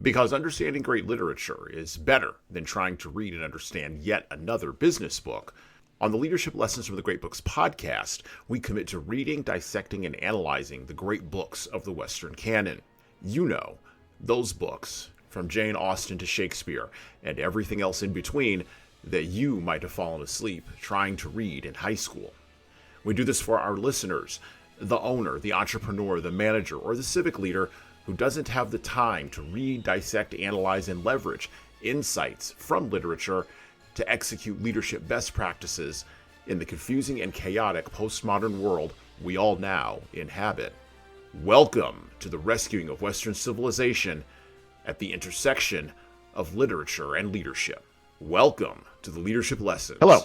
Because understanding great literature is better than trying to read and understand yet another business book. On the Leadership Lessons from the Great Books podcast, we commit to reading, dissecting, and analyzing the great books of the Western canon. You know, those books, from Jane Austen to Shakespeare, and everything else in between, that you might have fallen asleep trying to read in high school. We do this for our listeners, the owner, the entrepreneur, the manager, or the civic leader who doesn't have the time to read, dissect, analyze, and leverage insights from literature to execute leadership best practices in the confusing and chaotic postmodern world we all now inhabit. Welcome to the rescuing of Western civilization at the intersection of literature and leadership. Welcome to the Leadership Lessons. Hello.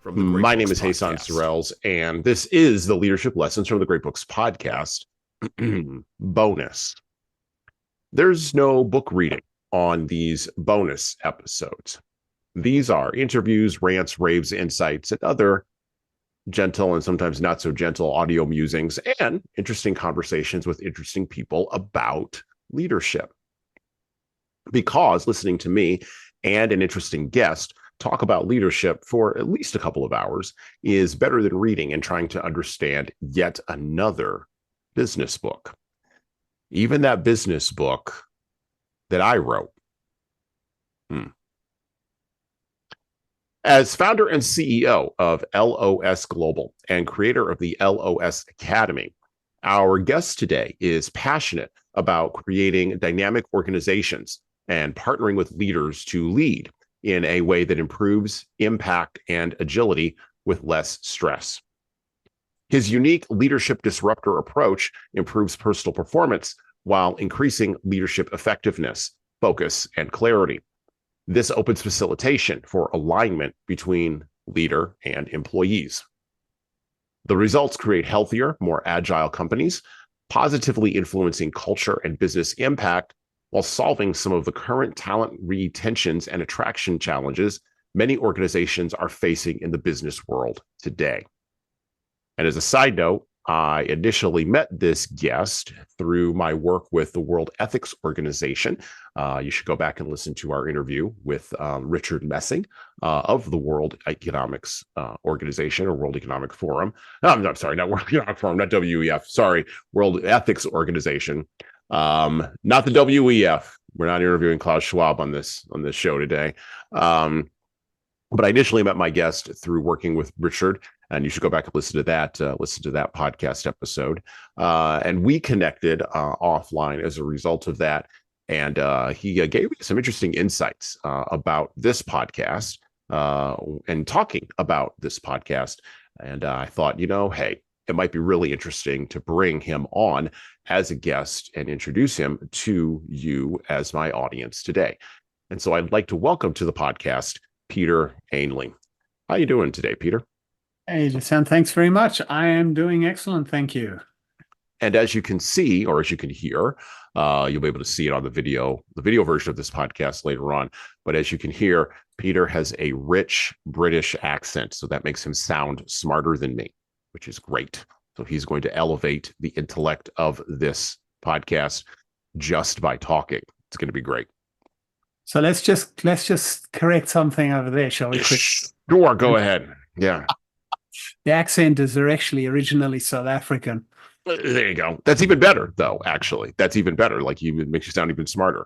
From the Great My Books name is Hassan podcast. Sorrells, and this is the Leadership Lessons from the Great Books podcast. Bonus. There's no book reading on these bonus episodes. These are interviews, rants, raves, insights, and other gentle and sometimes not so gentle audio musings and interesting conversations with interesting people about leadership. Because listening to me and an interesting guest talk about leadership for at least a couple of hours is better than reading and trying to understand yet another business book. Even that business book that I wrote. As founder and CEO of LOS Global and creator of the LOS Academy, our guest today is passionate about creating dynamic organizations and partnering with leaders to lead in a way that improves impact and agility with less stress. His unique leadership disruptor approach improves personal performance while increasing leadership effectiveness, focus, and clarity. This opens facilitation for alignment between leader and employees. The results create healthier, more agile companies, positively influencing culture and business impact while solving some of the current talent retentions and attraction challenges many organizations are facing in the business world today. And as a side note, I initially met this guest through my work with the World Ethics Organization. You should go back and listen to our interview with Richard Messing of the World Economics Organization or World Economic Forum. No, I'm sorry, not World Economic Forum, not WEF. Sorry, World Ethics Organization. Not the WEF. We're not interviewing Klaus Schwab on this show today. But I initially met my guest through working with Richard, and you should go back and listen to that podcast episode. And we connected offline as a result of that. And he gave me some interesting insights about this podcast and talking about this podcast. And I thought, hey, it might be really interesting to bring him on as a guest and introduce him to you as my audience today. And so I'd like to welcome to the podcast, Peter Ainley. How you doing today, Peter? Hey, Jason, thanks very much. I am doing excellent. Thank you. And as you can see, or as you can hear, you'll be able to see it on the video version of this podcast later on. But as you can hear, Peter has a rich British accent. So that makes him sound smarter than me, which is great. So he's going to elevate the intellect of this podcast just by talking. It's going to be great. So let's just correct something over there, shall we? Sure, go ahead. Yeah. The accent is actually originally South African. There you go. That's even better, though, actually. That's even better. Like, it makes you sound even smarter.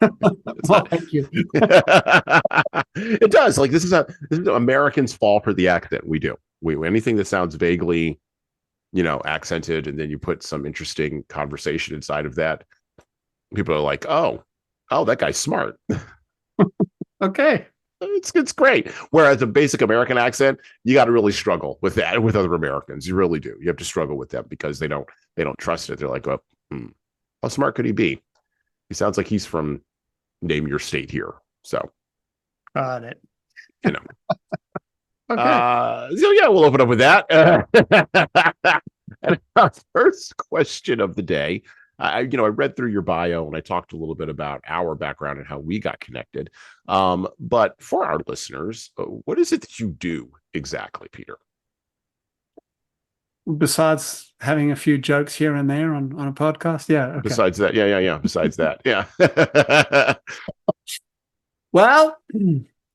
Thank you. It does. Like, this is Americans fall for the accent. We do. Anything that sounds vaguely, accented, and then you put some interesting conversation inside of that, people are like, oh, that guy's smart. Okay. It's great. Whereas a basic American accent, you got to really struggle with that with other Americans. You really do. You have to struggle with them because they don't trust it. They're like, how smart could he be? He sounds like he's from name your state here. So Got it. Okay. Okay. So yeah, we'll open up with that. And our first question of the day. I read through your bio and I talked a little bit about our background and how we got connected. But for our listeners, what is it that you do exactly, Peter? Besides having a few jokes here and there on a podcast. Yeah. Okay. Besides that, yeah. Besides that, yeah. Well,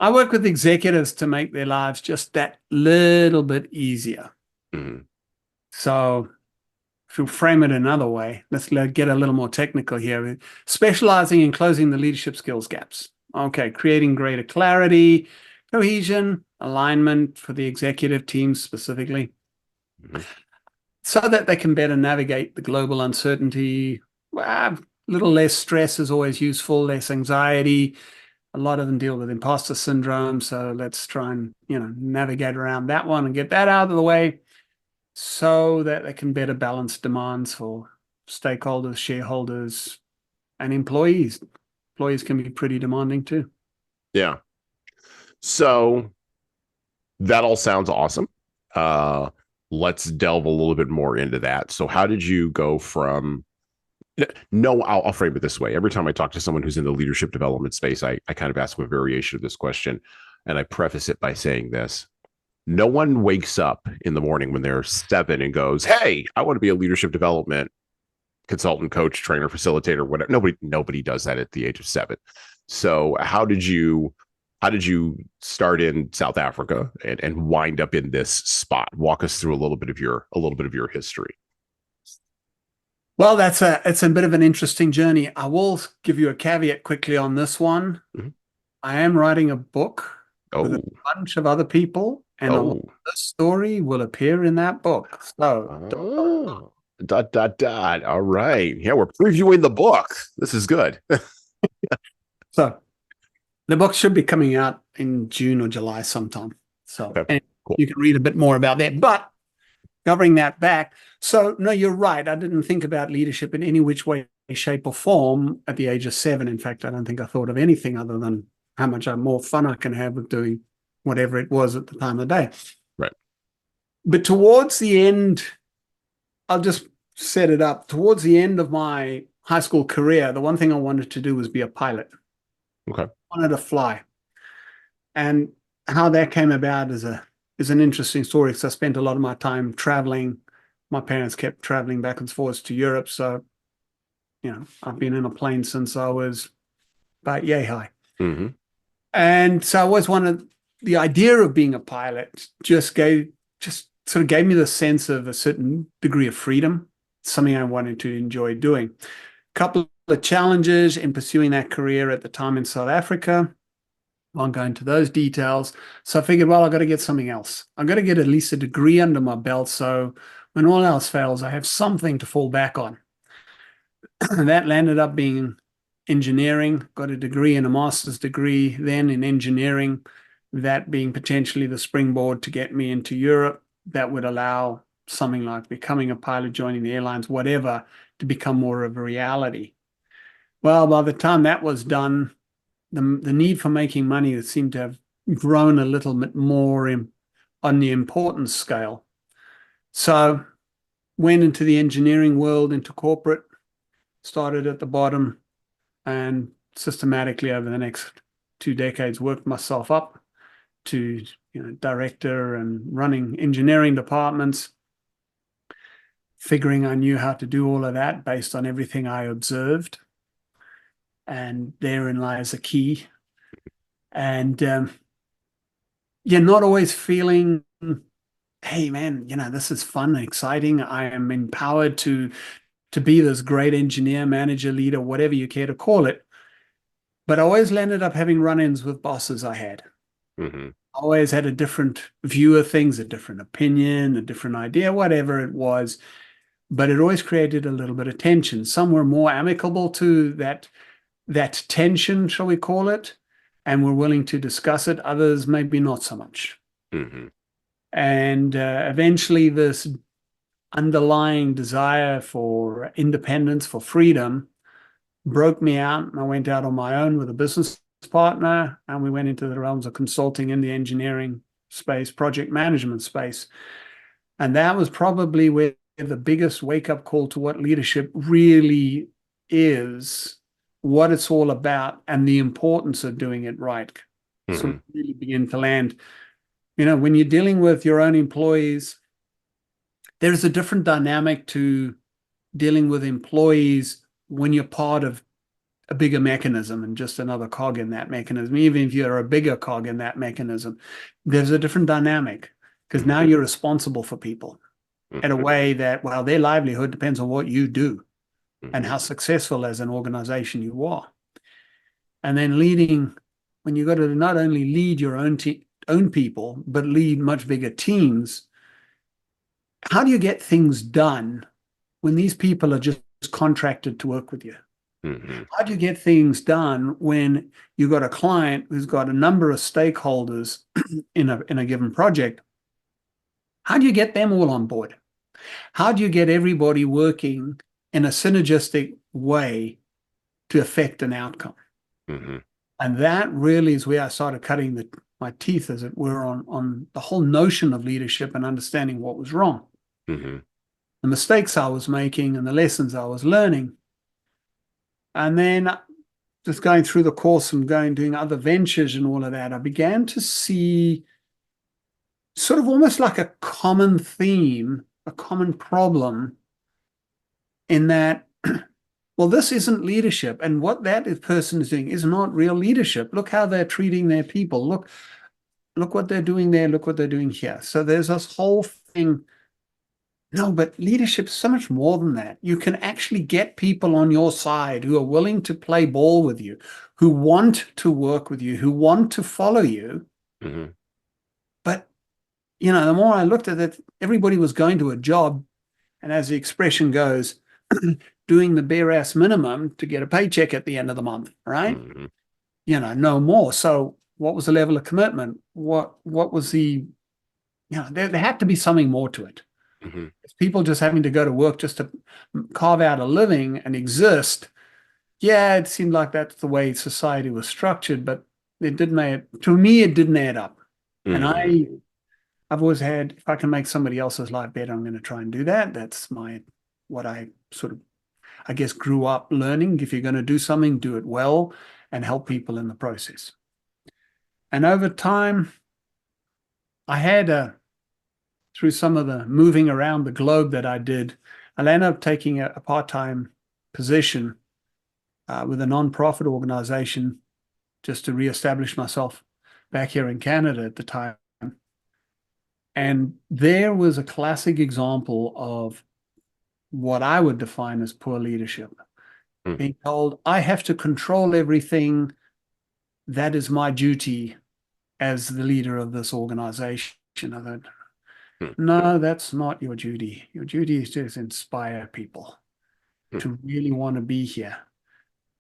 I work with executives to make their lives just that little bit easier. Mhm. So if you frame it another way, let's get a little more technical here. Specializing in closing the leadership skills gaps. Okay, creating greater clarity, cohesion, alignment for the executive team specifically, Mhm. so that they can better navigate the global uncertainty. Well, a little less stress is always useful, less anxiety. A lot of them deal with imposter syndrome, so let's try and navigate around that one and get that out of the way, so that they can better balance demands for stakeholders, shareholders, and employees. Employees can be pretty demanding too. Yeah. So that all sounds awesome. Let's delve a little bit more into that. So how did you go from no, I'll frame it this way. Every time I talk to someone who's in the leadership development space, I kind of ask a variation of this question. And I preface it by saying this. No one wakes up in the morning when they're 7 and goes, "Hey, I want to be a leadership development consultant, coach, trainer, facilitator, whatever." Nobody does that at the age of 7. So how did you start in South Africa and wind up in this spot? Walk us through a little bit of your history. Well, it's a bit of an interesting journey. I will give you a caveat quickly on this one. Mhm. I am writing a book with a Oh, bunch of other people, and a lot oh, of the story will appear in that book. So, oh, dot, dot, dot. All right. Yeah, we're previewing the book. This is good. so the book should be coming out in June or July sometime. So, Okay, and cool. you can read a bit more about that. But covering that back, so no, you're right. I didn't think about leadership in any which way, shape, or form at the age of 7. In fact, I don't think I thought of anything other than how much more fun I can have with doing whatever it was at the time of the day. Right. But towards the end, I'll just set it up. Towards the end of my high school career, the one thing I wanted to do was be a pilot. Okay. I wanted to fly. And how that came about is an interesting story, because I spent a lot of my time traveling. My parents kept traveling back and forth to Europe. So, I've been in a plane since I was about yay high. Mm-hmm. And so I always wanted, the idea of being a pilot just sort of gave me the sense of a certain degree of freedom, something I wanted to enjoy doing. A couple of challenges in pursuing that career at the time in South Africa. I won't go into those details. So I figured, well, I've got to get something else. I've got to get at least a degree under my belt, so when all else fails, I have something to fall back on. And that landed up being engineering. Got a degree and a master's degree then in engineering, that being potentially the springboard to get me into Europe. That would allow something like becoming a pilot, joining the airlines, whatever, to become more of a reality. Well, by the time that was done, the need for making money seemed to have grown a little bit more on the importance scale. So went into the engineering world, into corporate, started at the bottom, and systematically over the next 2 decades worked myself up to director and running engineering departments, figuring I knew how to do all of that based on everything I observed. And therein lies a key. And you're not always feeling, hey man, this is fun and exciting. I am empowered to be this great engineer, manager, leader, whatever you care to call it. But I always ended up having run-ins with bosses I had. Mm-hmm. I always had a different view of things, a different opinion, a different idea, whatever it was. But it always created a little bit of tension. Some were more amicable to that tension, shall we call it, and were willing to discuss it. Others maybe not so much. Mm-hmm. And eventually this underlying desire for independence, for freedom, broke me out. And I went out on my own with a business partner, and we went into the realms of consulting in the engineering space, project management space. And that was probably where the biggest wake-up call to what leadership really is, what it's all about, and the importance of doing it right. Mm-hmm. So really begin to land. When you're dealing with your own employees, There's a different dynamic to dealing with employees when you're part of a bigger mechanism and just another cog in that mechanism. Even if you're a bigger cog in that mechanism, there's a different dynamic because now you're responsible for people in a way that, well, their livelihood depends on what you do and how successful as an organization you are. And then leading, when you got to not only lead your own people, but lead much bigger teams, how do you get things done when these people are just contracted to work with you? How do you get things done when you've got a client who's got a number of stakeholders in a given project? How do you get them all on board? How do you get everybody working in a synergistic way to affect an outcome? And that really is where I started cutting my teeth, as it were, on the whole notion of leadership and understanding what was wrong. The mistakes I was making and the lessons I was learning. And then just going through the course and doing other ventures and all of that, I began to see sort of almost like a common theme, a common problem in that, well, this isn't leadership. And what that person is doing is not real leadership. Look how they're treating their people. Look what they're doing there. Look what they're doing here. So there's this whole thing. No, but leadership is so much more than that. You can actually get people on your side who are willing to play ball with you, who want to work with you, who want to follow you. But, the more I looked at it, everybody was going to a job, and as the expression goes, doing the bare ass minimum to get a paycheck at the end of the month, right? No more. So what was the level of commitment? What was there had to be something more to it. It's people just having to go to work just to carve out a living and exist. Yeah, it seemed like that's the way society was structured, but to me, it didn't add up. And I've always had, if I can make somebody else's life better, I'm going to try and do that. That's what I sort of, I guess, grew up learning. If you're going to do something, do it well and help people in the process. And over time, I had through some of the moving around the globe that I did, I ended up taking a part-time position with a non-profit organization just to reestablish myself back here in Canada at the time. And there was a classic example of what I would define as poor leadership. Being told, I have to control everything. That is my duty as the leader of this organization. I thought, no, that's not your duty. Your duty is to inspire people to really want to be here.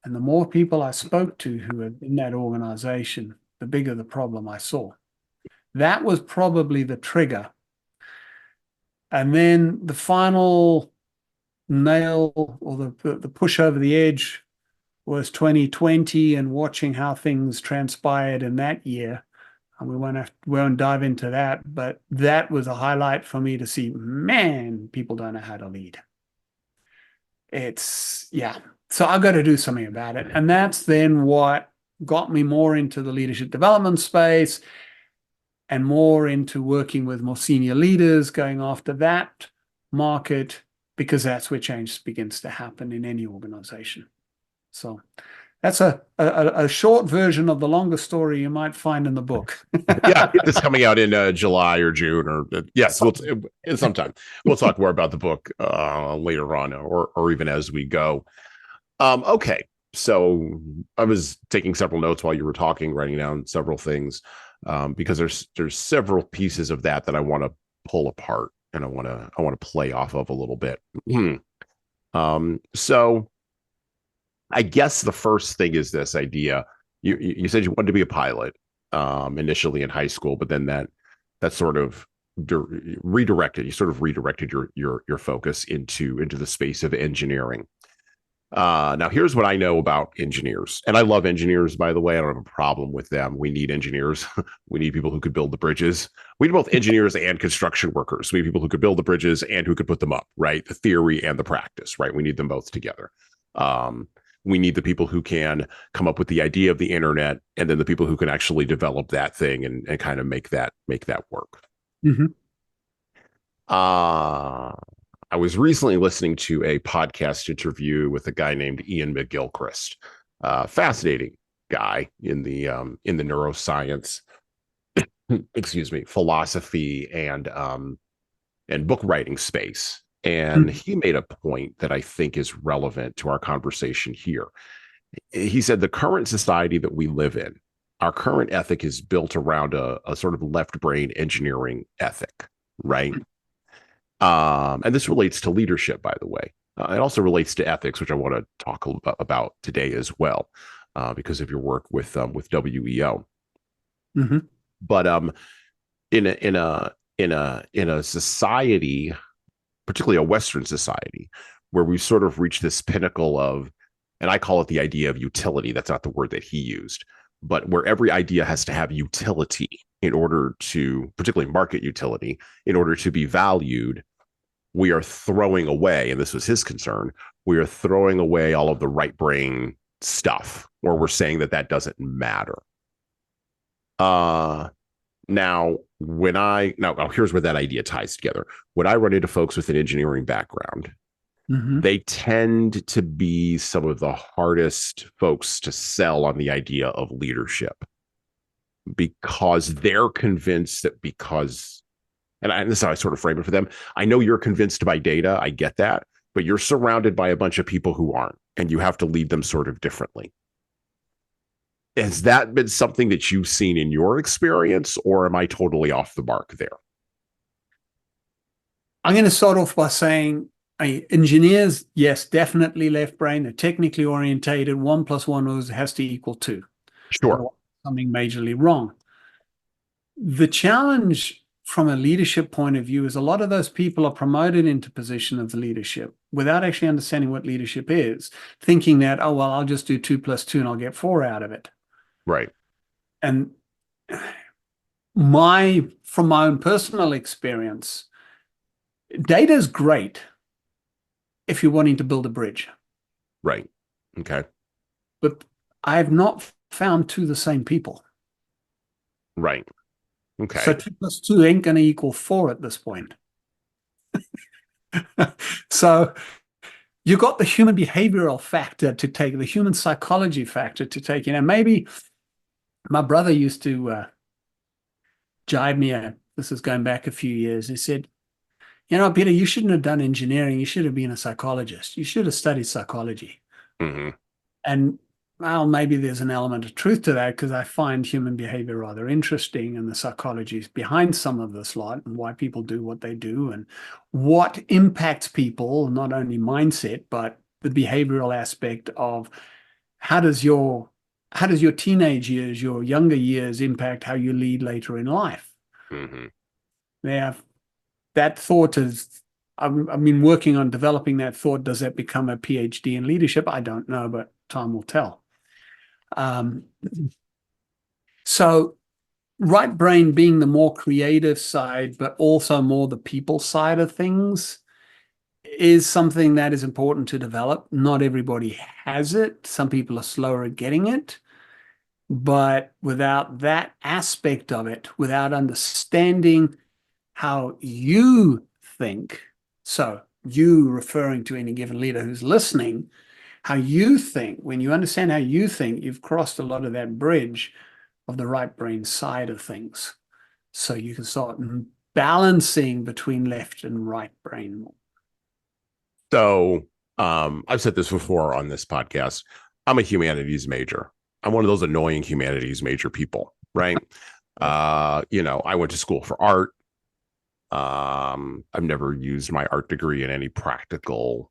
And the more people I spoke to who were in that organization, the bigger the problem I saw. That was probably the trigger. And then the final nail, or the push over the edge, was 2020 and watching how things transpired in that year. And we won't dive into that, but that was a highlight for me to see, man, people don't know how to lead. So I got to do something about it. And that's then what got me more into the leadership development space and more into working with more senior leaders, going after that market, because that's where change begins to happen in any organization. So that's a short version of the longer story you might find in the book. Yeah, it's coming out in July or June, or yes, sometime. We'll talk more about the book later on, or even as we go. Okay, so I was taking several notes while you were talking, writing down several things, because there's several pieces of that I want to pull apart and I want to play off of a little bit. So I guess the first thing is this idea. You said you wanted to be a pilot initially in high school, but then that sort of redirected. You sort of redirected your focus into the space of engineering. Now, here's what I know about engineers, and I love engineers, by the way. I don't have a problem with them. We need engineers. We need people who could build the bridges. We need both engineers and construction workers. We need people who could build the bridges and who could put them up, right? The theory and the practice, right? We need them both together. We need the people who can come up with the idea of the internet, and then the people who can actually develop that thing and kind of make that work. Uh, I was recently listening to a podcast interview with a guy named Ian McGilchrist. Fascinating guy in the neuroscience, excuse me, philosophy and book writing space. And he made a point that I think is relevant to our conversation here. He said the current society that we live in, our current ethic is built around a sort of left brain engineering ethic, right? And this relates to leadership, by the way. It also relates to ethics, which I want to talk about today as well, because of your work with WEO. Mm-hmm. But in a society, particularly a Western society, where we've sort of reached this pinnacle of, and I call it the idea of utility. That's not the word that he used, but where every idea has to have utility in order to, particularly market utility, in order to be valued. We are throwing away, and this was his concern, we are throwing away all of the right brain stuff, or we're saying that that doesn't matter. Now, here's where that idea ties together. When I run into folks with an engineering background, they tend to be some of the hardest folks to sell on the idea of leadership, because they're convinced that and this is how I sort of frame it for them. I know you're convinced by data. I get that, but you're surrounded by a bunch of people who aren't, and you have to lead them sort of differently. Has that been something that you've seen in your experience, or am I totally off the mark there? I'm going to start off by saying engineers, yes, definitely left brain. They're technically orientated. 1 + 1 has to equal 2. Sure. Something majorly wrong. The challenge from a leadership point of view is a lot of those people are promoted into position of leadership without actually understanding what leadership is, thinking that, oh, well, I'll just do 2 + 2 and I'll get 4 out of it. Right. And from my own personal experience, data is great if you're wanting to build a bridge. Right. Okay. But I have not found 2 the same people. Right. Okay. So 2 + 2 ain't going to equal 4 at this point. So you got the human behavioral factor to take, the human psychology factor to take in. And maybe my brother used to jibe me. This is going back a few years. He said, Peter, you shouldn't have done engineering. You should have been a psychologist. You should have studied psychology. Mm-hmm. And well, maybe there's an element of truth to that, because I find human behavior rather interesting, and the psychology behind some of this lot, and why people do what they do, and what impacts people, not only mindset, but the behavioral aspect of how does your teenage years, your younger years impact how you lead later in life. Mm-hmm. Now, that thought is, I've been working on developing that thought. Does that become a PhD in leadership? I don't know, but time will tell. So right brain being the more creative side, but also more the people side of things, is something that is important to develop. Not everybody has it. Some people are slower at getting it. But without that aspect of it, without understanding how you think, so you referring to any given leader who's listening, how you think, when you understand how you think, you've crossed a lot of that bridge of the right brain side of things. So you can start balancing between left and right brain. So I've said this before on this podcast. I'm a humanities major. I'm one of those annoying humanities major people, right? I went to school for art. I've never used my art degree in any practical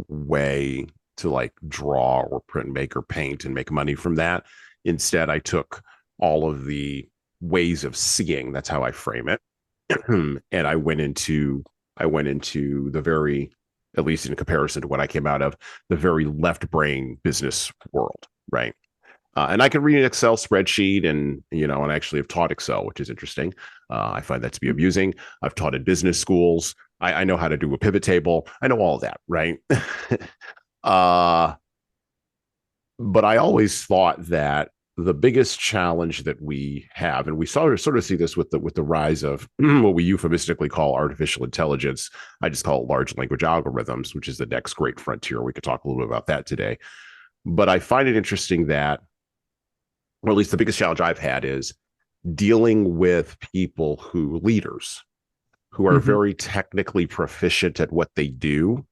way to like draw or print, make or paint and make money from that. Instead, I took all of the ways of seeing, that's how I frame it. And I went into the very, at least in comparison to what I came out of, the very left brain business world, right? And I can read an Excel spreadsheet, and I actually have taught Excel, which is interesting. I find that to be amusing. I've taught in business schools. I know how to do a pivot table. I know all of that, right? But I always thought that the biggest challenge that we have, and we sort of see this with the rise of what we euphemistically call artificial intelligence. I just call it large language algorithms, which is the next great frontier. We could talk a little bit about that today. But I find it interesting that, or at least the biggest challenge I've had, is dealing with people leaders who are very technically proficient at what they do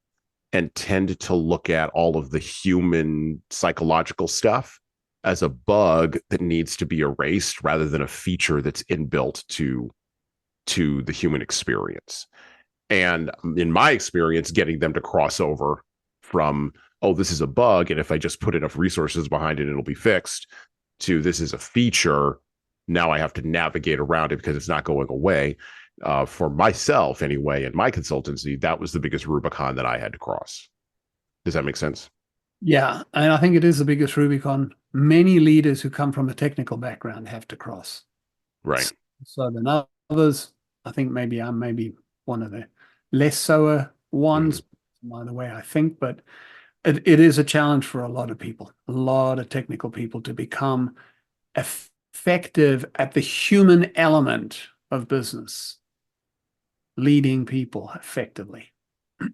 and tend to look at all of the human psychological stuff as a bug that needs to be erased rather than a feature that's inbuilt to the human experience. And in my experience, getting them to cross over from, oh, this is a bug, and if I just put enough resources behind it, it'll be fixed, to this is a feature. Now I have to navigate around it because it's not going away. For myself, anyway, in my consultancy, that was the biggest Rubicon that I had to cross. Does that make sense? Yeah, and I think it is the biggest Rubicon many leaders who come from a technical background have to cross. Right. So then others, I think maybe I'm one of the less so ones, by the way I think, but it is a challenge for a lot of people, a lot of technical people, to become effective at the human element of business, leading people effectively.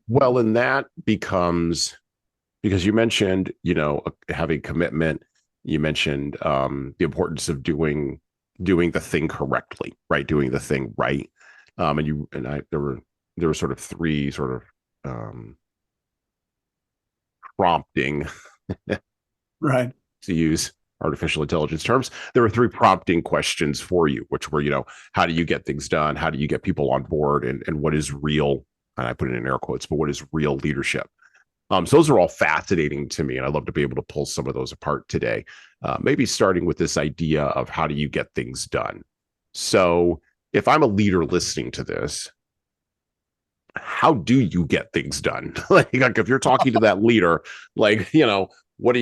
Well, and that becomes, because you mentioned, having commitment. You mentioned the importance of doing the thing correctly, right? Doing the thing right. There were sort of three sort of prompting, right, to use artificial intelligence terms. There were three prompting questions for you, which were, how do you get things done? How do you get people on board? And what is real? And I put it in air quotes, but what is real leadership? So those are all fascinating to me, and I'd love to be able to pull some of those apart today. Maybe starting with this idea of how do you get things done? So if I'm a leader listening to this, how do you get things done? like if you're talking to that leader, what do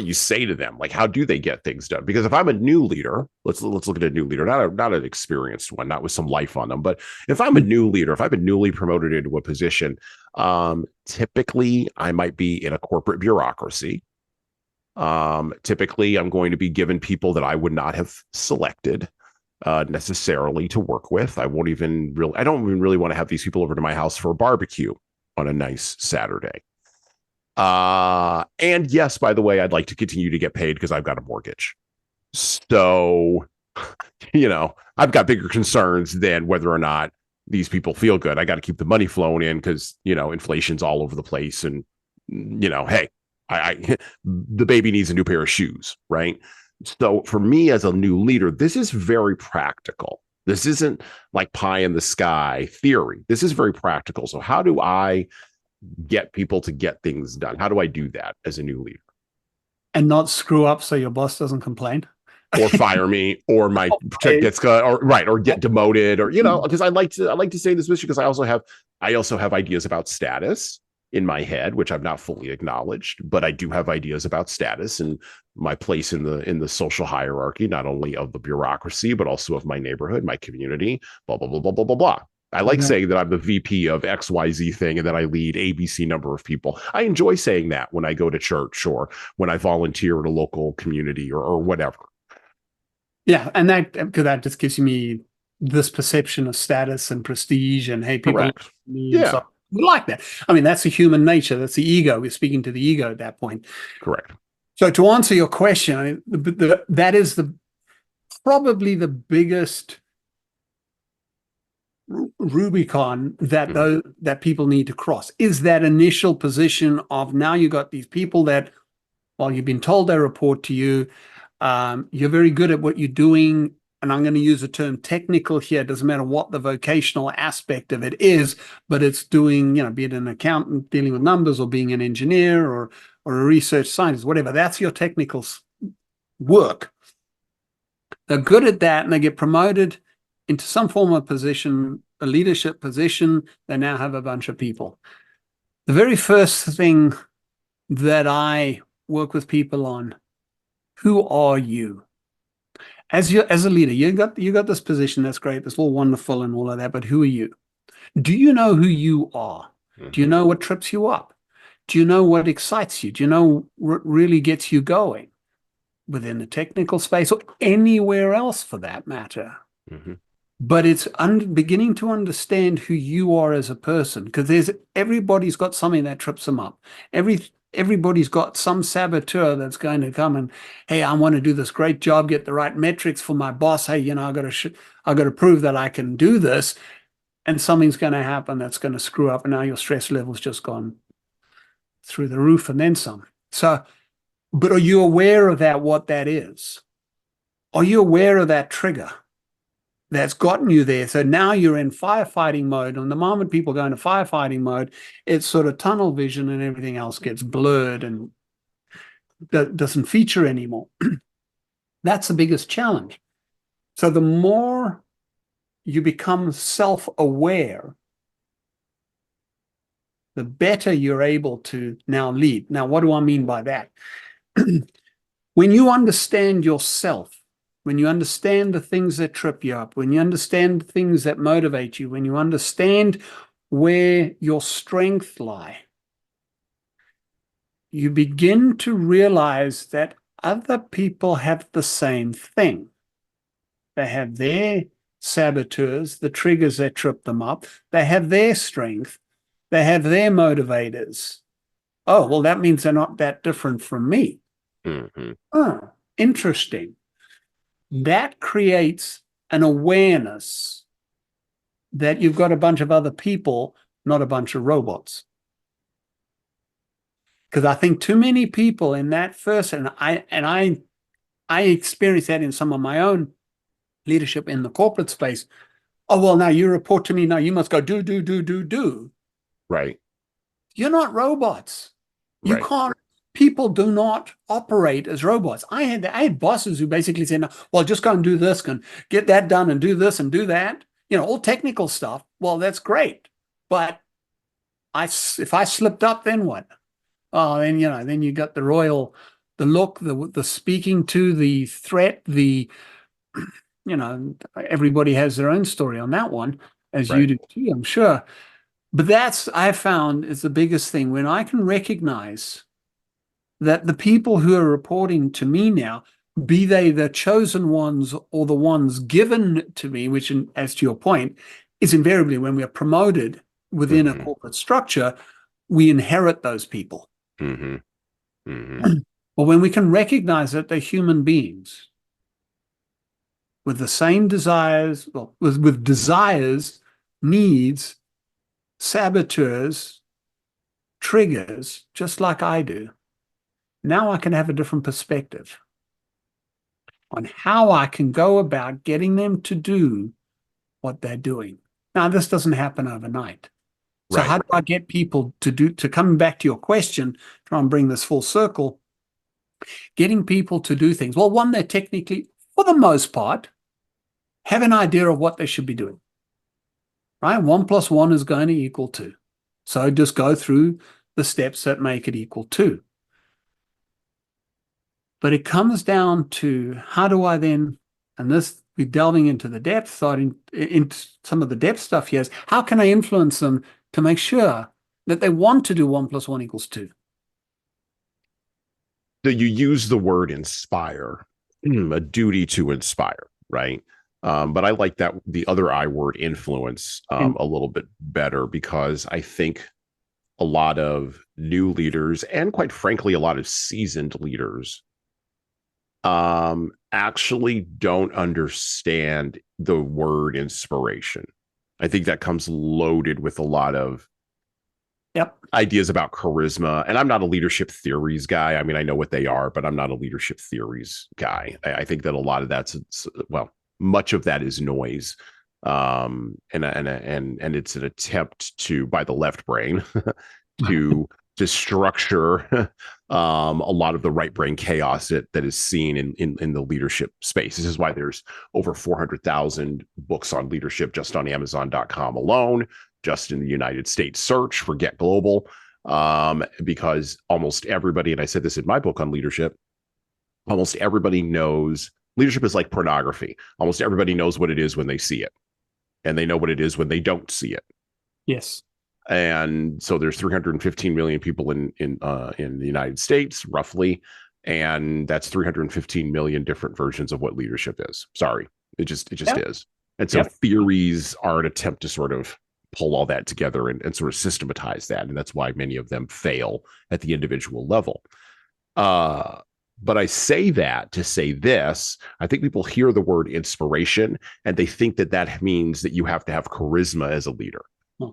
you say to them? Like, how do they get things done? Because if I'm a new leader, let's look at a new leader, not an experienced one, not with some life on them, but if I'm a new leader, if I've been newly promoted into a position, typically I might be in a corporate bureaucracy. Typically I'm going to be given people that I would not have selected necessarily to work with. I don't even really want to have these people over to my house for a barbecue on a nice Saturday. And yes, by the way, I'd like to continue to get paid because I've got a mortgage. So, I've got bigger concerns than whether or not these people feel good. I got to keep the money flowing in because, inflation's all over the place. And, hey, the baby needs a new pair of shoes, right? So for me as a new leader, this is very practical. This isn't like pie in the sky theory. This is very practical. So how do I get people to get things done? How do I do that as a new leader? And not screw up so your boss doesn't complain. Or fire me, or my check gets cut, or get demoted, or because I like to say this because I also have ideas about status in my head, which I've not fully acknowledged, but I do have ideas about status and my place in the social hierarchy, not only of the bureaucracy, but also of my neighborhood, my community, blah, blah, blah, blah, blah, blah, blah. I like saying that I'm the VP of XYZ thing and that I lead ABC number of people. I enjoy saying that when I go to church or when I volunteer in a local community or whatever. Yeah, and that just gives me this perception of status and prestige and, hey, people like me. Yeah. So we like that. I mean, that's the human nature. That's the ego. We're speaking to the ego at that point. Correct. So to answer your question, I mean, that is probably the biggest Rubicon that people need to cross, is that initial position of, now you got these people that, well, you've been told they report to you. You're very good at what you're doing. And I'm going to use the term technical here. It doesn't matter what the vocational aspect of it is, but it's doing, be it an accountant dealing with numbers, or being an engineer, or a research scientist, whatever. That's your technical work. They're good at that, and they get promoted into some form of position, a leadership position. They now have a bunch of people. The very first thing that I work with people on, who are you? As a leader, you got this position, that's great, that's all wonderful and all of that, but who are you? Do you know who you are? Mm-hmm. Do you know what trips you up? Do you know what excites you? Do you know what really gets you going? within the technical space or anywhere else for that matter. Mm-hmm. But it's beginning to understand who you are as a person, because everybody's got something that trips them up. Everybody's got some saboteur that's going to come and, hey, I want to do this great job, get the right metrics for my boss. Hey, I got to prove that I can do this, and something's going to happen that's going to screw up, and now your stress level's just gone through the roof and then some. So, but are you aware of that? What that is? Are you aware of that trigger that's gotten you there? So now you're in firefighting mode. And the moment people go into firefighting mode, it's sort of tunnel vision and everything else gets blurred and doesn't feature anymore. That's the biggest challenge. So the more you become self-aware, the better you're able to now lead. Now, what do I mean by that? When you understand yourself, when you understand the things that trip you up, when you understand the things that motivate you, when you understand where your strengths lie, you begin to realize that other people have the same thing. They have their saboteurs, the triggers that trip them up. They have their strength. They have their motivators. Oh, well, that means they're not that different from me. Mm-hmm. Oh, interesting. That creates an awareness that you've got a bunch of other people, not a bunch of robots. Because I think too many people in that first, and I experienced that in some of my own leadership in the corporate space. Oh, well, now you report to me. Now you must go do. Right. You're not robots. You Right. can't. People do not operate as robots. I had bosses who basically said, well, just go and do this, and get that done, and do this and do that. All technical stuff. Well, that's great. But if I slipped up, then what? Oh, then you got the look, the speaking to, the threat, everybody has their own story on that one, as you Right. do too, I'm sure. But that's, I found, is the biggest thing. When I can recognize that the people who are reporting to me now, be they the chosen ones or the ones given to me, which, as to your point, is invariably when we are promoted within a corporate structure, we inherit those people. Mm-hmm. Mm-hmm. But when we can recognize that they're human beings with the same desires, well, with desires, needs, saboteurs, triggers, just like I do, now I can have a different perspective on how I can go about getting them to do what they're doing. Now, this doesn't happen overnight. So Right. how do I get people to come back to your question, try and bring this full circle, getting people to do things? Well, one, they technically, for the most part, have an idea of what they should be doing, right? 1 + 1 is going to equal 2. So just go through the steps that make it equal 2. But it comes down to how do I then, and this, we're delving into the depth, starting into some of the depth stuff here, is how can I influence them to make sure that they want to do 1 + 1 = 2? So you use the word inspire, a duty to inspire, right? But I like that the other I word, influence, a little bit better, because I think a lot of new leaders, and quite frankly, a lot of seasoned leaders, actually don't understand the word inspiration. I think that comes loaded with a lot of ideas about charisma. And I'm not a leadership theories guy. I mean, I know what they are, but I'm not a leadership theories guy. I think that a lot of that's, well, much of that is noise. And it's an attempt to, by the left brain, to structure a lot of the right brain chaos that is seen in the leadership space. This is why there's over 400,000 books on leadership just on Amazon.com alone, just in the United States. Search, forget global, because almost everybody, and I said this in my book on leadership, almost everybody knows leadership is like pornography. Almost everybody knows what it is when they see it, and they know what it is when they don't see it. Yes. And so there's 315 million people in the United States, roughly. And that's 315 million different versions of what leadership is. Sorry. It just is. And so theories are an attempt to sort of pull all that together and sort of systematize that. And that's why many of them fail at the individual level. But I say that to say this. I think people hear the word inspiration and they think that that means that you have to have charisma as a leader.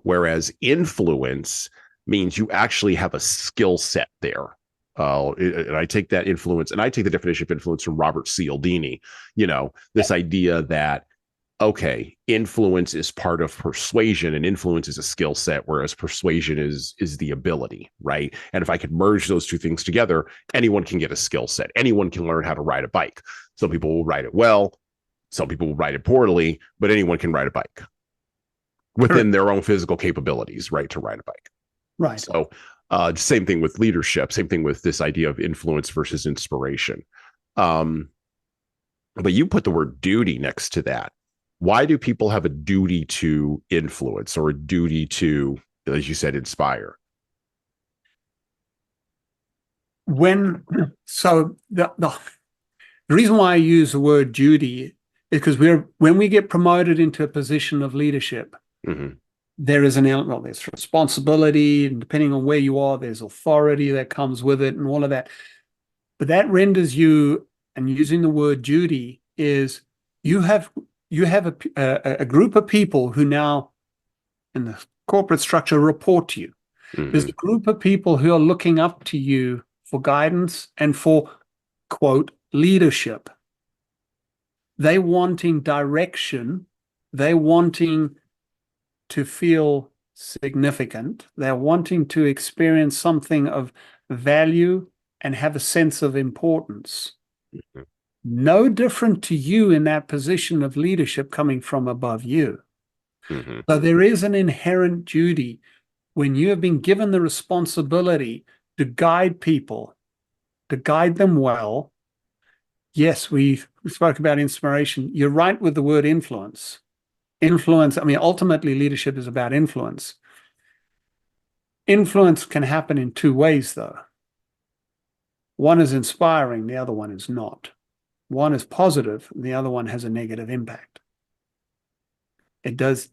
Whereas influence means you actually have a skill set there. And I take that influence, and I take the definition of influence from Robert Cialdini, this idea that, okay, influence is part of persuasion, and influence is a skill set, whereas persuasion is the ability, right? And if I could merge those two things together, anyone can get a skill set. Anyone can learn how to ride a bike. Some people will ride it well, some people will ride it poorly, but anyone can ride a bike within their own physical capabilities, right, to ride a bike. Right. So same thing with leadership, same thing with this idea of influence versus inspiration. But you put the word duty next to that. Why do people have a duty to influence or a duty to, as you said, inspire? So the reason why I use the word duty is because when we get promoted into a position of leadership, there is an element, well, there's responsibility, and depending on where you are, there's authority that comes with it and all of that. But that renders you, and using the word duty is you have a group of people who now in the corporate structure report to you. There's a group of people who are looking up to you for guidance and for, quote, leadership. They wanting direction. They wanting to feel significant. They're wanting to experience something of value and have a sense of importance. No different to you in that position of leadership coming from above you. So there is an inherent duty when you have been given the responsibility to guide people, to guide them well. Yes, we spoke about inspiration. You're right with the word influence. Influence, I mean, ultimately leadership is about influence. Influence can happen in two ways, though. One is inspiring, the other one is not. One is positive, and the other one has a negative impact. It does.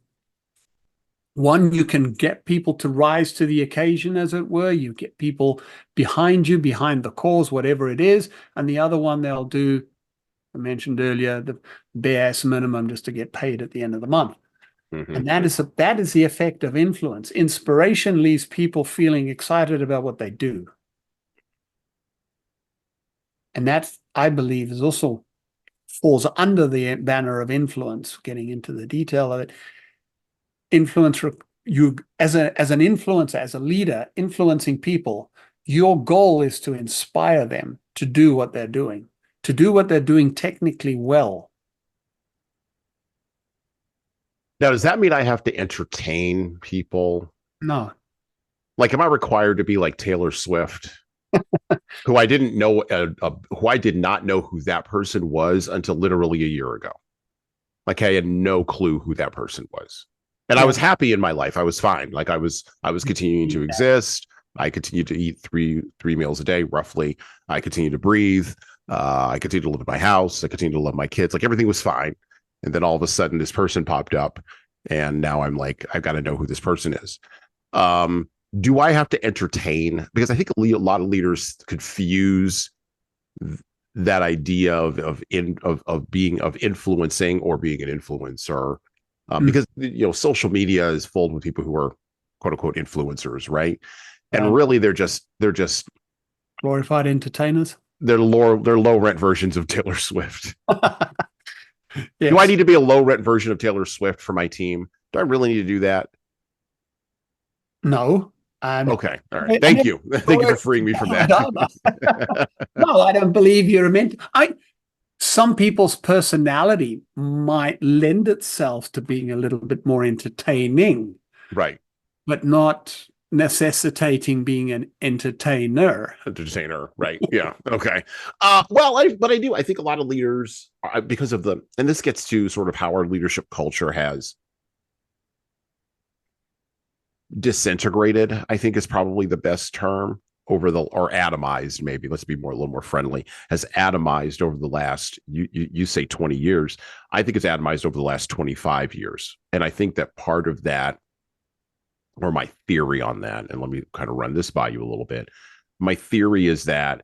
One, you can get people to rise to the occasion, as it were. You get people behind you, behind the cause, whatever it is. And the other one, they'll do, I mentioned earlier, the bare minimum just to get paid at the end of the month. And that is the effect of influence. Inspiration leaves people feeling excited about what they do. And that, I believe, is also falls under the banner of influence, getting into the detail of it. Influence, you as an influencer, as a leader, influencing people, your goal is to inspire them to do what they're doing technically well. Now, does that mean I have to entertain people? No. Like, am I required to be like Taylor Swift, who I didn't know, who I did not know who that person was until literally a year ago? Like, I had no clue who that person was. And I was happy in my life. I was fine. Like I was continuing to exist. I continued to eat three meals a day, roughly. I continued to breathe. I continued to live in my house. I continued to love my kids. Like everything was fine. And then all of a sudden this person popped up and now I'm like, I've got to know who this person is. Do I have to entertain? Because I think a lot of leaders confuse that idea of influencing or being an influencer. Because social media is filled with people who are quote unquote influencers, right? And really they're just glorified entertainers. They're low rent versions of Taylor Swift. Yes. Do I need to be a low rent version of Taylor Swift for my team? Do I really need to do that? No. Okay. All right. Thank you. Thank you for freeing me from that. No, I don't believe you're meant. Some people's personality might lend itself to being a little bit more entertaining. Right. But not necessitating being an entertainer. Right. Yeah. Okay. But I do. I think a lot of leaders, because of and this gets to sort of how our leadership culture has disintegrated, I think is probably the best term. or atomized, maybe, let's be a little more friendly, has atomized over the last, you say 20 years. I think it's atomized over the last 25 years. And I think that part of that, or my theory on that, and let me kind of run this by you a little bit. My theory is that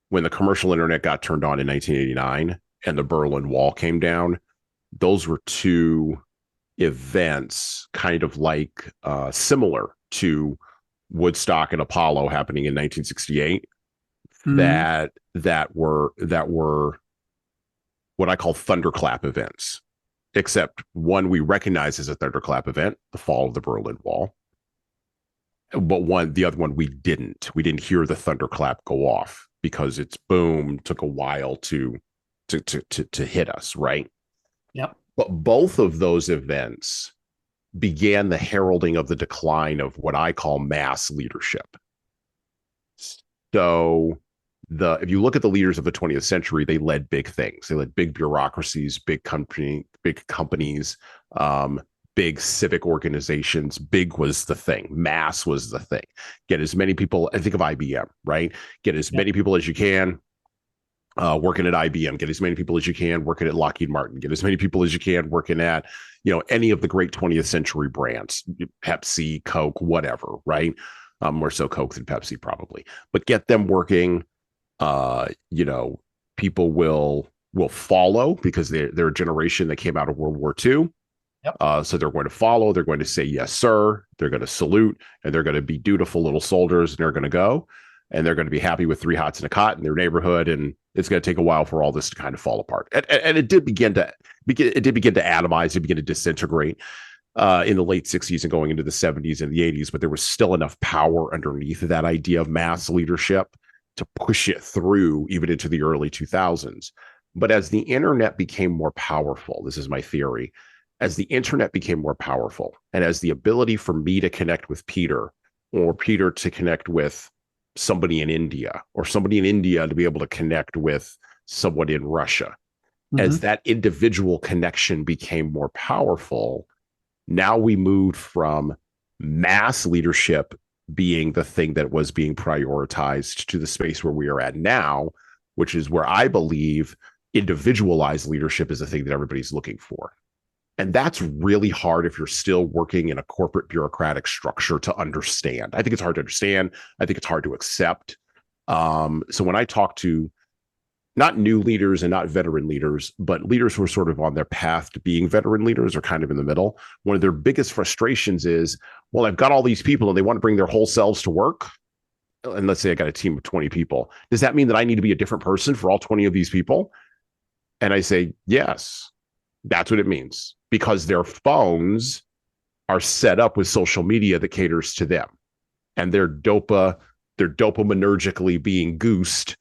when the commercial internet got turned on in 1989 and the Berlin Wall came down, those were two events kind of like similar to Woodstock and Apollo happening in 1968 that were what I call thunderclap events, except one we recognize as a thunderclap event, the fall of the Berlin Wall, but the other one we didn't hear the thunderclap go off because its boom took a while to hit us, right? Yep. But both of those events began the heralding of the decline of what I call mass leadership. So if you look at the leaders of the 20th century, they led big things. They led big bureaucracies, big companies, big civic organizations. Big was the thing. Mass was the thing. Get as many people, I think of IBM, right? Get as many people as you can working at IBM, get as many people as you can working at Lockheed Martin, get as many people as you can working at, any of the great 20th century brands, Pepsi, Coke, whatever, right? More so Coke than Pepsi probably, but get them working. People will follow because they're a generation that came out of World War II. Yep. So they're going to follow, they're going to say, yes, sir. They're going to salute, and they're going to be dutiful little soldiers, and they're going to go, and they're going to be happy with 3 hots and a cot in their neighborhood. And it's going to take a while for all this to kind of fall apart. And it did begin to atomize, it began to disintegrate in the late 60s and going into the 70s and the 80s. But there was still enough power underneath that idea of mass leadership to push it through even into the early 2000s. But as the internet became more powerful, this is my theory, as the internet became more powerful, and as the ability for me to connect with Peter, or Peter to connect with somebody in India, or somebody in India to be able to connect with someone in Russia, as that individual connection became more powerful, now we moved from mass leadership being the thing that was being prioritized to the space where we are at now, which is where I believe individualized leadership is the thing that everybody's looking for. And that's really hard if you're still working in a corporate bureaucratic structure to understand. I think it's hard to understand. I think it's hard to accept. So when I talk to not new leaders and not veteran leaders, but leaders who are sort of on their path to being veteran leaders or kind of in the middle, one of their biggest frustrations is, well, I've got all these people and they want to bring their whole selves to work. And let's say I got a team of 20 people. Does that mean that I need to be a different person for all 20 of these people? And I say, yes, that's what it means, because their phones are set up with social media that caters to them, and they're dopaminergically being goosed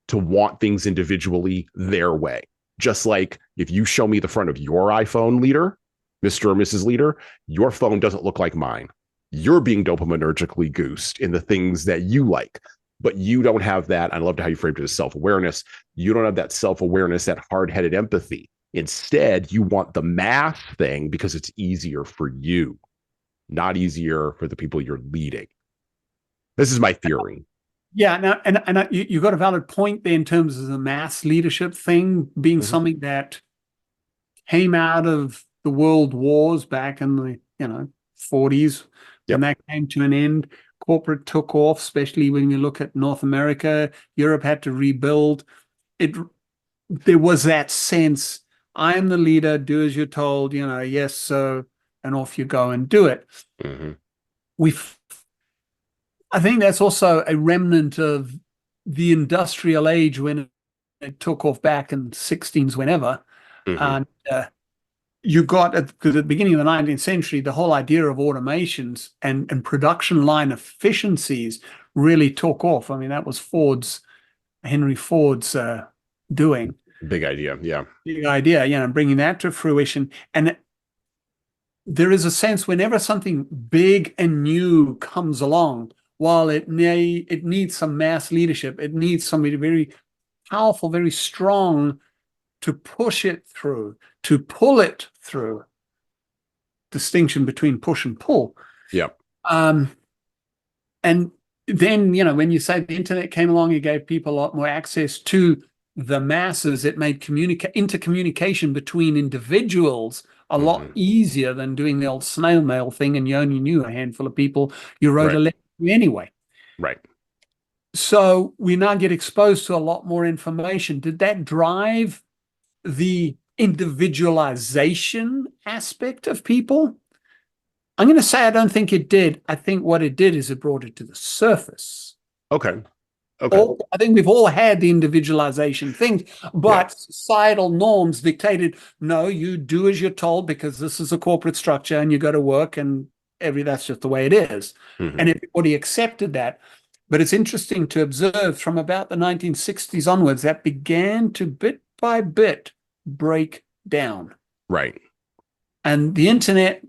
to want things individually their way. Just like if you show me the front of your iPhone, leader, Mr. or Mrs. Leader, your phone doesn't look like mine. You're being dopaminergically goosed in the things that you like, but you don't have that. I loved how you framed it as self-awareness. You don't have that self-awareness, that hard-headed empathy. Instead, you want the math thing because it's easier for you, not easier for the people you're leading. This is my theory. Yeah, now, and you got a valid point there in terms of the mass leadership thing being something that came out of the world wars back in the 40s. When that came to an end, corporate took off, especially when you look at North America. Europe had to rebuild. There was that sense, I am the leader, do as you're told, yes, so, and off you go and do it. I think that's also a remnant of the industrial age when it took off back in the 16s, whenever. And you got, because at the beginning of the 19th century, the whole idea of automations and production line efficiencies really took off. I mean, that was Henry Ford's doing. Big idea, yeah. Big idea, bringing that to fruition. And there is a sense whenever something big and new comes along, while it needs some mass leadership, it needs somebody very powerful, very strong to push it through, to pull it through. Distinction between push and pull. Yep. And then, when you say the internet came along, it gave people a lot more access to the masses. It made intercommunication between individuals a lot easier than doing the old snail mail thing, and you only knew a handful of people you wrote a letter to anyway. Right. So we now get exposed to a lot more information. Did that drive the individualization aspect of people? I'm going to say I don't think it did. I think what it did is it brought it to the surface. Okay. I think we've all had the individualization thing, but societal norms dictated, no, you do as you're told because this is a corporate structure and you go to work and that's just the way it is. And everybody accepted that. But it's interesting to observe from about the 1960s onwards, that began to bit by bit break down. Right. And the internet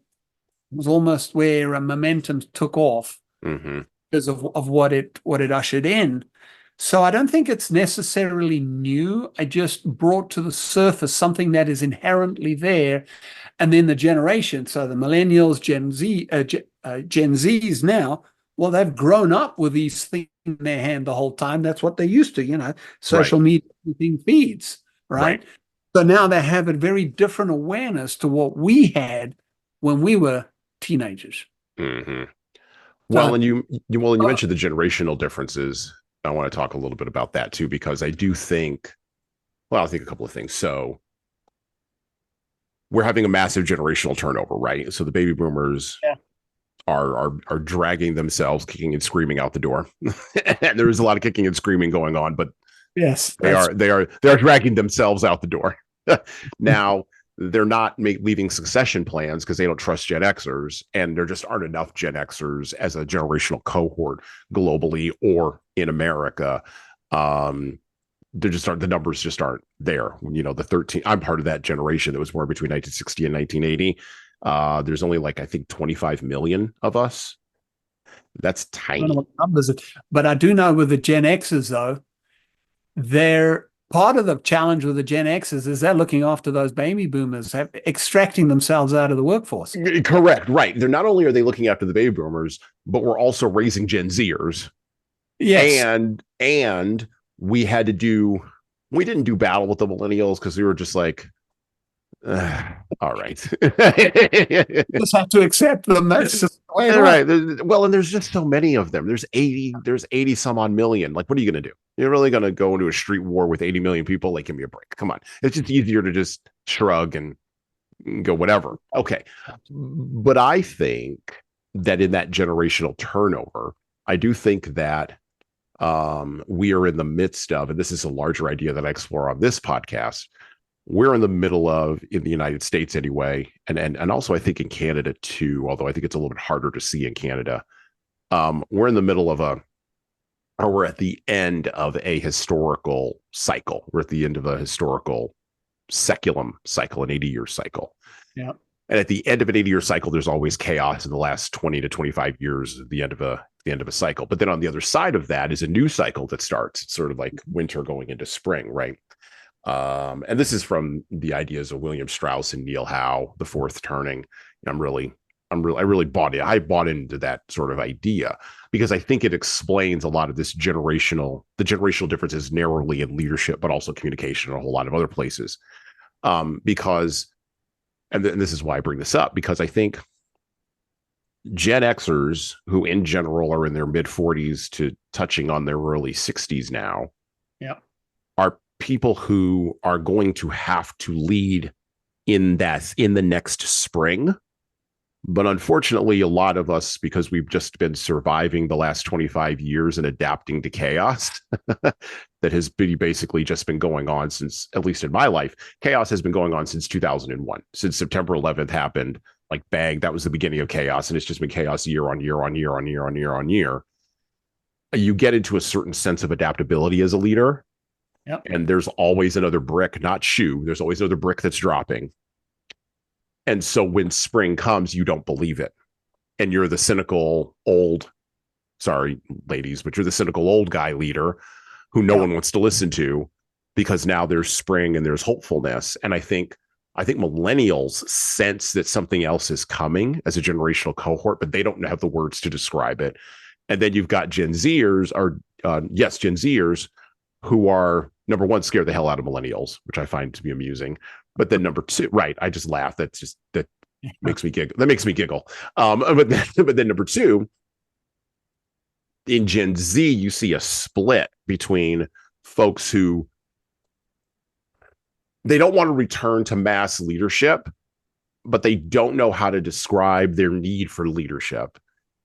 was almost where a momentum took off because of what it ushered in. So I don't think it's necessarily new. I just brought to the surface something that is inherently there. And then the generation, so the millennials, Gen Zs now, well, they've grown up with these things in their hand the whole time. That's what they used to, social media feeds, right? So now they have a very different awareness to what we had when we were teenagers. Well, and you mentioned the generational differences. I want to talk a little bit about that too, because I do think, I think a couple of things. So we're having a massive generational turnover, right? So the baby boomers are dragging themselves, kicking and screaming out the door. And there is a lot of kicking and screaming going on, but yes, they are dragging themselves out the door. Now, they're not leaving succession plans because they don't trust Gen Xers, and there just aren't enough Gen Xers as a generational cohort globally or in America. There just aren't, the numbers just aren't there. The 13, I'm part of that generation that was born between 1960 and 1980. There's only I think 25 million of us. That's tiny. I don't know what numbers, but I do know with the Gen Xers though, they're part of the challenge with the Gen Xers is they're looking after those baby boomers, extracting themselves out of the workforce. Correct. Right. They're not only are they looking after the baby boomers, but we're also raising Gen Zers. Yes. And we didn't do battle with the millennials because we were just all right. Just have to accept them. That's just the way right. Well, and there's just so many of them. There's 80 some odd million. What are you going to do? You're really going to go into a street war with 80 million people? Give me a break. Come on. It's just easier to just shrug and go whatever. Okay. But I think that in that generational turnover, I do think that we are in the midst of, and this is a larger idea that I explore on this podcast, we're in the middle of, in the United States anyway, and also I think in Canada too, although I think it's a little bit harder to see in Canada. We're in the middle of we're at the end of a historical cycle. We're at the end of a historical seculum cycle, an 80-year cycle. Yeah. And at the end of an 80-year cycle, there's always chaos in the last 20 to 25 years at the end of a cycle. But then on the other side of that is a new cycle that starts. It's sort of like winter going into spring, right? And this is from the ideas of William Strauss and Neil Howe, the fourth turning. I really bought it. I bought into that sort of idea because I think it explains a lot of the generational differences narrowly in leadership, but also communication and a whole lot of other places. Because this is why I bring this up, because I think Gen Xers, who in general are in their mid 40s to touching on their early 60s now, are people who are going to have to lead in the next spring. But unfortunately, a lot of us, because we've just been surviving the last 25 years and adapting to chaos that has basically just been going on since, at least in my life, chaos has been going on since 2001. Since September 11th happened, bang, that was the beginning of chaos. And it's just been chaos year on year on year on year on year on year. You get into a certain sense of adaptability as a leader. Yep. And there's always another brick, not shoe. There's always another brick that's dropping. And so when spring comes, you don't believe it. And you're the cynical sorry, ladies, but you're the cynical old guy leader who no one wants to listen to because now there's spring and there's hopefulness. And I think millennials sense that something else is coming as a generational cohort, but they don't have the words to describe it. And then you've got Gen Zers, Gen Zers, who are, number one, scared the hell out of millennials, which I find to be amusing. But then number two, right, I just laugh. That makes me giggle. That makes me giggle. But then number two, in Gen Z, you see a split between folks who they don't want to return to mass leadership, but they don't know how to describe their need for leadership.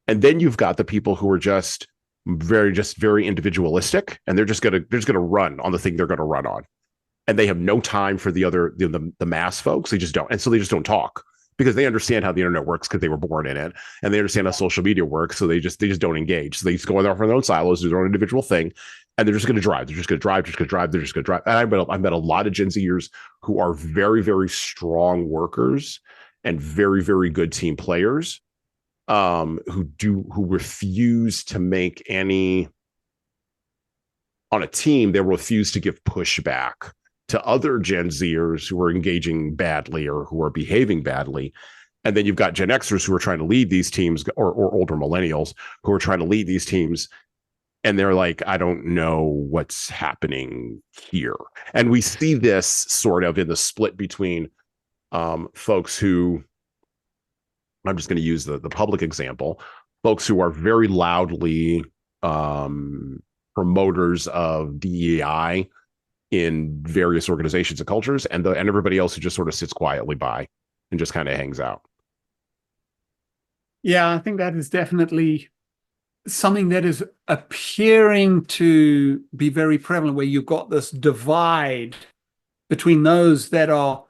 And then you've got the people who are just very individualistic, and they're just gonna run on the thing they're gonna run on, and they have no time for the mass folks. They just don't, and so they just don't talk because they understand how the internet works because they were born in it, and they understand how social media works. So they just don't engage. So they just go off on their own silos, do their own individual thing, and they're just going to drive. They're just going to drive. And I've met a lot of Gen Zers who are very, very strong workers and very, very good team players, who refuse to make any on a team. They refuse to give pushback to other Gen Zers who are engaging badly or who are behaving badly. And then you've got Gen Xers who are trying to lead these teams, or older millennials who are trying to lead these teams. And they're like, I don't know what's happening here. And we see this sort of in the split between folks who, I'm just going to use the public example, folks who are very loudly promoters of DEI in various organizations and cultures, and everybody else who just sort of sits quietly by and just kind of hangs out. Yeah, I think that is definitely something that is appearing to be very prevalent, where you've got this divide between those that are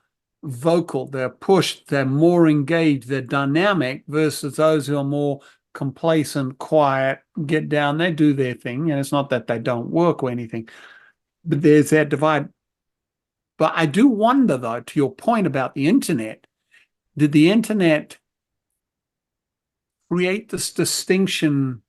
vocal, they're pushed, they're more engaged, they're dynamic, versus those who are more complacent, quiet, get down, they do their thing. And it's not that they don't work or anything, but there's that divide. But I do wonder, though, to your point about the internet, did the internet create this distinction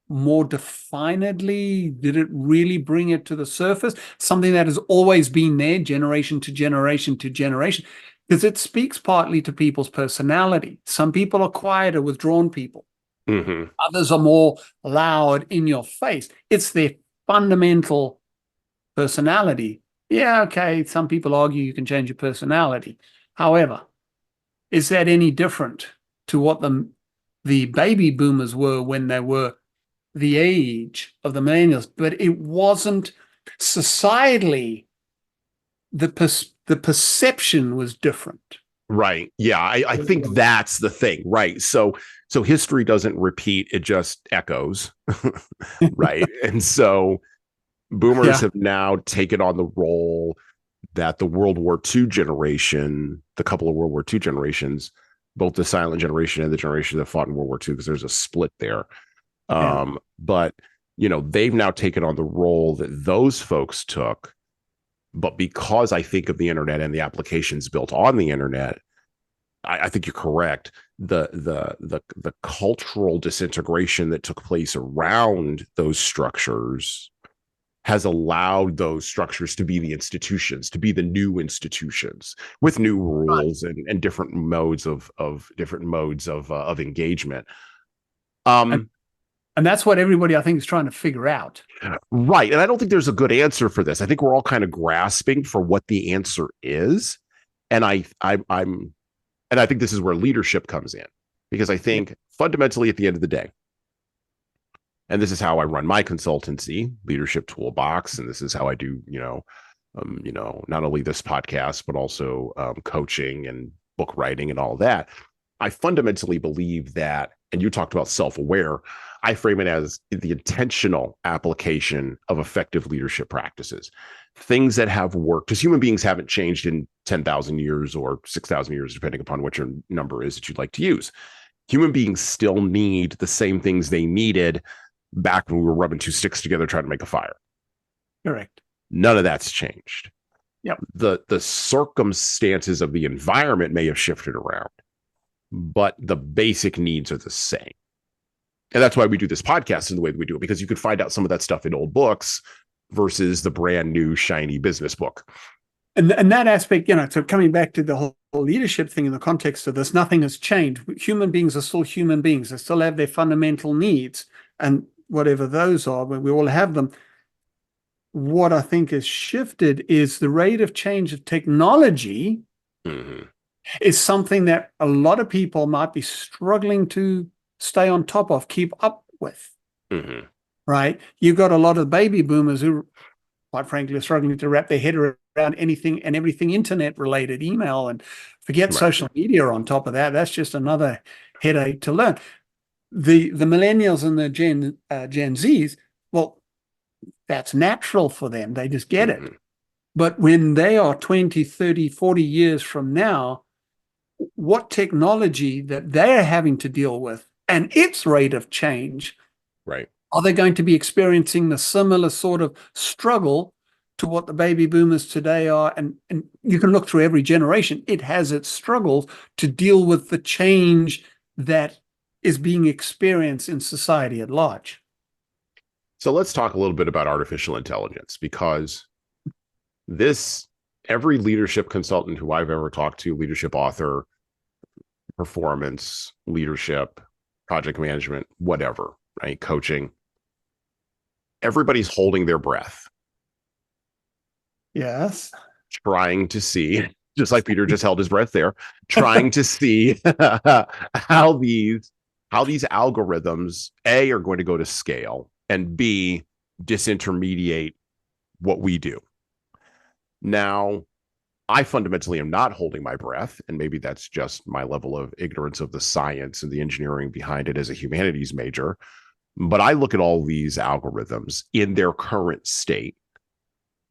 more definedly? Did it really bring it to the surface? Something that has always been there, generation to generation to generation, because it speaks partly to people's personality. Some people are quieter, withdrawn people. Mm-hmm. Others are more loud, in your face. It's their fundamental personality. Yeah, okay, some people argue you can change your personality. However, is that any different to what the baby boomers were when they were the age of the millennials? But it wasn't societally, the perception was different. Right. Yeah, I think that's the thing. Right. So history doesn't repeat, it just echoes. Right. And so boomers have now taken on the role that the World War II generation, the couple of World War II generations, both the silent generation and the generation that fought in World War II, because there's a split there. But, they've now taken on the role that those folks took. But because I think of the internet and the applications built on the internet, I think you're correct. The cultural disintegration that took place around those structures has allowed those structures to be the institutions, to be the new institutions with new rules and different modes of engagement. And that's what everybody, I think, is trying to figure out. Right. And I don't think there's a good answer for this. I think we're all kind of grasping for what the answer is. And I think this is where leadership comes in, because I think fundamentally at the end of the day, and this is how I run my consultancy, Leadership Toolbox, and this is how I do, not only this podcast, but also coaching and book writing and all that. I fundamentally believe that, and you talked about self-aware, I frame it as the intentional application of effective leadership practices, things that have worked, because human beings haven't changed in 10,000 years or 6,000 years, depending upon what your number is that you'd like to use. Human beings still need the same things they needed back when we were rubbing two sticks together trying to make a fire. Correct. None of that's changed. Yep. The circumstances of the environment may have shifted around, but the basic needs are the same. And that's why we do this podcast in the way that we do it, because you could find out some of that stuff in old books versus the brand new shiny business book. And that aspect, so coming back to the whole leadership thing in the context of this, nothing has changed. Human beings are still human beings. They still have their fundamental needs. and whatever those are, when we all have them. What I think has shifted is the rate of change of technology is something that a lot of people might be struggling to stay on top of, keep up with, right? You've got a lot of baby boomers who, quite frankly, are struggling to wrap their head around anything and everything internet related, email, and forget social media on top of that. That's just another headache to learn. The millennials and the Gen Zs, well, that's natural for them. They just get it. But when they are 20, 30, 40 years from now, what technology that they're having to deal with and its rate of change, are they going to be experiencing the similar sort of struggle to what the baby boomers today are? And you can look through every generation. It has its struggles to deal with the change that is being experienced in society at large. So let's talk a little bit about artificial intelligence, because every leadership consultant who I've ever talked to, leadership author, performance, leadership, project management, whatever, right? Coaching, everybody's holding their breath. Yes. Trying to see, just like Peter just held his breath there, trying to see how these algorithms, A, are going to go to scale, and B, disintermediate what we do. Now, I fundamentally am not holding my breath, and maybe that's just my level of ignorance of the science and the engineering behind it as a humanities major. But I look at all these algorithms in their current state,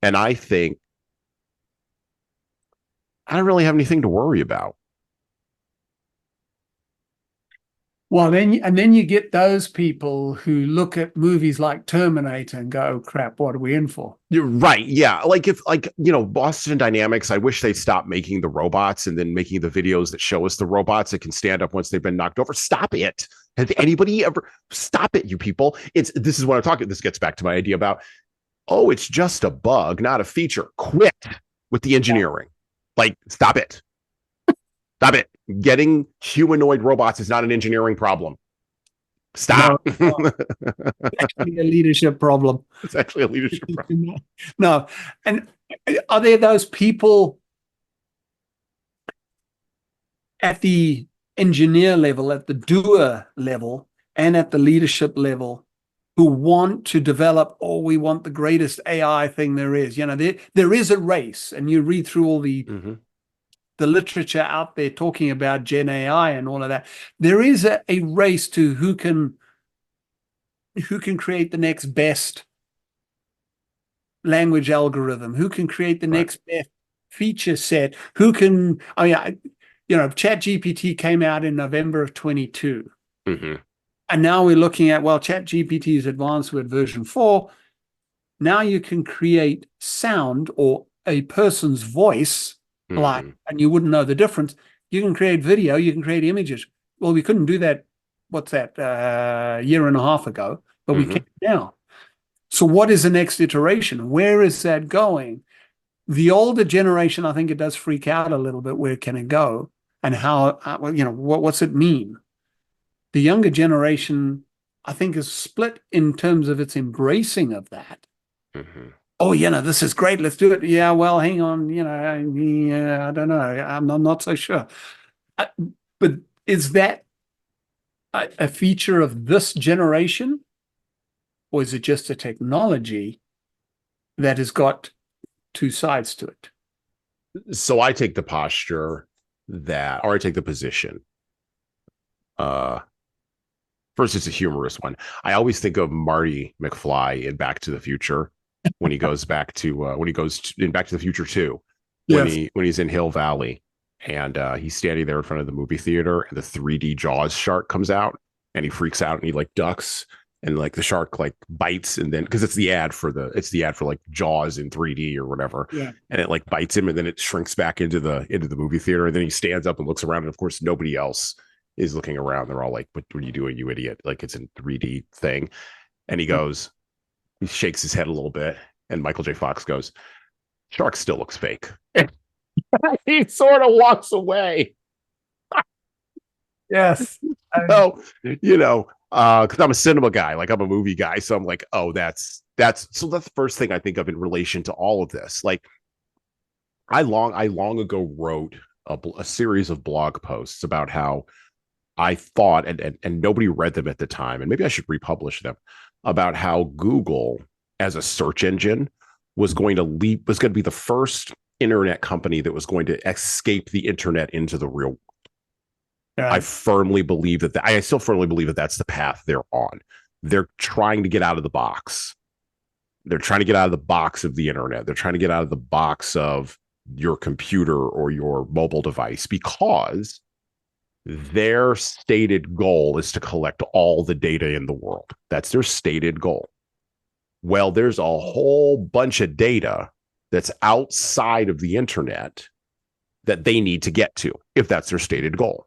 and I think I don't really have anything to worry about. Well, then you get those people who look at movies like Terminator and go, "Oh crap, what are we in for?" You're right. Yeah. Like Boston Dynamics, I wish they'd stop making the robots and then making the videos that show us the robots that can stand up once they've been knocked over. Stop it. Has anybody ever stop it, you people? This is what I'm talking. This gets back to my idea about, it's just a bug, not a feature. Quit with the engineering. Like, stop it. Stop it. Getting humanoid robots is not an engineering problem. Stop. No, it's actually a leadership problem. It's actually a leadership problem. No. And are there those people at the engineer level, at the doer level, and at the leadership level who want to develop, we want the greatest AI thing there is? There is a race, and you read through all the literature out there talking about Gen AI and all of that. There is a race to who can create the next best language algorithm, who can create the next best feature set, who can, ChatGPT came out in November of 22. And now we're looking at, ChatGPT is advanced with version 4. Now you can create sound or a person's voice, and you wouldn't know the difference. You can create video, you can create images. Well, we couldn't do that, year and a half ago, but we can now. So what is the next iteration? Where is that going? The older generation, I think it does freak out a little bit. Where can it go? And how, what's it mean? The younger generation, I think, is split in terms of its embracing of that. This is great. Let's do it. Yeah, well, hang on. I don't know. I'm not so sure. But is that a feature of this generation? Or is it just a technology that has got two sides to it? So I take the posture or I take the position. First, it's a humorous one. I always think of Marty McFly in Back to the Future when he goes back to in Back to the Future 2, when he's in Hill Valley, and he's standing there in front of the movie theater, and the 3D Jaws shark comes out, and he freaks out and he ducks, and the shark bites, and then because it's the ad for Jaws in 3D or whatever, and it bites him, and then it shrinks back into the movie theater, and then he stands up and looks around, and of course nobody else is looking around. They're all like, "What are you doing, you idiot? It's a 3D thing." And he goes, he shakes his head a little bit, and Michael J. Fox goes, "Shark still looks fake." He sort of walks away. Yes. So, Because I'm a cinema guy, like I'm a movie guy, so I'm like, oh, that's the first thing I think of in relation to all of this. Like, I long ago wrote a series of blog posts about how I thought, and nobody read them at the time, and maybe I should republish them, about how Google as a search engine was going to be the first internet company that was going to escape the internet into the real world. I firmly believe I still firmly believe that that's the path they're on. They're trying to get out of the box. They're trying to get out of the box of the internet. They're trying to get out of the box of your computer or your mobile device, because their stated goal is to collect all the data in the world. That's their stated goal. Well, there's a whole bunch of data that's outside of the internet that they need to get to if that's their stated goal.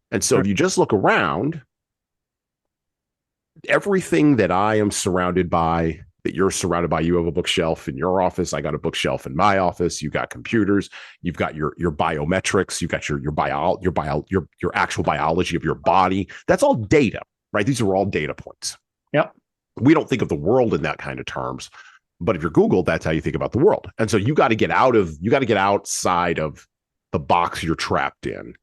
And so if you just look around, everything that I am surrounded by, that you're surrounded by, you have a bookshelf in your office. I got a bookshelf in my office. You've got computers. You've got your biometrics. You've got your actual biology of your body. That's all data, right? These are all data points. Yep. We don't think of the world in that kind of terms, but if you're Google, that's how you think about the world. And so you got to get outside of the box you're trapped in.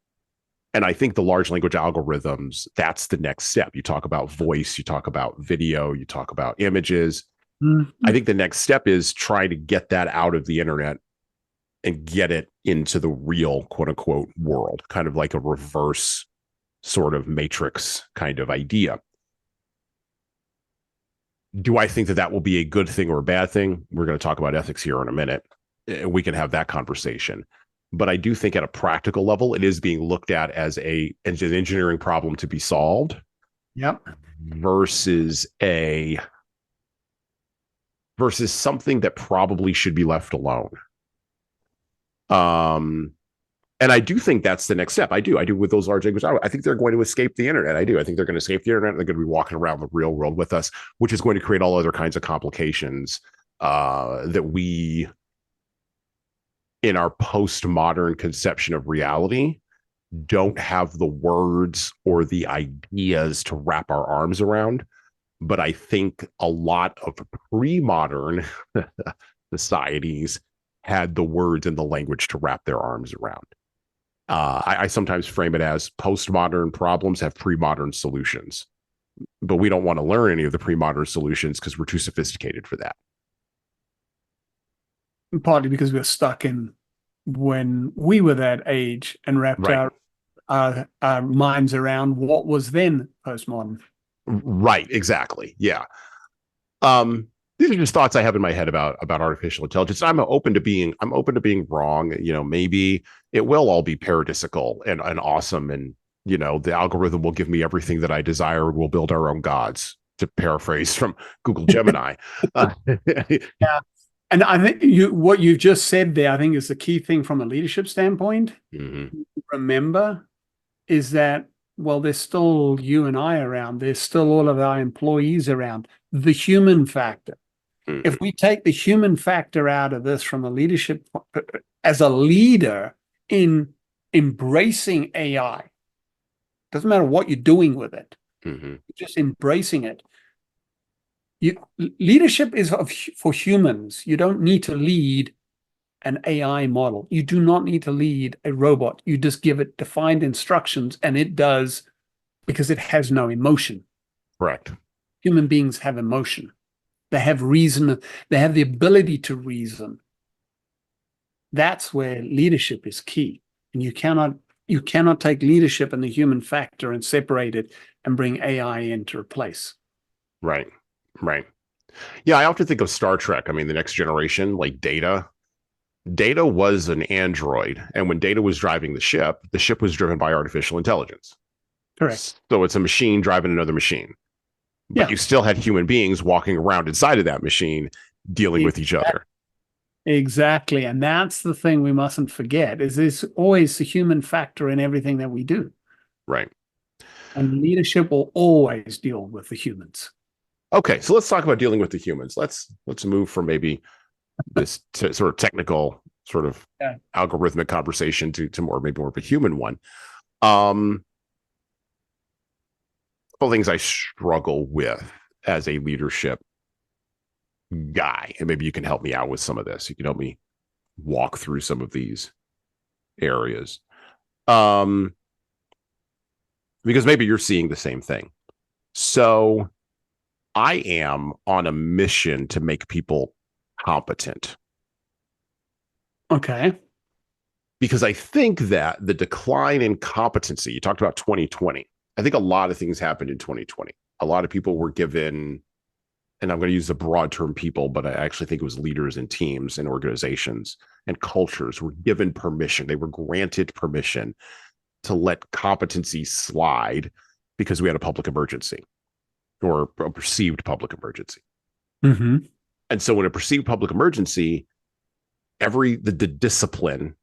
And I think the large language algorithms, that's the next step. You talk about voice, you talk about video, you talk about images. Mm-hmm. I think the next step is trying to get that out of the internet and get it into the real, quote unquote, world, kind of like a reverse sort of matrix kind of idea. Do I think that will be a good thing or a bad thing? We're going to talk about ethics here in a minute. We can have that conversation. But I do think at a practical level, it is being looked at as an engineering problem to be solved. Yep. Versus something that probably should be left alone. And I do think that's the next step. I do with those large language. I think they're going to escape the internet. I do. I think they're going to escape the internet. They're going to be walking around the real world with us, which is going to create all other kinds of complications that we, in our postmodern conception of reality, don't have the words or the ideas to wrap our arms around. But I think a lot of pre-modern societies had the words and the language to wrap their arms around. I sometimes frame it as postmodern problems have pre-modern solutions, but we don't want to learn any of the pre-modern solutions because we're too sophisticated for that. Partly because we're stuck in when we were that age and wrapped our minds around what was then postmodern. Right, exactly. Yeah. These are just thoughts I have in my head about artificial intelligence. I'm open to being wrong. You know, maybe it will all be paradisical and awesome, and you know, the algorithm will give me everything that I desire. We'll build our own gods, to paraphrase from Google Gemini. Yeah. And I think what you've just said there, I think, is the key thing from a leadership standpoint. Mm-hmm. Remember, is that, well, there's still you and I around. There's still all of our employees around. The human factor. Mm-hmm. If we take the human factor out of this from a leadership, as a leader in embracing AI, doesn't matter what you're doing with it, mm-hmm. just embracing it. Leadership is for humans. You don't need to lead an AI model. You do not need to lead a robot. You just give it defined instructions, and it does, because it has no emotion. Correct. Human beings have emotion. They have reason. They have the ability to reason. That's where leadership is key. And you cannot take leadership and the human factor and separate it and bring AI in to replace. Right. Right. Yeah, I often think of Star Trek. I mean, the Next Generation, like Data. Data was an android. And when Data was driving the ship was driven by artificial intelligence. Correct. So it's a machine driving another machine. But you still had human beings walking around inside of that machine dealing with each other. Exactly. And that's the thing we mustn't forget, is there's always the human factor in everything that we do. Right. And leadership will always deal with the humans. Okay, so let's talk about dealing with the humans. Let's move from maybe this sort of technical, sort of algorithmic conversation to maybe more of a human one. couple things I struggle with as a leadership guy, and maybe you can help me out with some of this. You can help me walk through some of these areas. Because maybe you're seeing the same thing. So I am on a mission to make people competent. Okay. Because I think that the decline in competency, you talked about 2020. I think a lot of things happened in 2020. A lot of people were given, and I'm going to use the broad term people, but I actually think it was leaders and teams and organizations and cultures were given permission. They were granted permission to let competency slide because we had a public emergency or a perceived public emergency. Mm-hmm. And so when a perceived public emergency, the discipline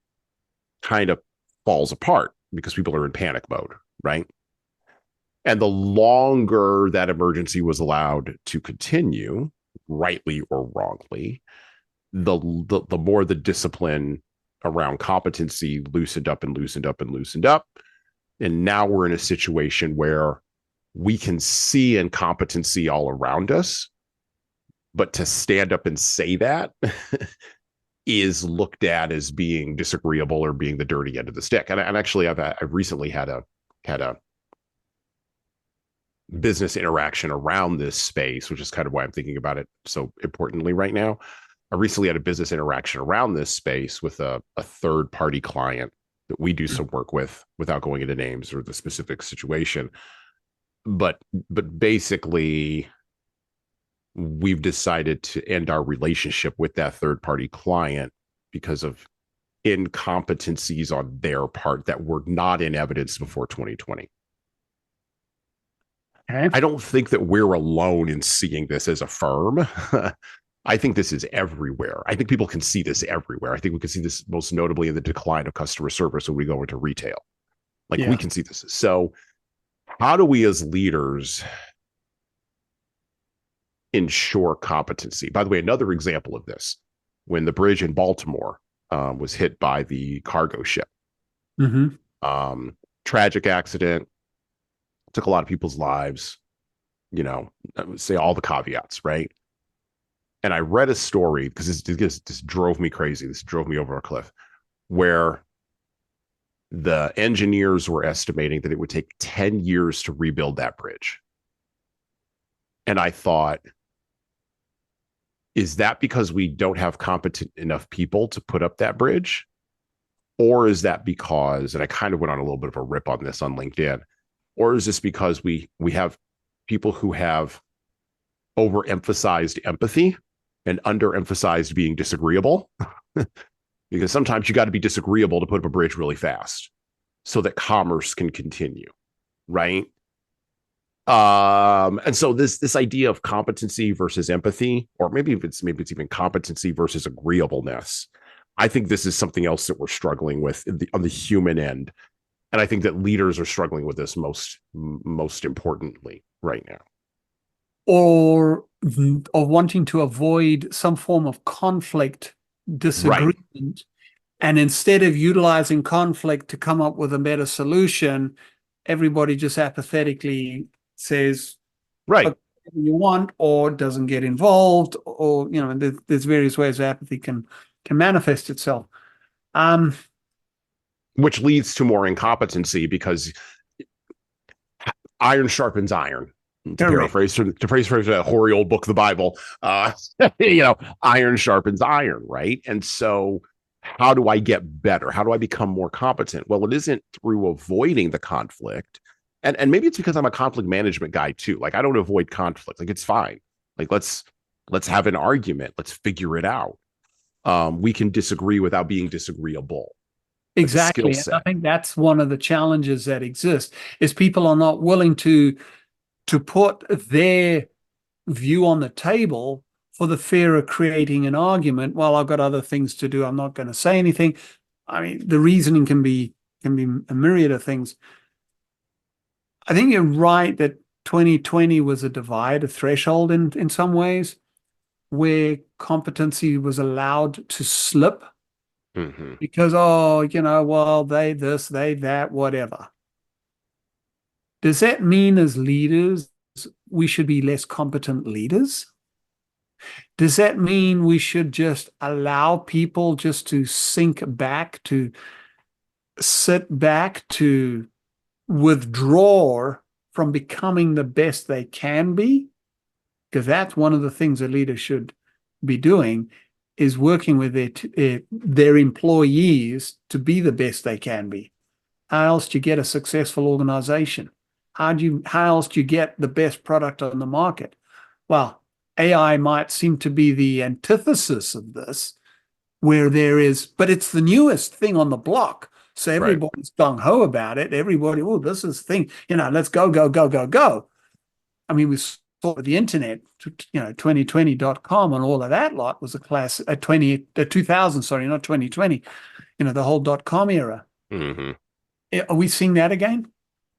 kind of falls apart because people are in panic mode, right? And the longer that emergency was allowed to continue, rightly or wrongly, the more the discipline around competency loosened up and loosened up and loosened up. And now we're in a situation where we can see incompetency all around us, but to stand up and say that is looked at as being disagreeable or being the dirty end of the stick. And actually, I've recently had a business interaction around this space, which is kind of why I'm thinking about it so importantly right now. I recently had a business interaction around this space with a third party client that we do some work with, without going into names or the specific situation. But basically, we've decided to end our relationship with that third party client because of incompetencies on their part that were not in evidence before 2020. Okay. I don't think that we're alone in seeing this as a firm. I think this is everywhere. I think people can see this everywhere. I think we can see this most notably in the decline of customer service when we go into retail. We can see this. So how do we as leaders ensure competency? By the way, another example of this, when the bridge in Baltimore was hit by the cargo ship. Mm-hmm. Tragic accident, took a lot of people's lives, I would say all the caveats, right? And I read a story because this drove me crazy. This drove me over a cliff, where the engineers were estimating that it would take 10 years to rebuild that bridge. And I thought, is that because we don't have competent enough people to put up that bridge? Or is that because, and I kind of went on a little bit of a rip on this on LinkedIn, or is this because we have people who have overemphasized empathy and underemphasized being disagreeable? Because sometimes you got to be disagreeable to put up a bridge really fast so that commerce can continue, right? And so this idea of competency versus empathy, or maybe it's even competency versus agreeableness, I think this is something else that we're struggling with on the human end. And I think that leaders are struggling with this most importantly right now. Or wanting to avoid some form of conflict, disagreement, right. And instead of utilizing conflict to come up with a better solution, everybody just apathetically says, right, whatever you want, or doesn't get involved, or there's various ways apathy can manifest itself. Which leads to more incompetency, because iron sharpens iron. To paraphrase a hoary old book, the Bible, iron sharpens iron, right? And so how do I get better? How do I become more competent? Well, it isn't through avoiding the conflict. And maybe it's because I'm a conflict management guy too. I don't avoid conflict. It's fine. Let's have an argument. Let's figure it out. We can disagree without being disagreeable. Exactly. And I think that's one of the challenges that exist, is people are not willing to put their view on the table for the fear of creating an argument. Well, I've got other things to do, I'm not going to say anything. I mean, the reasoning can be a myriad of things. I think you're right that 2020 was a threshold in some ways, where competency was allowed to slip. Mm-hmm. Because, well, they this, they that, whatever. Does that mean as leaders, we should be less competent leaders? Does that mean we should just allow people just to sink back, to sit back, to withdraw from becoming the best they can be? Because that's one of the things a leader should be doing, is working with their employees to be the best they can be. How else do you get a successful organization? How else do you get the best product on the market? Well, AI might seem to be the antithesis of this, but it's the newest thing on the block. So Right. everybody's gung-ho about it. Everybody, oh, this is the thing, let's go, go, go, go, go. I mean, we saw the internet, 2020.com and all of that lot was a class at 2000, sorry, not 2020, the whole .com era. Mm-hmm. Are we seeing that again?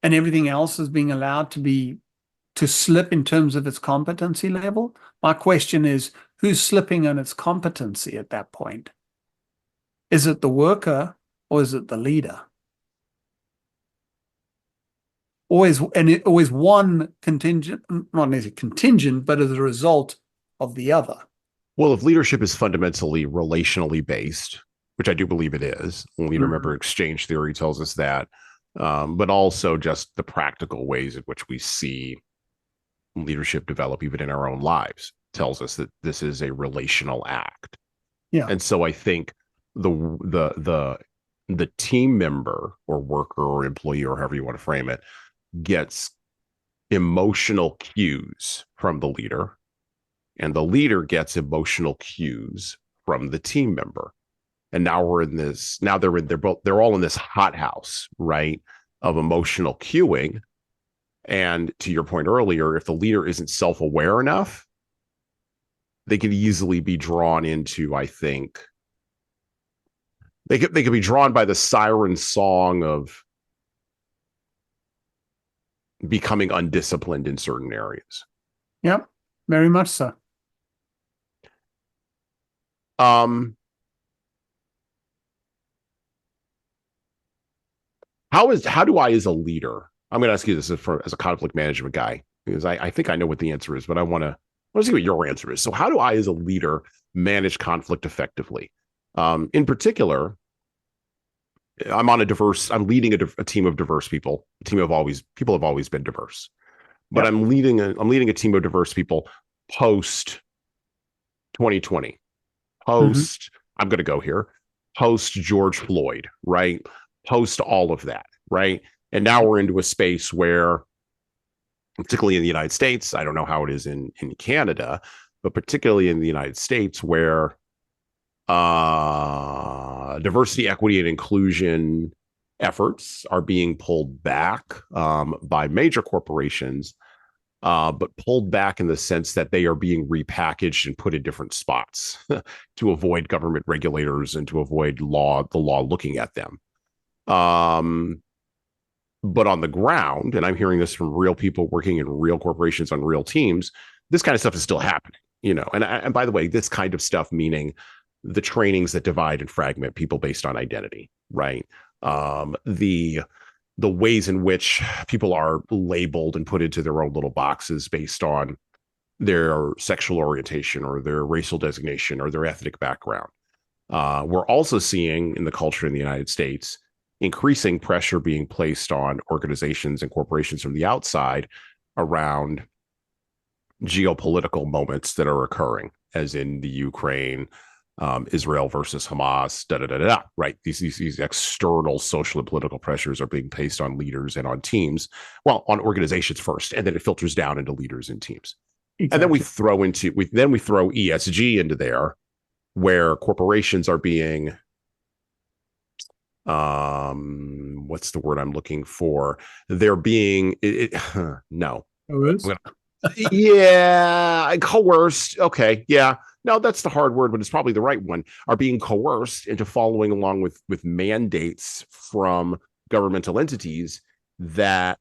And everything else is being allowed to slip in terms of its competency level? My question is, who's slipping on its competency at that point? Is it the worker or is it the leader? Always one contingent, not necessarily contingent, but as a result of the other. Well, if leadership is fundamentally relationally based, which I do believe it is, leader member exchange theory tells us that, but also just the practical ways in which we see leadership develop even in our own lives tells us that this is a relational act. Yeah. And so I think the team member or worker or employee or however you want to frame it gets emotional cues from the leader, and the leader gets emotional cues from the team member. And now they're all in this hothouse, right, of emotional cueing. And to your point earlier, if the leader isn't self-aware enough, they could easily be drawn into, I think, they could be drawn by the siren song of becoming undisciplined in certain areas. Yep, very much so. How do I, as a leader, I'm going to ask you this as a conflict management guy, because I think I know what the answer is, but I want to see what your answer is. So how do I, as a leader, manage conflict effectively? In particular, I'm leading a team of diverse people. People have always been diverse, but yep. I'm leading a team of diverse people post 2020, post, I'm going to go here, post George Floyd, right? Post all of that, right? And now we're into a space where, particularly in the United States, I don't know how it is in Canada, but particularly in the United States, where diversity, equity, and inclusion efforts are being pulled back by major corporations, but pulled back in the sense that they are being repackaged and put in different spots to avoid government regulators and to avoid the law looking at them. But on the ground, and I'm hearing this from real people working in real corporations on real teams, this kind of stuff is still happening, and by the way, this kind of stuff, meaning the trainings that divide and fragment people based on identity, right? The ways in which people are labeled and put into their own little boxes based on their sexual orientation or their racial designation or their ethnic background. We're also seeing in the culture in the United States increasing pressure being placed on organizations and corporations from the outside around geopolitical moments that are occurring, as in the Ukraine, Israel versus Hamas, right? These external social and political pressures are being placed on leaders and on teams, well, on organizations first, and then it filters down into leaders and teams. Exactly. And then we throw ESG into there, where corporations are being, what's the word I'm looking for? They're being no. Yeah, coerced. Okay, yeah. No, that's the hard word, but it's probably the right one. Are being coerced into following along with mandates from governmental entities that,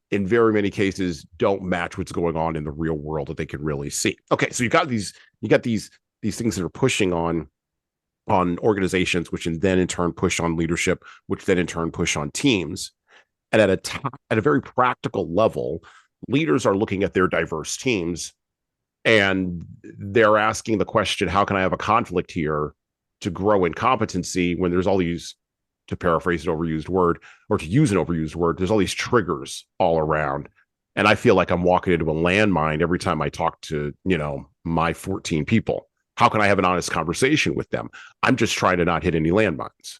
in very many cases, don't match what's going on in the real world that they can really see. Okay, so you got these things that are pushing on organizations, which then in turn push on leadership, which then in turn push on teams. And at a very practical level, leaders are looking at their diverse teams and they're asking the question, how can I have a conflict here to grow in competency when there's all these, to paraphrase an overused word or to use an overused word, there's all these triggers all around. And I feel like I'm walking into a landmine every time I talk to, my 14 people. How can I have an honest conversation with them? I'm just trying to not hit any landmines.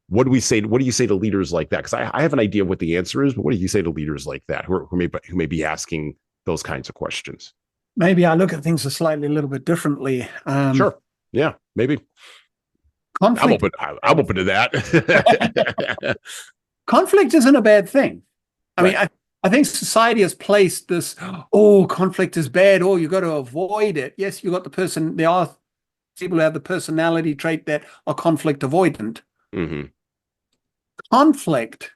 What do we say? What do you say to leaders like that? Because I have an idea of what the answer is, but what do you say to leaders like that who may be asking those kinds of questions? Maybe I look at things a little bit differently. Sure. Yeah, maybe. Conflict. I'm open to that. Conflict isn't a bad thing. I Right. mean, I think society has placed this, oh, conflict is bad. Oh, you got to avoid it. Yes, you got there are people who have the personality trait that are conflict avoidant. Mm-hmm. Conflict,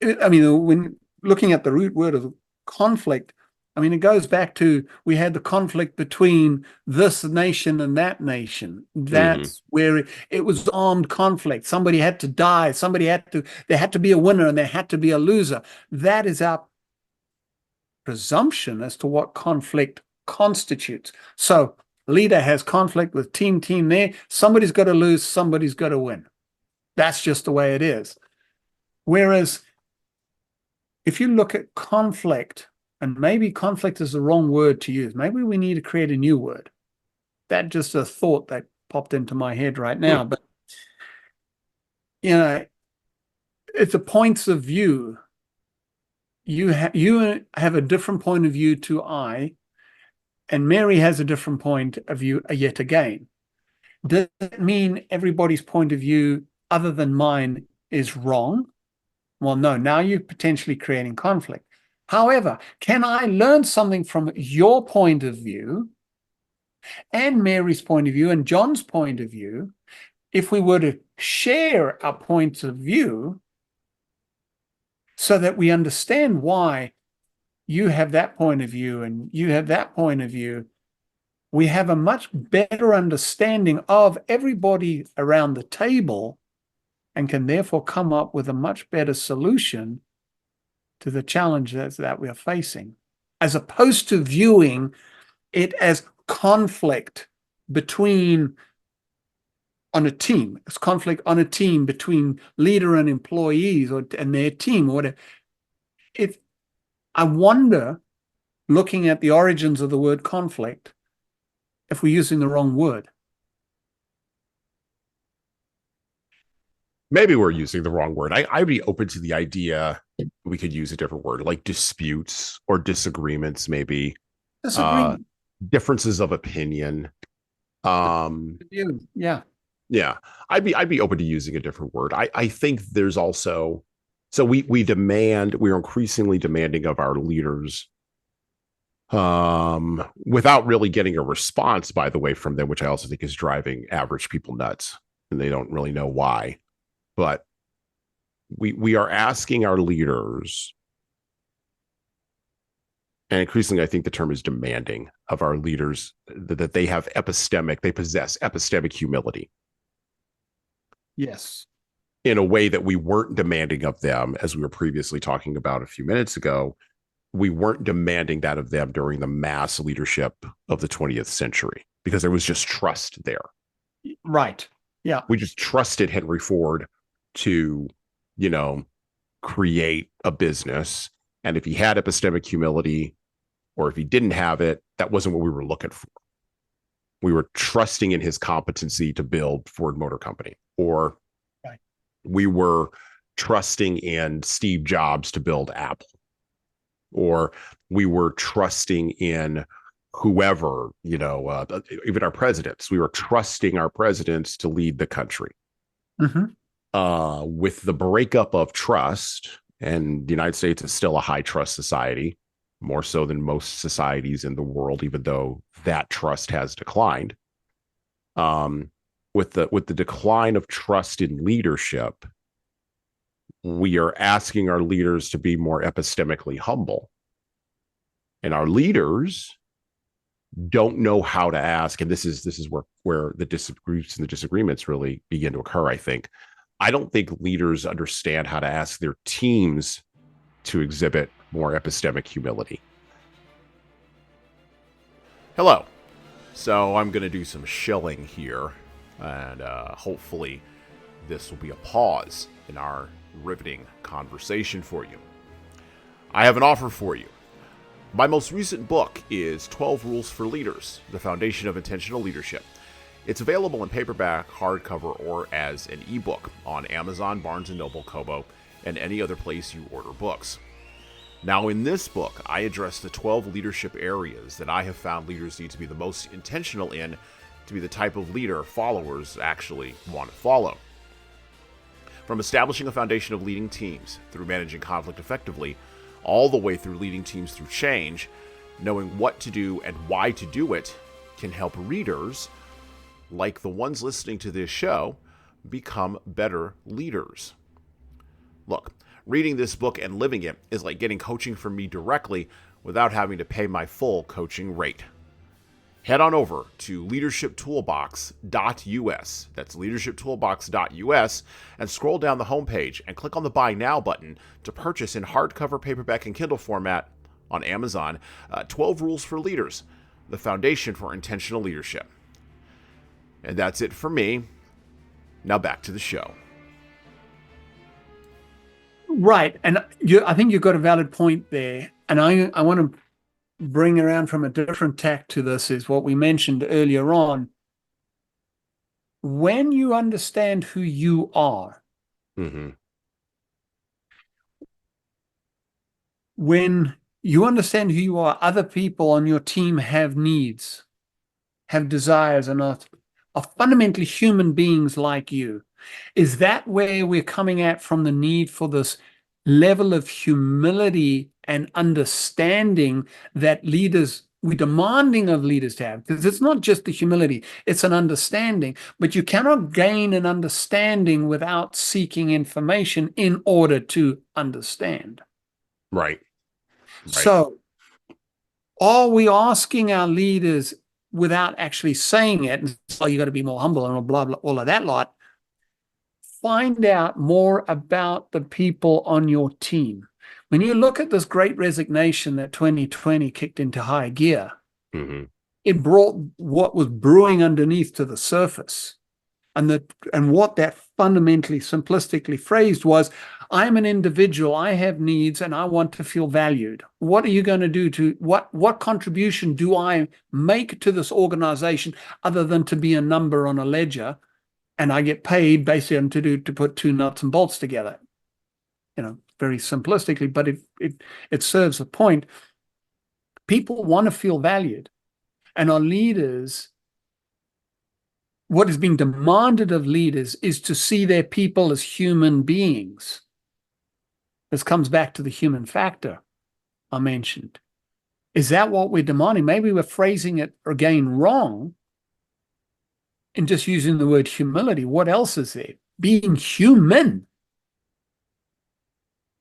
I mean, when looking at the root word of conflict, I mean, it goes back to we had the conflict between this nation and that nation. Mm-hmm. That's where it was armed conflict. Somebody had to die. There had to be a winner and there had to be a loser. That is our presumption as to what conflict constitutes. So, leader has conflict with team there. Somebody's got to lose, somebody's got to win. That's just the way it is. Whereas if you look at conflict, and maybe conflict is the wrong word to use, maybe we need to create a new word. That's just a thought that popped into my head right now. But, it's a points of view. You have a different point of view to I, and Mary has a different point of view yet again. Does it mean everybody's point of view other than mine is wrong? Well, no, now you're potentially creating conflict. However, can I learn something from your point of view and Mary's point of view and John's point of view if we were to share our points of view so that we understand why you have that point of view and you have that point of view? We have a much better understanding of everybody around the table and can therefore come up with a much better solution to the challenges that we are facing, as opposed to viewing it as conflict on a team. It's conflict on a team between leader and employees and their team or whatever. I wonder, looking at the origins of the word conflict, if we're using the wrong word. Maybe we're using the wrong word. I'd be open to the idea we could use a different word, like disputes or disagreements, maybe. Disagreement. Differences of opinion. Yeah. Yeah. I'd be open to using a different word. I think there's also, so we're increasingly demanding of our leaders, without really getting a response, by the way, from them, which I also think is driving average people nuts, and they don't really know why. But we are asking our leaders, and increasingly, I think the term is demanding of our leaders that they possess epistemic humility. Yes. In a way that we weren't demanding of them, as we were previously talking about a few minutes ago. We weren't demanding that of them during the mass leadership of the 20th century because there was just trust there. Right. Yeah. We just trusted Henry Ford to, create a business. And if he had epistemic humility or if he didn't have it, that wasn't what we were looking for. We were trusting in his competency to build Ford Motor Company, or right. We were trusting in Steve Jobs to build Apple, or we were trusting in whoever, even our presidents. We were trusting our presidents to lead the country. Mm-hmm. With the breakup of trust, and the United States is still a high trust society, more so than most societies in the world, even though that trust has declined. With the decline of trust in leadership, we are asking our leaders to be more epistemically humble. And our leaders don't know how to ask, and this is where the disagreements really begin to occur, I think. I don't think leaders understand how to ask their teams to exhibit more epistemic humility. Hello. So I'm going to do some shilling here, and hopefully this will be a pause in our riveting conversation for you. I have an offer for you. My most recent book is 12 Rules for Leaders, the Foundation of Intentional Leadership. It's available in paperback, hardcover, or as an ebook on Amazon, Barnes & Noble, Kobo, and any other place you order books. Now, in this book, I address the 12 leadership areas that I have found leaders need to be the most intentional in to be the type of leader followers actually want to follow. From establishing a foundation of leading teams through managing conflict effectively, all the way through leading teams through change, knowing what to do and why to do it can help readers, like the ones listening to this show, become better leaders. Look, reading this book and living it is like getting coaching from me directly without having to pay my full coaching rate. Head on over to leadershiptoolbox.us. That's leadershiptoolbox.us, and scroll down the homepage and click on the Buy Now button to purchase in hardcover, paperback, and Kindle format on Amazon 12 Rules for Leaders, the Foundation for Intentional Leadership. And that's it for me. Now back to the show. Right. And I think you've got a valid point there. And I want to bring around from a different tack to this is what we mentioned earlier on. When you understand who you are, when you understand who you are, other people on your team have needs, have desires, and are fundamentally human beings like you. Is that where we're coming at from the need for this level of humility and understanding that we're demanding of leaders to have? Because it's not just the humility, it's an understanding. But you cannot gain an understanding without seeking information in order to understand. Right. So are we asking our leaders without actually saying it, oh, you got to be more humble and blah, blah, all of that lot, find out more about the people on your team. When you look at this great resignation that 2020 kicked into high gear, it brought what was brewing underneath to the surface. And what that fundamentally, simplistically phrased was, I'm an individual, I have needs, and I want to feel valued. What are you going to do what contribution do I make to this organization other than to be a number on a ledger, and I get paid basically to put two nuts and bolts together? Very simplistically, but it serves a point. People want to feel valued, and our leaders, what is being demanded of leaders is to see their people as human beings. This comes back to the human factor I mentioned. Is that what we're demanding? Maybe we're phrasing it again wrong in just using the word humility. What else is there? Being human.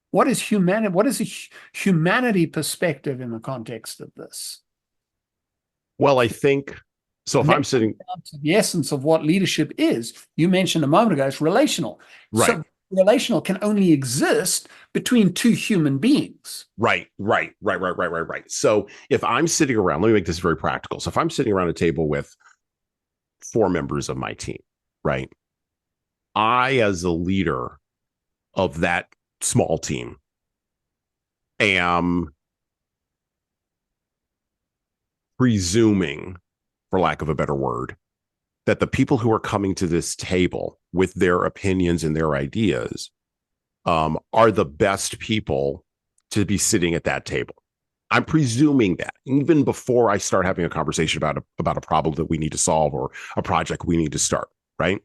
What is humanity? What is a humanity perspective in the context of this? Well, I think so. If I'm sitting, the essence of what leadership is, you mentioned a moment ago, it's relational. Right. So relational can only exist between two human beings. Right. So if I'm sitting around, let me make this very practical. So if I'm sitting around a table with 4 members of my team, right? I, as a leader of that small team, am presuming, for lack of a better word, that the people who are coming to this table with their opinions and their ideas are the best people to be sitting at that table. I'm presuming that even before I start having a conversation about a problem that we need to solve or a project we need to start, right?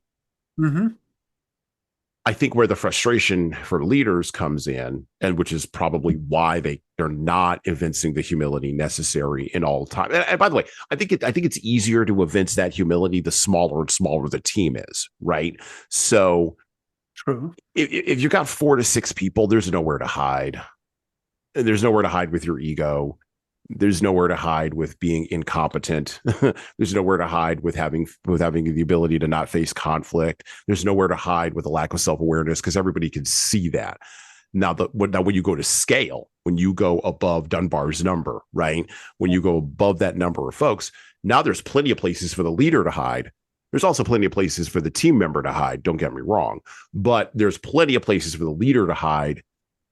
I think where the frustration for leaders comes in, and which is probably why they're not evincing the humility necessary in all time. And by the way, I think it's easier to evince that humility the smaller and smaller the team is, right? So, true. If you've got 4 to 6 people, there's nowhere to hide. There's nowhere to hide with your ego. There's nowhere to hide with being incompetent. There's nowhere to hide with having the ability to not face conflict. There's nowhere to hide with a lack of self-awareness, because everybody can see that. Now, when you go to scale, when you go above Dunbar's number, right? When you go above that number of folks, now there's plenty of places for the leader to hide. There's also plenty of places for the team member to hide. Don't get me wrong, but there's plenty of places for the leader to hide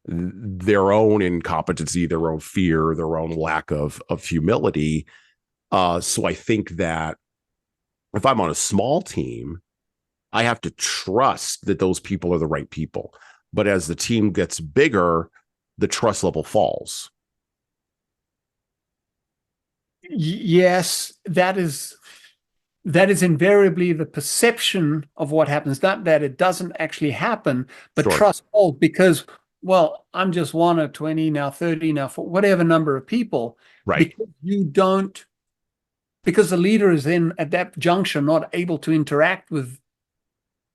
their own incompetency, their own fear, their own lack of humility. So I think that if I'm on a small team, I have to trust that those people are the right people. But as the team gets bigger, the trust level falls. Yes, that is invariably the perception of what happens. Not that it doesn't actually happen, but Sure. trust falls because, well, I'm just 1 or 20 now, 30 now, for whatever number of people. Right. Because the leader is then at that juncture not able to interact with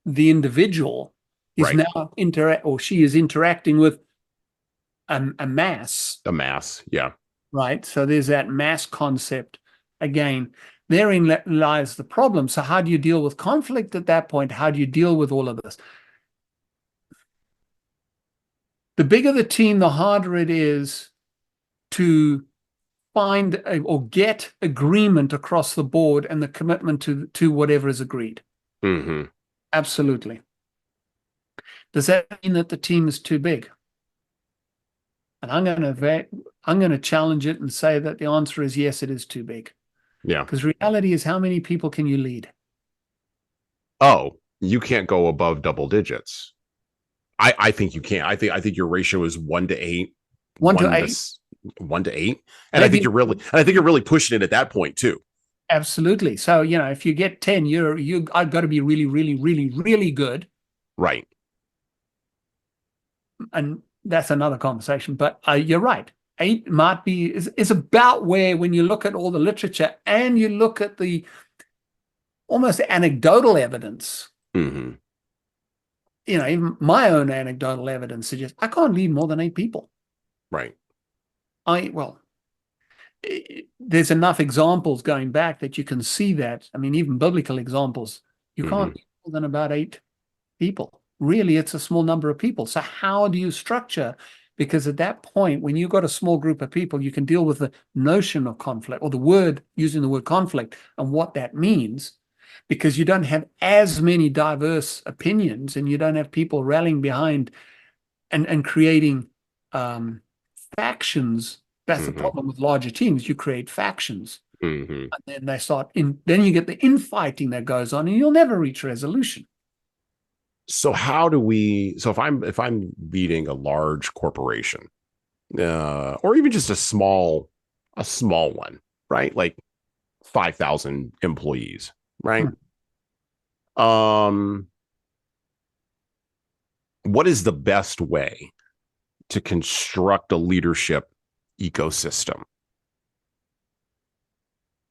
the individual. Is Right. now she is interacting with a mass. A mass. Yeah. Right. So there's that mass concept again. Therein lies the problem. So how do you deal with conflict at that point? How do you deal with all of this? The bigger the team, the harder it is to find or get agreement across the board and the commitment to whatever is agreed. Mm-hmm. Absolutely. Does that mean that the team is too big? And I'm going to challenge it and say that the answer is yes, it is too big. Yeah. Because reality is, how many people can you lead? Oh, you can't go above double digits. I think you can't. I think your ratio is 1 to 8. 1 to 8. 1 to 8. And I think you're really pushing it at that point too. Absolutely. So, if you get 10, I've got to be really, really, really, really good. Right. And that's another conversation. But you're right. 8 might be is about where, when you look at all the literature and you look at the almost anecdotal evidence. Mm-hmm. Even my own anecdotal evidence suggests I can't lead more than 8 people. Right. There's enough examples going back that you can see that. I mean, even biblical examples, you can't lead more than about 8 people. Really, it's a small number of people. So how do you structure? Because at that point, when you've got a small group of people, you can deal with the notion of conflict, or using the word conflict and what that means, because you don't have as many diverse opinions and you don't have people rallying behind and creating factions. That's the problem with larger teams. You create factions. Mm-hmm. And then then you get the infighting that goes on, and you'll never reach resolution. So if I'm leading a large corporation, or even just a small one, right? Like 5,000 employees, right? What is the best way to construct a leadership ecosystem?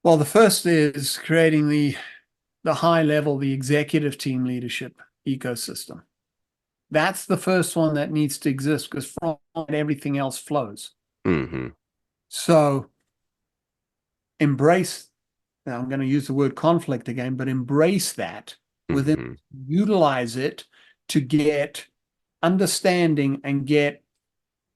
Well, the first is creating the high level, the executive team leadership ecosystem. That's the first one that needs to exist, because from it, everything else flows. Mm-hmm. So embrace, now I'm going to use the word conflict again, but embrace that within, utilize it to get understanding and get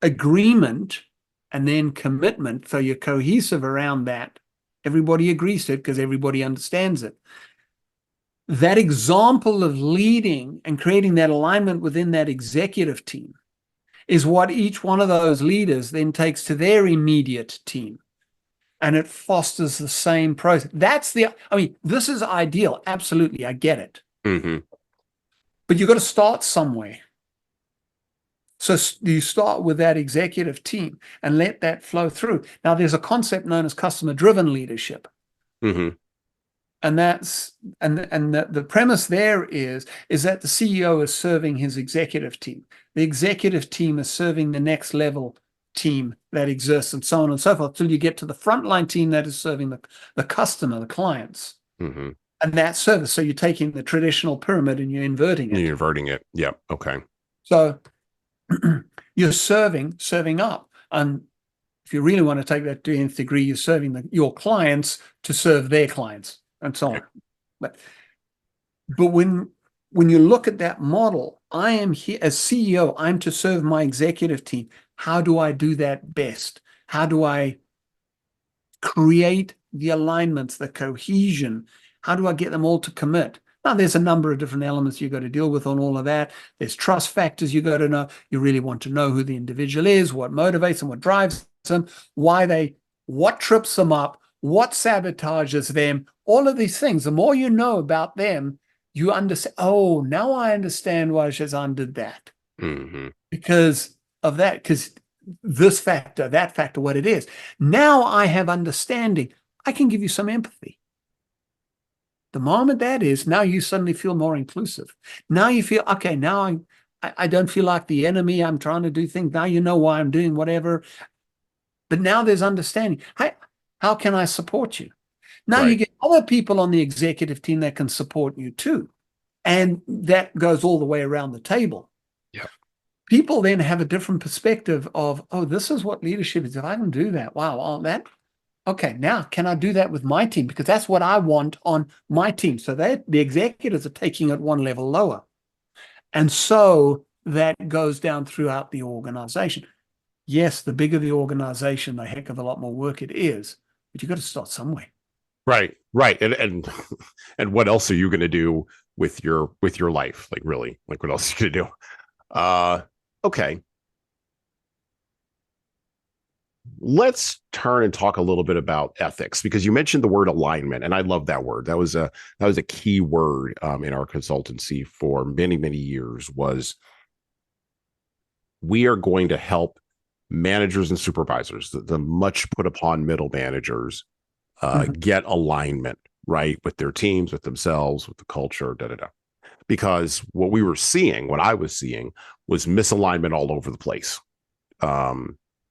agreement and then commitment. So you're cohesive around that. Everybody agrees to it because everybody understands it. That example of leading and creating that alignment within that executive team is what each one of those leaders then takes to their immediate team. And it fosters the same process. This is ideal. Absolutely. I get it. Mm-hmm. But you've got to start somewhere. So you start with that executive team and let that flow through. Now, there's a concept known as customer-driven leadership. Mm-hmm. And the premise there is that the CEO is serving his executive team. The executive team is serving the next level team that exists, and so on and so forth, till you get to the frontline team that is serving the customer, the clients. Mm-hmm. And that service. So you're taking the traditional pyramid and you're inverting it. You're inverting it. Yeah. Okay. So you're serving up. And if you really want to take that to the nth degree, you're serving your clients to serve their clients and so on. But when you look at that model, I am here as CEO, I'm to serve my executive team. How do I do that best? How do I create the alignments, the cohesion? How do I get them all to commit? Now, there's a number of different elements you've got to deal with on all of that. There's trust factors you got to know. You really want to know who the individual is, what motivates them, what drives them, what trips them up, what sabotages them, all of these things. The more you know about them, you understand, oh, now I understand why Shazan did that. Mm-hmm. Because of that, because this factor, that factor, what it is. Now I have understanding. I can give you some empathy. The moment that is, now you suddenly feel more inclusive. Now you feel, okay, now I don't feel like the enemy. I'm trying to do things. Now you know why I'm doing whatever. But now there's understanding. How can I support you? Now you get other people on the executive team that can support you too. And that goes all the way around the table. Yeah. People then have a different perspective of, oh, this is what leadership is. If I can do that, wow, okay, now can I do that with my team? Because that's what I want on my team. So the executives are taking it one level lower. And so that goes down throughout the organization. Yes, the bigger the organization, the heck of a lot more work it is, but you've got to start somewhere. Right. And what else are you going to do with your life? Like, really, like, what else are you going to do? Okay. Let's turn and talk a little bit about ethics, because you mentioned the word alignment, and I love that word. That was a key word in our consultancy for many, many years. Was we are going to help managers and supervisors, the much put upon middle managers, get alignment, right, with their teams, with themselves, with the culture, Because what I was seeing was misalignment all over the place.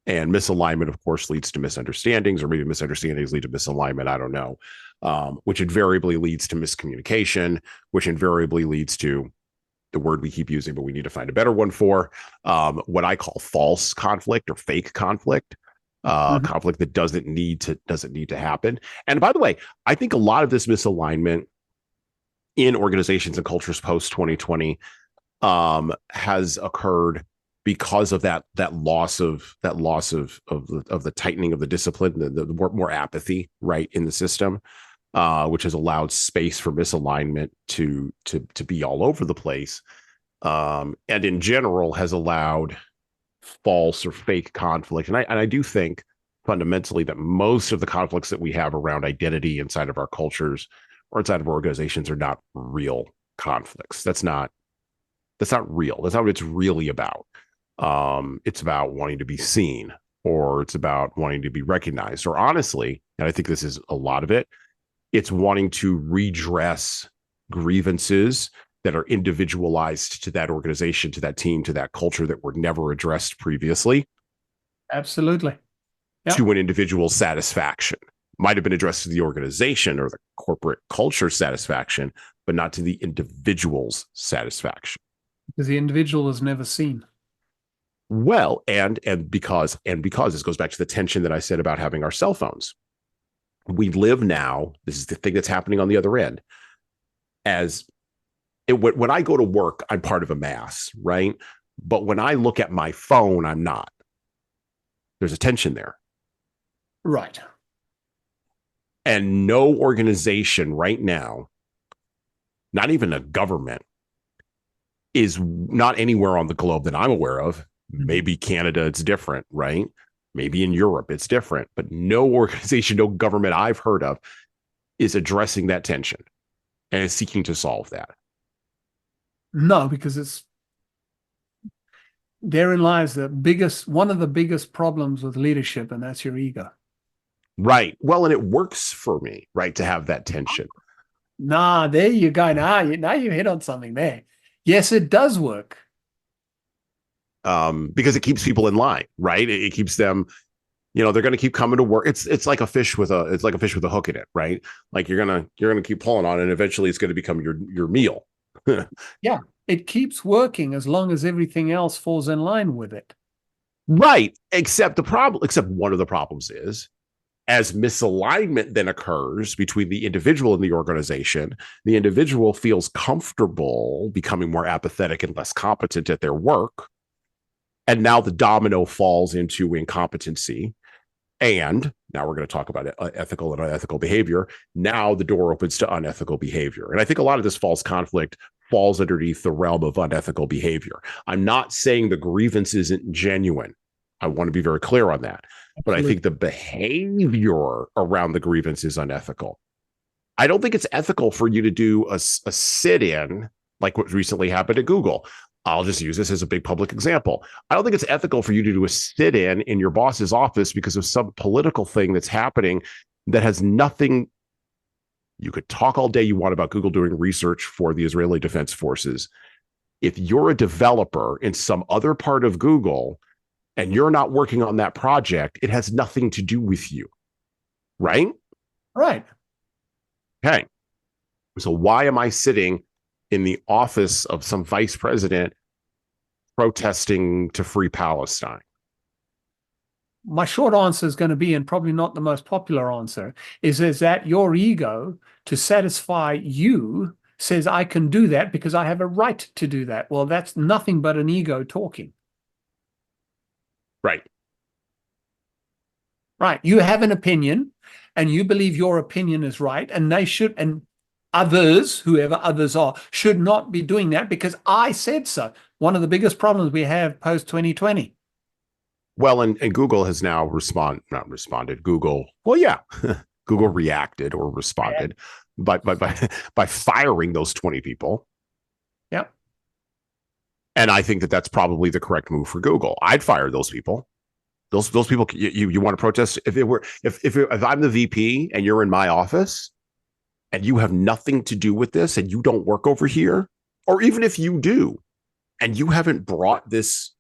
And misalignment, of course, leads to misunderstandings, or maybe misunderstandings lead to misalignment. I don't know, which invariably leads to miscommunication, which invariably leads to the word we keep using, but we need to find a better one for what I call false conflict or fake conflict. Conflict that doesn't need to happen. And by the way, I think a lot of this misalignment in organizations and cultures post 2020 has occurred because of that loss of the tightening of the discipline, the more apathy, right, in the system, which has allowed space for misalignment to be all over the place, and in general has allowed false or fake conflict. And I do think fundamentally that most of the conflicts that we have around identity inside of our cultures or inside of organizations are not real conflicts. That's not real. That's not what it's really about. It's about wanting to be seen, or it's about wanting to be recognized, or honestly, and I think this is a lot of it, it's wanting to redress grievances that are individualized to that organization, to that team, to that culture that were never addressed previously. Absolutely. Yep. To an individual's satisfaction. Might have been addressed to the organization or the corporate culture satisfaction, but not to the individual's satisfaction. Because the individual is never seen. Well, and because this goes back to the tension that I said about having our cell phones. We live now, this is the thing that's happening on the other end, when I go to work, I'm part of a mass, right? But when I look at my phone, I'm not. There's a tension there. Right. And no organization right now, not even a government, is not anywhere on the globe that I'm aware of. Maybe Canada, it's different, right? Maybe in Europe, it's different. But no organization, no government I've heard of is addressing that tension and is seeking to solve that. No, because therein lies one of the biggest problems with leadership, and that's your ego. Right. Well, and it works for me, right, to have that tension. Nah, there you go. Now you hit on something there. Yes, it does work. Because it keeps people in line, right? It keeps them, they're going to keep coming to work. It's like a fish with a hook in it, right? Like you're gonna keep pulling on it, and eventually it's going to become your meal. Yeah, it keeps working as long as everything else falls in line with it. Right. Except one of the problems is, as misalignment then occurs between the individual and the organization, the individual feels comfortable becoming more apathetic and less competent at their work. And now the domino falls into incompetency. And now we're going to talk about ethical and unethical behavior. Now the door opens to unethical behavior. And I think a lot of this false conflict falls underneath the realm of unethical behavior. I'm not saying the grievance isn't genuine. I want to be very clear on that. But I think the behavior around the grievance is unethical. I don't think it's ethical for you to do a sit-in like what recently happened at Google. I'll just use this as a big public example. I don't think it's ethical for you to do a sit-in in your boss's office because of some political thing that's happening that has nothing. You could talk all day you want about Google doing research for the Israeli Defense Forces. If you're a developer in some other part of Google and you're not working on that project, it has nothing to do with you, right? Right. Okay. So why am I sitting in the office of some vice president protesting to free Palestine? My short answer is going to be, and probably not the most popular answer, is that your ego, to satisfy you, says I can do that because I have a right to do that. Well, that's nothing but an ego talking. Right. Right. You have an opinion and you believe your opinion is right, and they should, and others, whoever others are, should not be doing that because I said so. One of the biggest problems we have post 2020. Well, and Google has now not responded. Google, well, yeah, Google reacted or responded by firing those 20 people. Yep. And I think that that's probably the correct move for Google. I'd fire those people. Those people. You want to protest? If I'm the VP and you're in my office and you have nothing to do with this and you don't work over here, or even if you do and you haven't brought this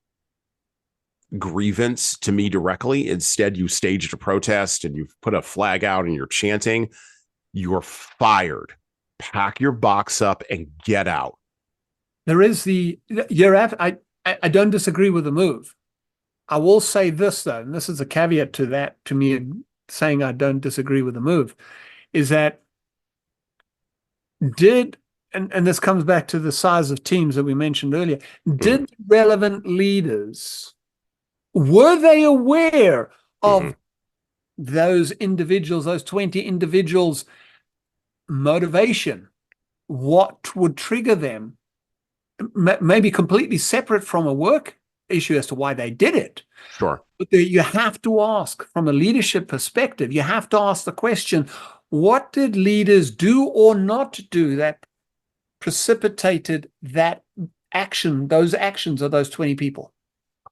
grievance to me directly, instead you staged a protest and you've put a flag out and you're chanting, you're fired. Pack your box up and get out. There is I don't disagree with the move. I will say this, though, and this is a caveat to that, to me saying I don't disagree with the move, is that and this comes back to the size of teams that we mentioned earlier, did relevant leaders, were they aware of those individuals, those 20 individuals' motivation? What would trigger them? Maybe completely separate from a work issue as to why they did it. Sure. But you have to ask, from a leadership perspective, you have to ask the question, what did leaders do or not do that precipitated that action, those actions of those 20 people?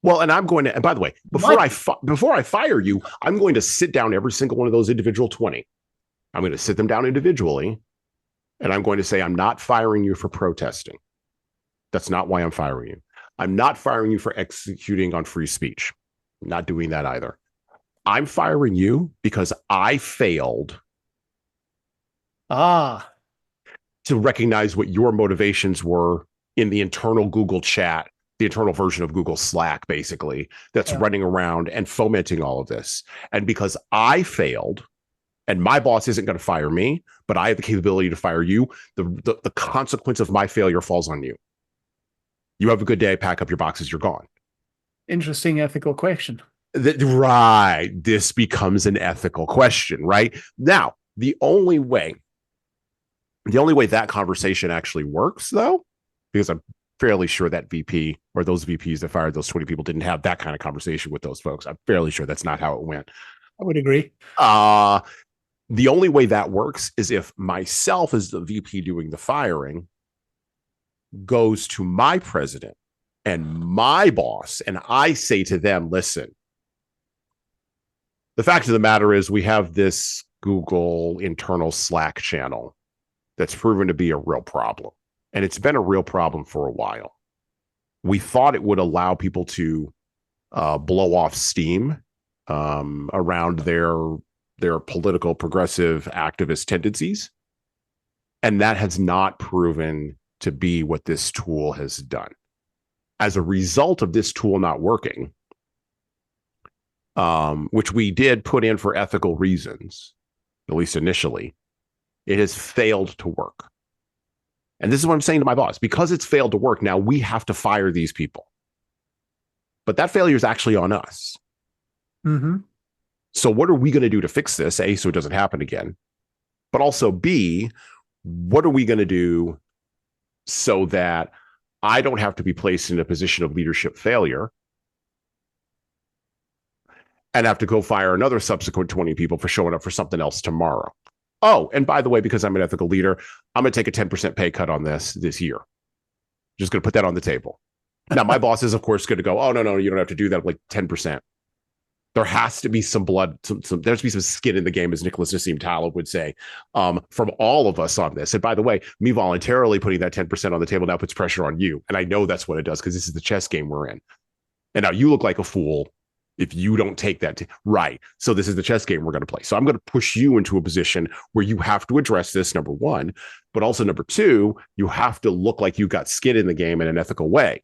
Well, and I'm going to, and by the way, before I fire you, I'm going to sit down every single one of those individual 20. I'm going to sit them down individually, and I'm going to say, I'm not firing you for protesting. That's not why I'm firing you. I'm not firing you for executing on free speech. I'm not doing that either. I'm firing you because I failed to recognize what your motivations were in the internal Google chat, the internal version of Google Slack, basically, that's running around and fomenting all of this. And because I failed, and my boss isn't going to fire me, but I have the capability to fire you, the consequence of my failure falls on you. You have a good day, pack up your boxes, you're gone. Interesting ethical question. Right. This becomes an ethical question, right? Now, the only way that conversation actually works, though, because I'm fairly sure that VP or those VPs that fired those 20 people didn't have that kind of conversation with those folks. I'm fairly sure that's not how it went. I would agree. The only way that works is if myself as the VP doing the firing goes to my president and my boss, and I say to them, listen, the fact of the matter is we have this Google internal Slack channel that's proven to be a real problem. And it's been a real problem for a while. We thought it would allow people to blow off steam around their political progressive activist tendencies. And that has not proven to be what this tool has done. As a result of this tool not working, which we did put in for ethical reasons, at least initially, it has failed to work. And this is what I'm saying to my boss. Because it's failed to work, now we have to fire these people. But that failure is actually on us. Mm-hmm. So what are we going to do to fix this? A, so it doesn't happen again. But also B, what are we going to do so that I don't have to be placed in a position of leadership failure and have to go fire another subsequent 20 people for showing up for something else tomorrow? Oh, and by the way, because I'm an ethical leader, I'm going to take a 10% pay cut on this year. Just going to put that on the table. Now, my boss is, of course, going to go, oh, no, you don't have to do that. I'm like 10%. There has to be some blood, there has to be some skin in the game, as Nicholas Nassim Taleb would say, from all of us on this. And by the way, me voluntarily putting that 10% on the table now puts pressure on you. And I know that's what it does, because this is the chess game we're in. And now you look like a fool if you don't take that. Right. So this is the chess game we're going to play. So I'm going to push you into a position where you have to address this, number one, but also number two, you have to look like you got skin in the game in an ethical way.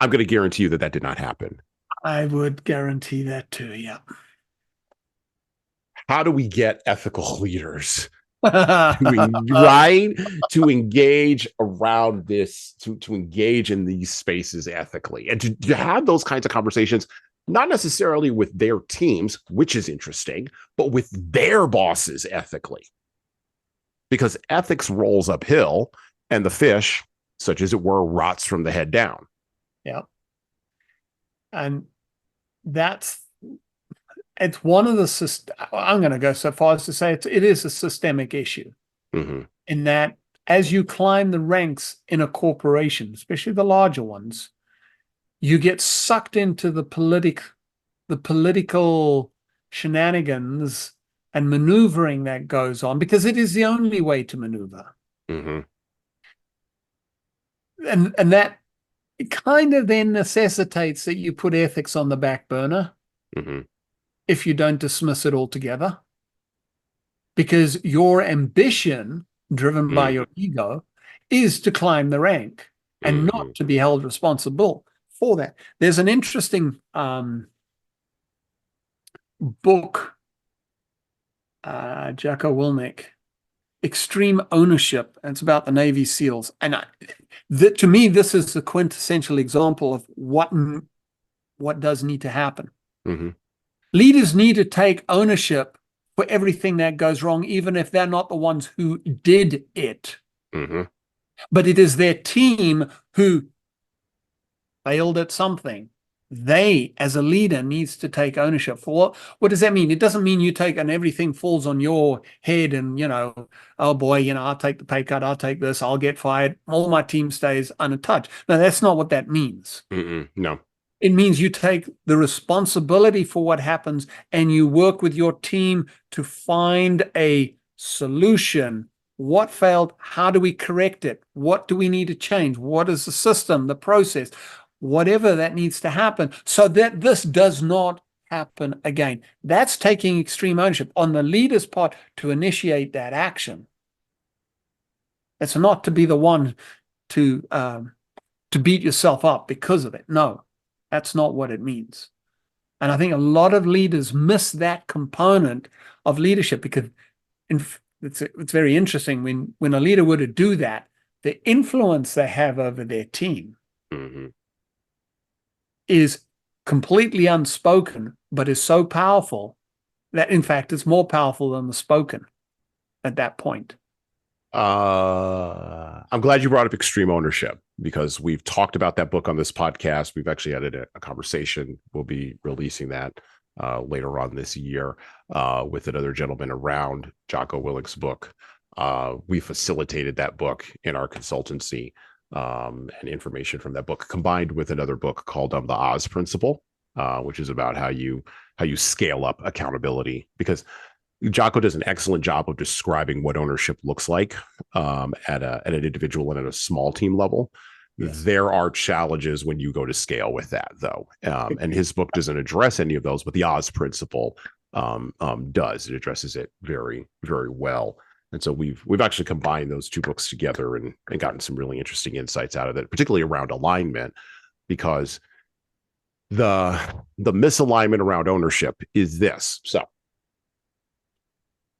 I'm going to guarantee you that did not happen. I would guarantee that too. Yeah. How do we get ethical leaders right to engage around this, to engage in these spaces ethically, and to have those kinds of conversations, not necessarily with their teams, which is interesting, but with their bosses ethically? Because ethics rolls uphill and the fish, such as it were, rots from the head down. Yeah. And it's one of the, I'm going to go so far as to say it is a systemic issue. Mm-hmm. In that as you climb the ranks in a corporation, especially the larger ones, you get sucked into the political shenanigans and maneuvering that goes on, because it is the only way to maneuver. Mm-hmm. And that it kind of then necessitates that you put ethics on the back burner. Mm-hmm. If you don't dismiss it altogether, because your ambition, driven by your ego, is to climb the rank and not to be held responsible for that. There's an interesting book, Jocko Willink, Extreme Ownership, and it's about the Navy SEALs. And to me, this is the quintessential example of what does need to happen. Mm-hmm. Leaders need to take ownership for everything that goes wrong, even if they're not the ones who did it. Mm-hmm. But it is their team who failed at something. They, as a leader, needs to take ownership for what does that mean? It doesn't mean you take and everything falls on your head and, oh boy, I'll take the pay cut, I'll take this, I'll get fired, all my team stays untouched. No, that's not what that means. No. It means you take the responsibility for what happens and you work with your team to find a solution. What failed? How do we correct it? What do we need to change? What is the system, the process, whatever that needs to happen so that this does not happen again? That's taking extreme ownership on the leader's part to initiate that action. It's not to be the one to beat yourself up because of it. No. That's not what it means. And I think a lot of leaders miss that component of leadership, because it's very interesting when a leader were to do that, the influence they have over their team is completely unspoken, but is so powerful that, in fact, it's more powerful than the spoken at that point. I'm glad you brought up Extreme Ownership, because we've talked about that book on this podcast. We've actually had a conversation. We'll be releasing that later on this year with another gentleman around Jocko Willink's book. We facilitated that book in our consultancy, and information from that book combined with another book called The Oz Principle, which is about how you scale up accountability, because Jocko does an excellent job of describing what ownership looks like at an individual and at a small team level. Yes. There are challenges when you go to scale with that, though. And his book doesn't address any of those, but the Oz Principle does. It addresses it very, very well. And so we've actually combined those two books together and gotten some really interesting insights out of it, particularly around alignment, because the misalignment around ownership is this. So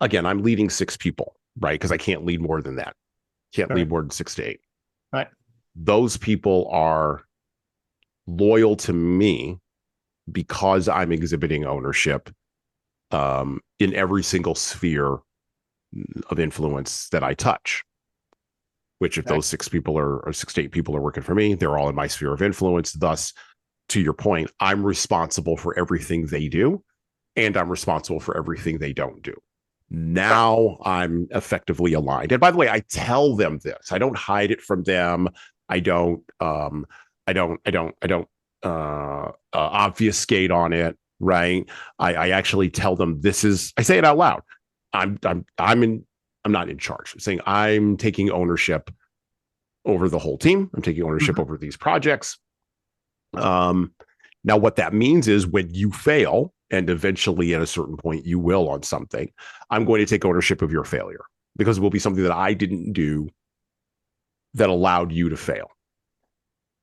again, I'm leading 6 people, right? Because I can't lead more than that. Can't lead more than 6 to 8. Right. Those people are loyal to me because I'm exhibiting ownership in every single sphere of influence that I touch. Which, if those 6 people or 6 to 8 people are working for me, they're all in my sphere of influence. Thus, to your point, I'm responsible for everything they do, and I'm responsible for everything they don't do. Now I'm effectively aligned. And by the way, I tell them this. I don't hide it from them. I don't obfuscate on it. Right. I actually tell them this is. I say it out loud. I'm not in charge. I'm saying I'm taking ownership over the whole team. I'm taking ownership over these projects. Now, what that means is when you fail, and eventually at a certain point you will on something, I'm going to take ownership of your failure because it will be something that I didn't do that allowed you to fail.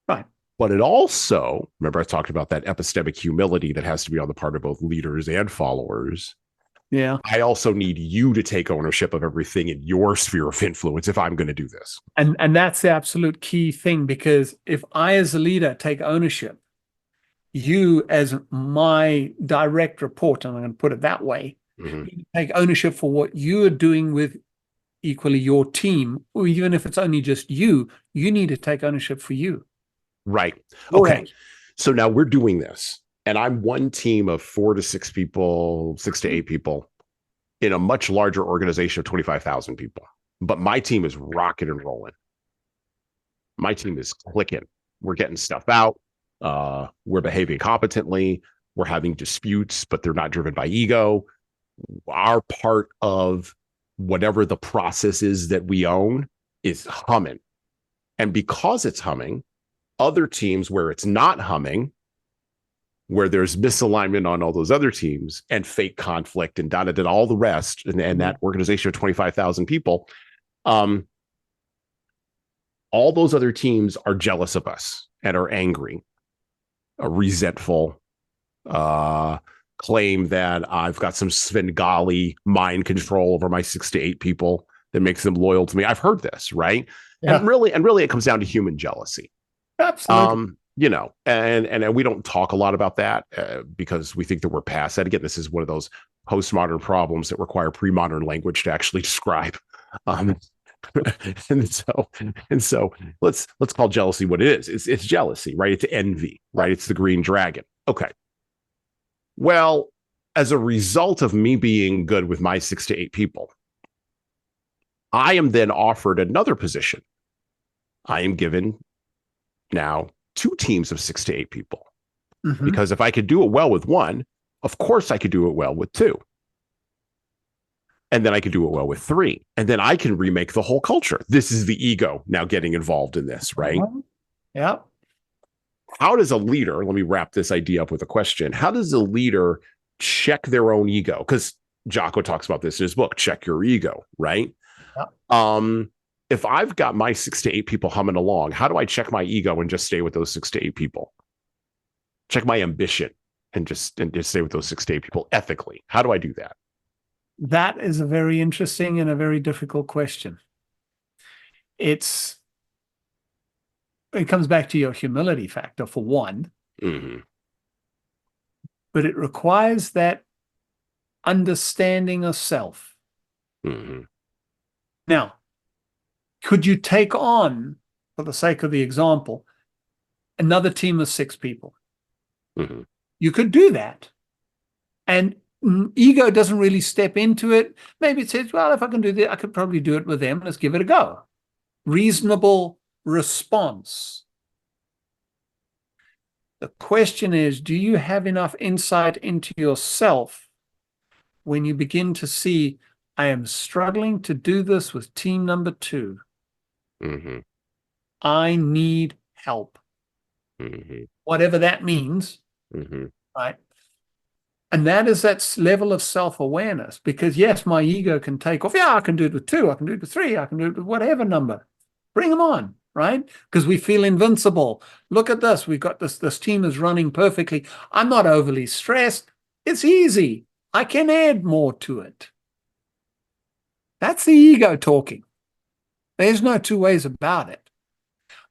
Right. But it also, remember I talked about that epistemic humility that has to be on the part of both leaders and followers. Yeah. I also need you to take ownership of everything in your sphere of influence if I'm going to do this. And that's the absolute key thing, because if I as a leader take ownership, you as my direct report, and I'm going to put it that way, you take ownership for what you are doing with equally your team, or even if it's only just you need to take ownership for you. Right. Okay. So now we're doing this, and I'm one team of 4 to 6 people, 6 to 8 people in a much larger organization of 25,000 people. But my team is rocking and rolling. My team is clicking. We're getting stuff out. We're behaving competently. We're having disputes, but they're not driven by ego. Our part of whatever the process is that we own is humming. And because it's humming, other teams where it's not humming, where there's misalignment on all those other teams and fake conflict and all the rest, and that organization of 25,000 people, all those other teams are jealous of us and are angry, resentful, claim that I've got some Svengali mind control over my 6 to 8 people that makes them loyal to me. I've heard this, right? Yeah. And really it comes down to human jealousy. Absolutely. And we don't talk a lot about that because we think that we're past that. Again, this is one of those postmodern problems that require pre-modern language to actually describe. And so let's call jealousy what it is. It's jealousy, right? It's envy, right? It's the green dragon. Okay. Well, as a result of me being good with my 6 to 8 people, I am then offered another position. I am given now 2 teams of 6 to 8 people. Because if I could do it well with one, of course I could do it well with 2. And then I could do it well with 3. And then I can remake the whole culture. This is the ego now getting involved in this, right? Yeah. How does a leader, let me wrap this idea up with a question. How does a leader check their own ego? Because Jocko talks about this in his book, Check Your Ego, right? Yeah. If I've got my 6 to 8 people humming along, how do I check my ego and just stay with those 6 to 8 people? Check my ambition and just stay with those 6 to 8 people ethically. How do I do that? That is a very interesting and a very difficult question. It comes back to your humility factor for one, but it requires that understanding of self. Now, could you take on, for the sake of the example, another team of 6 people? You could do that. And ego doesn't really step into it. Maybe it says, well, if I can do that, I could probably do it with them. Let's give it a go. Reasonable response. The question is, do you have enough insight into yourself when you begin to see, I am struggling to do this with team number 2. I need help. Whatever that means, right? And that is that level of self-awareness, because yes, my ego can take off. Yeah, I can do it with 2. I can do it with 3. I can do it with whatever number. Bring them on. right? Because we feel invincible. Look at this. We've got this team is running perfectly. I'm not overly stressed. It's easy. I can add more to it. That's the ego talking. There's no two ways about it.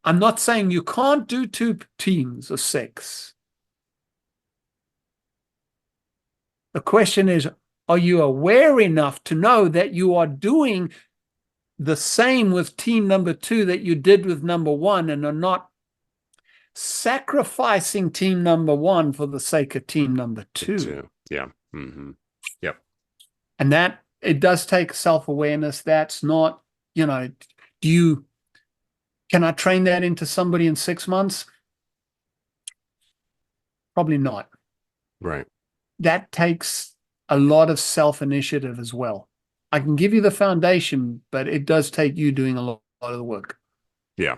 I'm not saying you can't do 2 teams of 6. The question is, are you aware enough to know that you are doing the same with team number 2 that you did with number 1 and are not sacrificing team number 1 for the sake of team number 2? Yeah. Mm-hmm. Yep. And that it does take self-awareness. That's not, can I train that into somebody in 6 months? Probably not. Right. That takes a lot of self-initiative as well. I can give you the foundation, but it does take you doing a lot of the work. Yeah.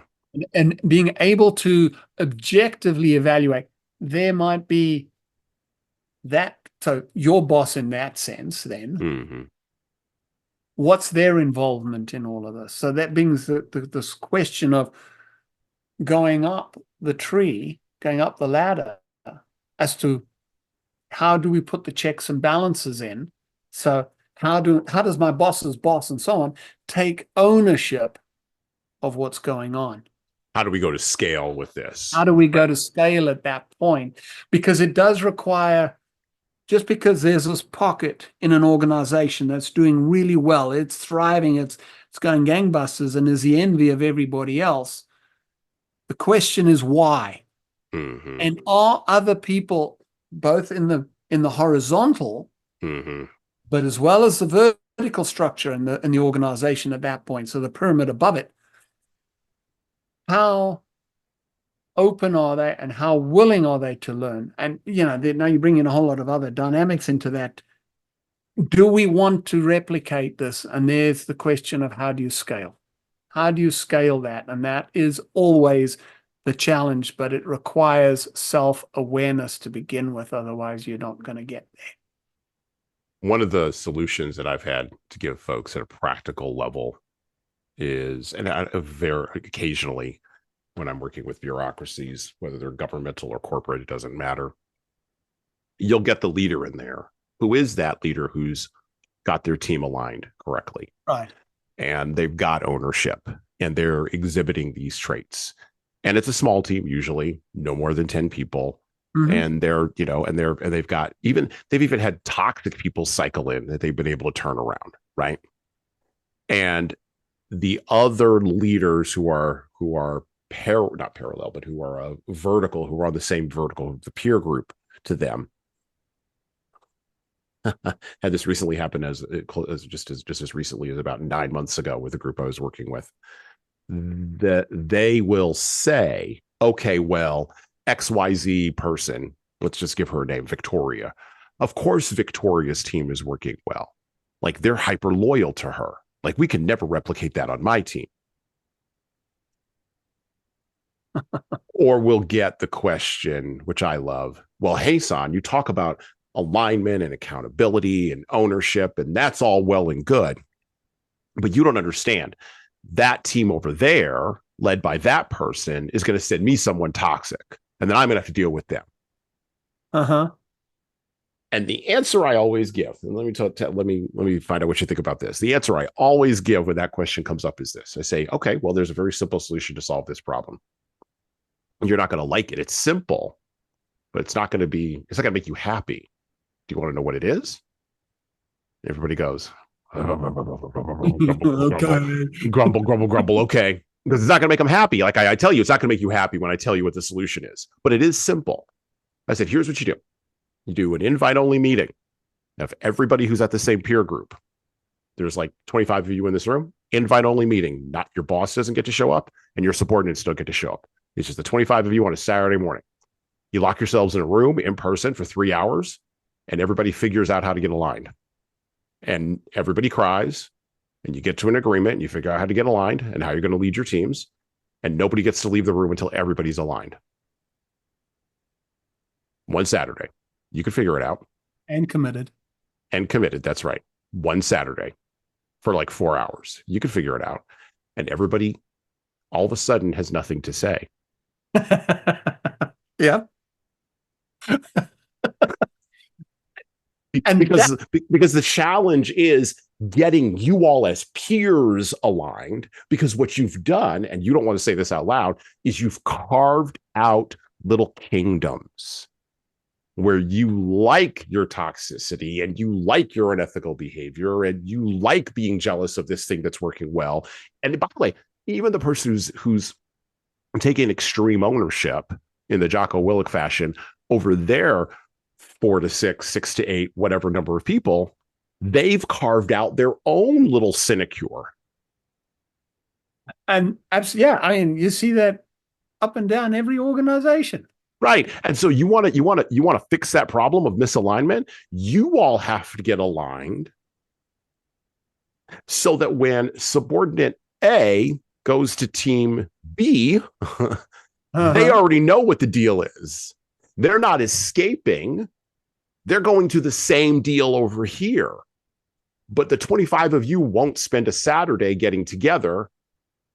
And being able to objectively evaluate, there might be that. So your boss in that sense, then, Mm-hmm. what's their involvement in all of this? So that brings this question of going up the tree, going up the ladder, as to how do we put the checks and balances in? So how does my boss's boss and so on take ownership of what's going on? How do we go to scale with this? How do we go to scale at that point? Because it does require, just because there's this pocket in an organization that's doing really well, it's thriving, it's going gangbusters and is the envy of everybody else. The question is why? Mm-hmm. And are other people both in the horizontal, Mm-hmm. but as well as the vertical structure in the organization at that point, so the pyramid above it, how open are they and how willing are they to learn? And, now you bring in a whole lot of other dynamics into that. Do we want to replicate this? And there's the question of how do you scale? How do you scale that? And that is always the challenge, but it requires self-awareness to begin with. Otherwise, you're not going to get there. One of the solutions that I've had to give folks at a practical level is, and very occasionally when I'm working with bureaucracies, whether they're governmental or corporate, it doesn't matter. You'll get the leader in there. Who is that leader who's got their team aligned correctly? Right. And they've got ownership and they're exhibiting these traits. And it's a small team, usually no more than 10 people. Mm-hmm. And they've even had toxic people cycle in that they've been able to turn around. Right. And the other leaders who are not parallel, but who are vertical, who are on the same vertical, the peer group to them. Had this recently happen as just as recently as about 9 months ago with a group I was working with. That they will say, okay, well, XYZ person, let's just give her a name, Victoria. Of course, Victoria's team is working well. Like they're hyper loyal to her. Like we can never replicate that on my team. Or we'll get the question, which I love. Well, hey, son, you talk about alignment and accountability and ownership, and that's all well and good. But you don't understand. That team over there, led by that person, is going to send me someone toxic, and then I'm going to have to deal with them. Uh-huh. And the answer I always give, and let me find out what you think about this. The answer I always give when that question comes up is this. I say, okay, well, there's a very simple solution to solve this problem. You're not going to like it. It's simple, but it's not going to make you happy. Do you want to know what it is? Everybody goes, grumble. Okay. Because it's not going to make them happy. Like I tell you, it's not going to make you happy when I tell you what the solution is, but it is simple. I said, here's what you do. You do an invite-only meeting of everybody who's at the same peer group. There's like 25 of you in this room. Invite-only meeting. Not your boss doesn't get to show up, and your subordinates don't get to show up. It's just the 25 of you on a Saturday morning. You lock yourselves in a room in person for 3 hours, and everybody figures out how to get aligned. And everybody cries, and you get to an agreement, and you figure out how to get aligned and how you're going to lead your teams, and nobody gets to leave the room until everybody's aligned. One Saturday. You can figure it out. And committed. That's right. One Saturday for like 4 hours. You can figure it out. And everybody all of a sudden has nothing to say. Yeah. And because the challenge is getting you all as peers aligned, because what you've done, and you don't want to say this out loud, is you've carved out little kingdoms where you like your toxicity and you like your unethical behavior and you like being jealous of this thing that's working well. And by the way, even the person who's taking extreme ownership in the Jocko Willink fashion over their 4 to 6, 6 to 8, whatever number of people, they've carved out their own little sinecure. And yeah, I mean, you see that up and down every organization. Right. And so you want to fix that problem of misalignment. You all have to get aligned so that when subordinate A goes to team B, they already know what the deal is. They're not escaping. They're going to the same deal over here. But the 25 of you won't spend a Saturday getting together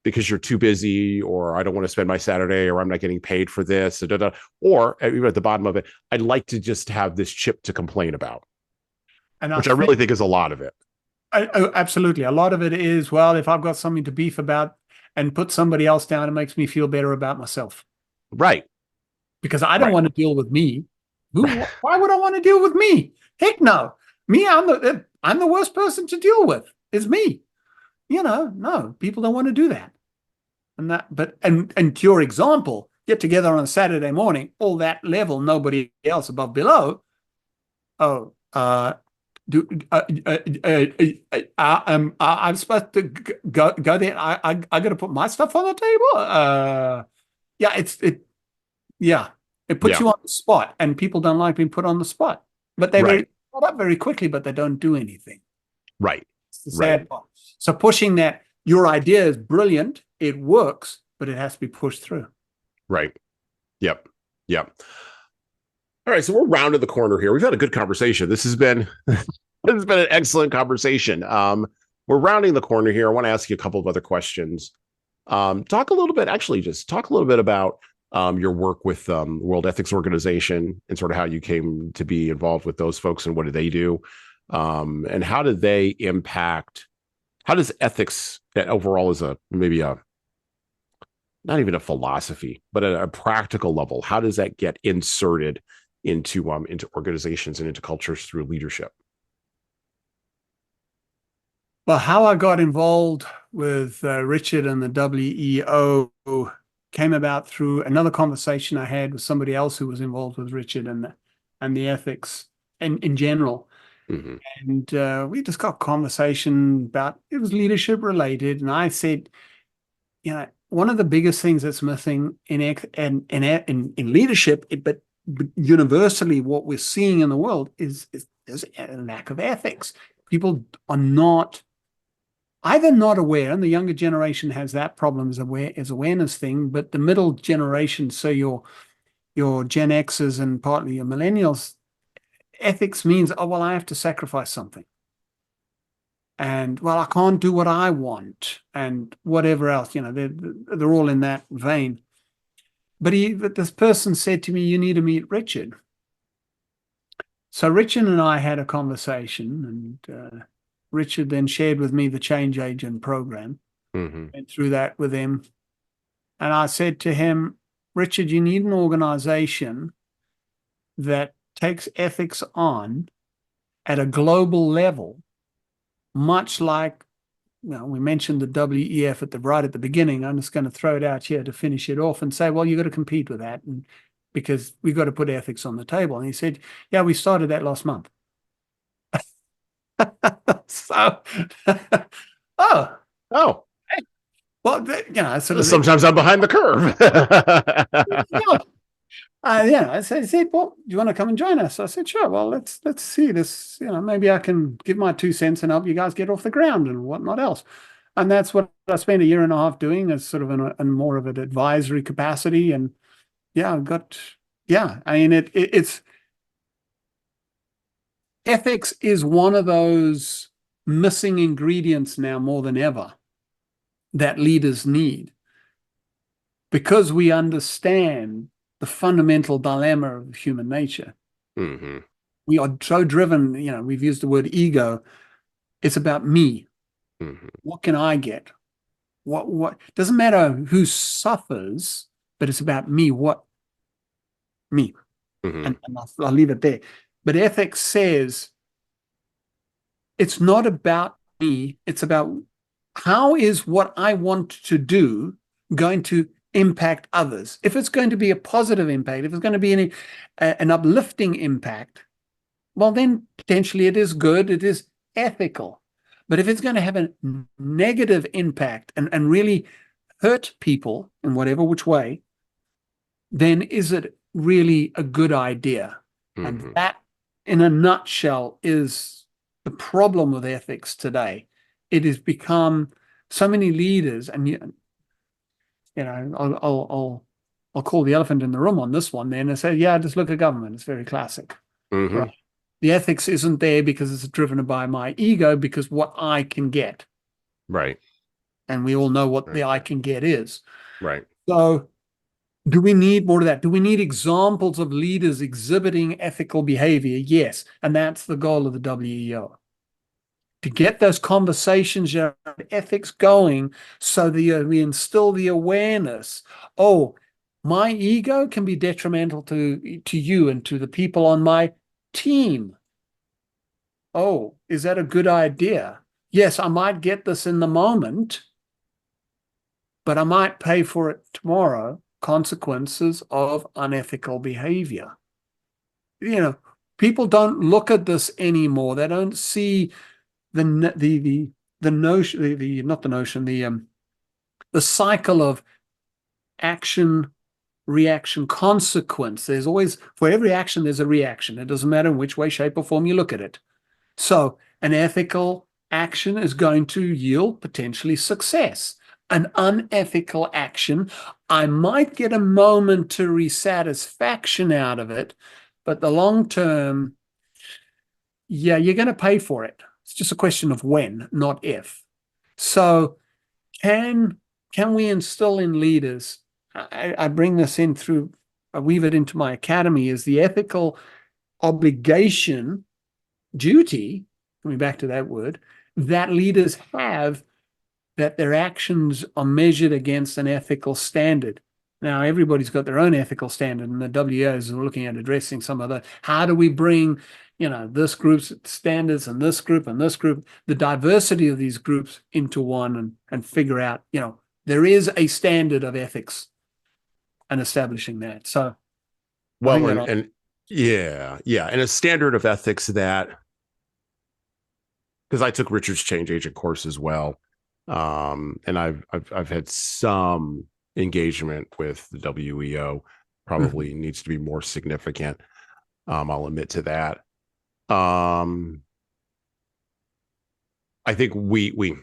because you're too busy, or I don't want to spend my Saturday, or I'm not getting paid for this, or even at the bottom of it, I'd like to just have this chip to complain about, which I really think is a lot of it. Absolutely. A lot of it is, well, if I've got something to beef about and put somebody else down, it makes me feel better about myself. Right. Because I don't want to deal with me. Why would I want to deal with me? Heck no. Me, I'm the worst person to deal with. It's me. No, people don't want to do that. And to your example, get together on a Saturday morning, all that level, nobody else above below. Oh, I'm supposed to go there. I got to put my stuff on the table. It puts you on the spot, and people don't like being put on the spot. But they put up very quickly, but they don't do anything. Right. It's the sad part. So pushing that, your idea is brilliant, it works, but it has to be pushed through. Right. Yep. All right, so we're rounding the corner here. We've had a good conversation. This has been an excellent conversation. We're rounding the corner here. I want to ask you a couple of other questions. Talk a little bit about your work with World Ethics Organization and sort of how you came to be involved with those folks and what do they do, and how do they impact? How does ethics overall as maybe not even a philosophy, but at a practical level, how does that get inserted into organizations and into cultures through leadership? Well, how I got involved with Richard and the WEO came about through another conversation I had with somebody else who was involved with Richard and the ethics in general. Mm-hmm. And we just got a conversation about, it was leadership related. And I said, one of the biggest things that's missing in leadership, but universally what we're seeing in the world is a lack of ethics. People are either not aware, and the younger generation has that problem as awareness thing, but the middle generation, so your Gen Xers and partly your millennials, ethics means, oh, well, I have to sacrifice something. And, well, I can't do what I want and whatever else, they're all in that vein. But this person said to me, you need to meet Richard. So Richard and I had a conversation, and Richard then shared with me the Change Agent program, went through that with him. And I said to him, Richard, you need an organization that takes ethics on at a global level, much like, we mentioned the WEF right at the beginning. I'm just going to throw it out here to finish it off and say, well, you've got to compete with that, and because we've got to put ethics on the table. And he said, yeah, we started that last month. So, well, sometimes I'm behind the curve. I said, well, do you want to come and join us? I said, sure. Well, let's see this. Maybe I can give my 2 cents and help you guys get off the ground and whatnot else. And that's what I spent a year and a half doing, as sort of in more of an advisory capacity. And it's ethics is one of those missing ingredients now more than ever that leaders need. because we understand the fundamental dilemma of human nature. Mm-hmm. We are so driven, we've used the word ego. It's about me. Mm-hmm. What can I get? What doesn't matter who suffers, but it's about me. Me. Mm-hmm. And I'll leave it there. But ethics says it's not about me. It's about how is what I want to do going to impact others. If it's going to be a positive impact, if it's going to be an uplifting impact, well, then potentially it is good. It is ethical. But if it's going to have a negative impact and really hurt people in whatever which way, then is it really a good idea? And Mm-hmm. that, in a nutshell, is the problem with ethics today. It has become so many leaders, and I'll call the elephant in the room on this one. Then I say, yeah, just look at government. It's very classic, Mm-hmm. right? The ethics isn't there because it's driven by my ego, because what I can get, Right. and we all know what the Right. I can get is. Right. So, do we need more of that? Do we need examples of leaders exhibiting ethical behavior? Yes. And that's the goal of the WEO. To get those conversations around ethics going so that we instill the awareness. Oh, my ego can be detrimental to you and to the people on my team. Oh, is that a good idea? Yes, I might get this in the moment, but I might pay for it tomorrow. Consequences of unethical behavior. People don't look at this anymore. They don't see the notion, not the notion, the cycle of action, reaction, consequence. There's always, for every action, there's a reaction. It doesn't matter in which way, shape, or form you look at it. So an ethical action is going to yield potentially success. An unethical action, I might get a momentary satisfaction out of it, but the long term, yeah, you're going to pay for it. It's just a question of when, not if. So can we instill in leaders? I bring this in through, I weave it into my academy, is the ethical obligation, duty, coming back to that word, that leaders have, that their actions are measured against an ethical standard. Now, everybody's got their own ethical standard, and the WOs are looking at addressing some of the, how do we bring, this group's standards and this group, the diversity of these groups into one and figure out, there is a standard of ethics and establishing that. So I think Well, that and yeah, and a standard of ethics that, because I took Richard's change agent course as well, and I've had some engagement with the WEO. Probably needs to be more significant. I'll admit to that. I think we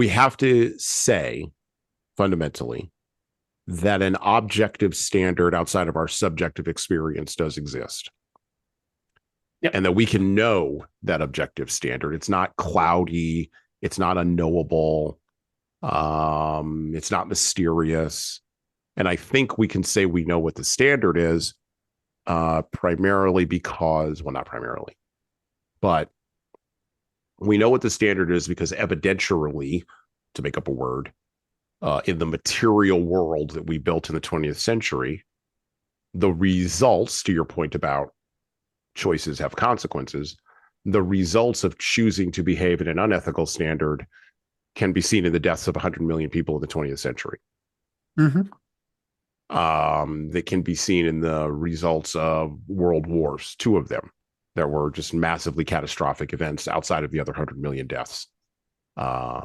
have to say fundamentally that an objective standard outside of our subjective experience does exist. Yep. And that we can know that objective standard. It's not cloudy. It's not unknowable. It's not mysterious. And I think we can say we know what the standard is, primarily because, well, not primarily, but we know what the standard is because evidentially, to make up a word, in the material world that we built in the 20th century, the results, to your point about choices have consequences, the results of choosing to behave in an unethical standard can be seen in the deaths of 100 million people in the 20th century. Mm-hmm. That can be seen in the results of world wars, two of them. There were just massively catastrophic events outside of the other 100 million deaths.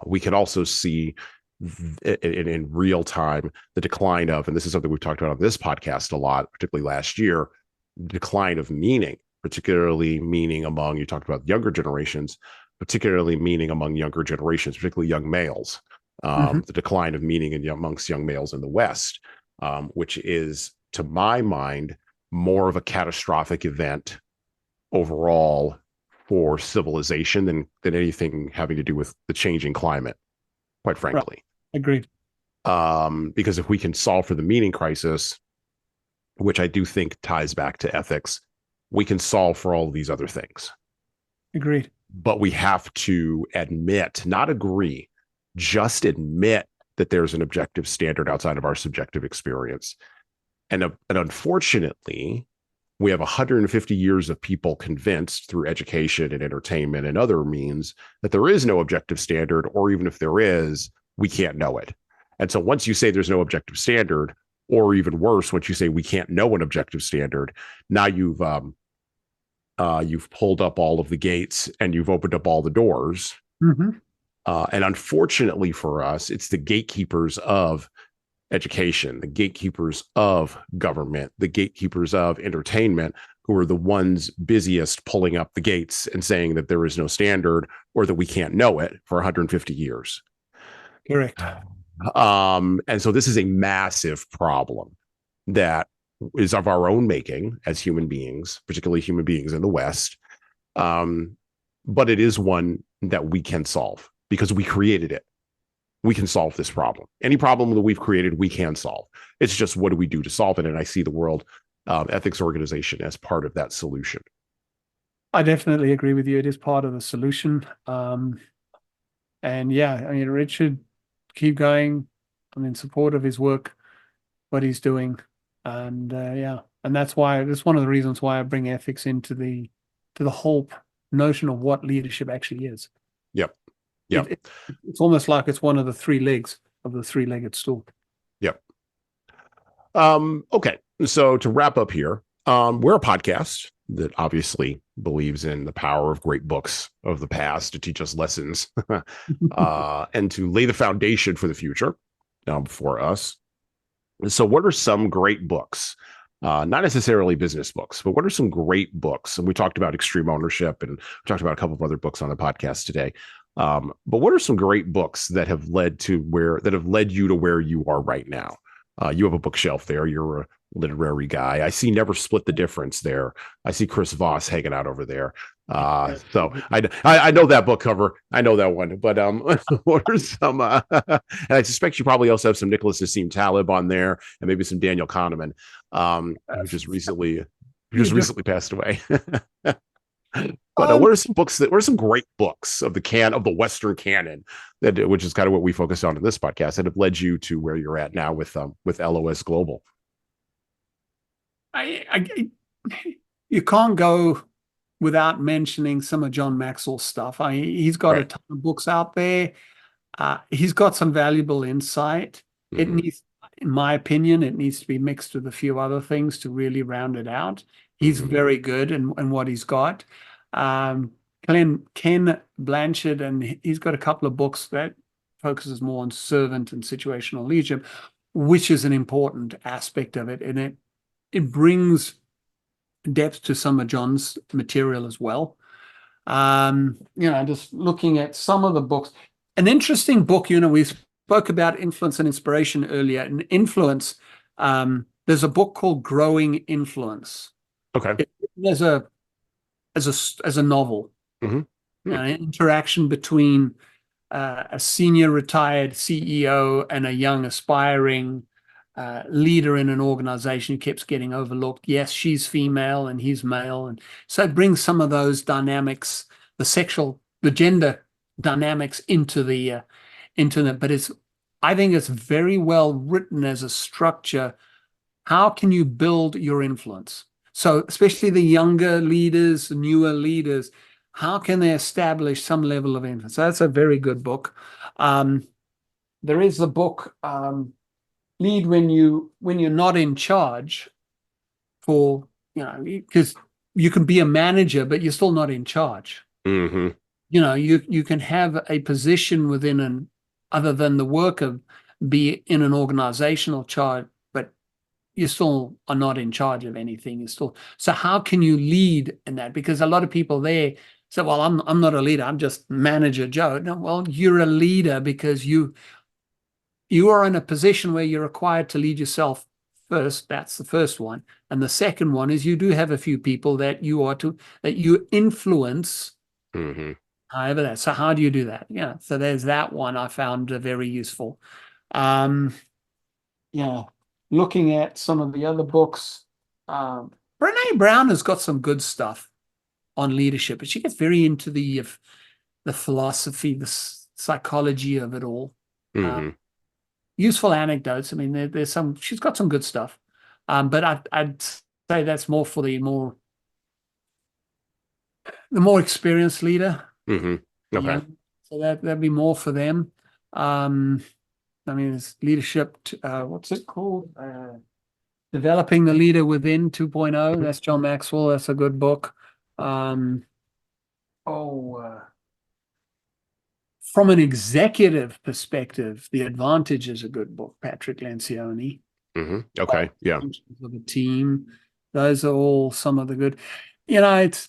We can also see in real time the decline of, and this is something we've talked about on this podcast a lot, particularly last year, decline of meaning, particularly meaning among, you talked about younger generations, particularly meaning among younger generations, particularly young males, the decline of meaning amongst young males in the West, which is, to my mind, more of a catastrophic event overall for civilization than anything having to do with the changing climate, quite frankly. Right. Agreed. Because if we can solve for the meaning crisis, which I do think ties back to ethics, we can solve for all of these other things. Agreed. But we have to admit, not agree, just admit that there's an objective standard outside of our subjective experience. And unfortunately, we have 150 years of people convinced through education and entertainment and other means that there is no objective standard, or even if there is, we can't know it. And so once you say there's no objective standard, or even worse, once you say we can't know an objective standard, now you've pulled up all of the gates and you've opened up all the doors. Mm-hmm. And unfortunately for us, it's the gatekeepers of education, the gatekeepers of government, the gatekeepers of entertainment, who are the ones busiest pulling up the gates and saying that there is no standard or that we can't know it for 150 years. Correct. And so this is a massive problem that is of our own making as human beings, particularly human beings in the West. But it is one that we can solve because we created it. We can solve this problem. Any problem that we've created, we can solve. It's just, what do we do to solve it? And I see the World Ethics Organization as part of that solution. I definitely agree with you. It is part of the solution. And yeah, I mean, Richard, keep going. I'm in support of his work, what he's doing. And yeah, and that's one of the reasons why I bring ethics into the whole notion of what leadership actually is. Yep. It's almost like it's one of the three legs of the three-legged stool. Yep. Okay. So to wrap up here, we're a podcast that obviously believes in the power of great books of the past to teach us lessons and to lay the foundation for the future for us. So what are some great books? Not necessarily business books, but what are some great books? And we talked about extreme ownership, and we talked about a couple of other books on the podcast today. But what are some great books that have led you to where you are right now? You have a bookshelf there. You're a literary guy. I see Never Split the Difference there. I see Chris Voss hanging out over there. So I know that book cover. I know that one. But what are some? And I suspect you probably also have some Nicholas Nassim Taleb on there, and maybe some Daniel Kahneman, who just recently passed away. But what are some books what are some great books of the Western canon which is kind of what we focus on in this podcast, that have led you to where you're at now with LOS Global? You can't go without mentioning some of John Maxwell's stuff. He's got a ton of books out there. He's got some valuable insight. Mm-hmm. It needs, in my opinion, it needs to be mixed with a few other things to really round it out. He's very good in what he's got. Ken Blanchard, and he's got a couple of books that focuses more on servant and situational leadership, which is an important aspect of it. And it brings depth to some of John's material as well. Just looking at some of the books, an interesting book, we spoke about influence and inspiration earlier. And influence, there's a book called Growing Influence. Okay. There's as a novel, an interaction between a senior retired CEO and a young aspiring leader in an organization who keeps getting overlooked. Yes, she's female and he's male, and so it brings some of those dynamics, the gender dynamics into the. But I think it's very well written as a structure. How can you build your influence? So especially the younger leaders, newer leaders, how can they establish some level of influence? So that's a very good book. There is the book Lead When You're Not in Charge, because you can be a manager, but you're still not in charge. Mm-hmm. You can have a position within other than the work of be in an organizational charge, you still are not in charge of anything. So how can you lead in that? Because a lot of people there say, well, I'm not a leader. I'm just manager Joe. No, well, you're a leader because you are in a position where you're required to lead yourself first. That's the first one. And the second one is you do have a few people that you influence. Mm-hmm. However, so how do you do that? Yeah. So there's that one I found very useful. Yeah, looking at some of the other books, Brene Brown has got some good stuff on leadership, but she gets very into the philosophy, the psychology of it all. Mm-hmm. Useful anecdotes. I mean, there's some. She's got some good stuff, but I'd say that's more for the more experienced leader. Mm-hmm. Okay. Yeah, so that'd be more for them. I mean, it's leadership. What's it called? Developing the Leader Within 2.0. That's John Maxwell. That's a good book. Um, from an executive perspective, The Advantage is a good book. Patrick Lencioni. Mm-hmm. Okay. Yeah. Of a team. Those are all some of the good. It's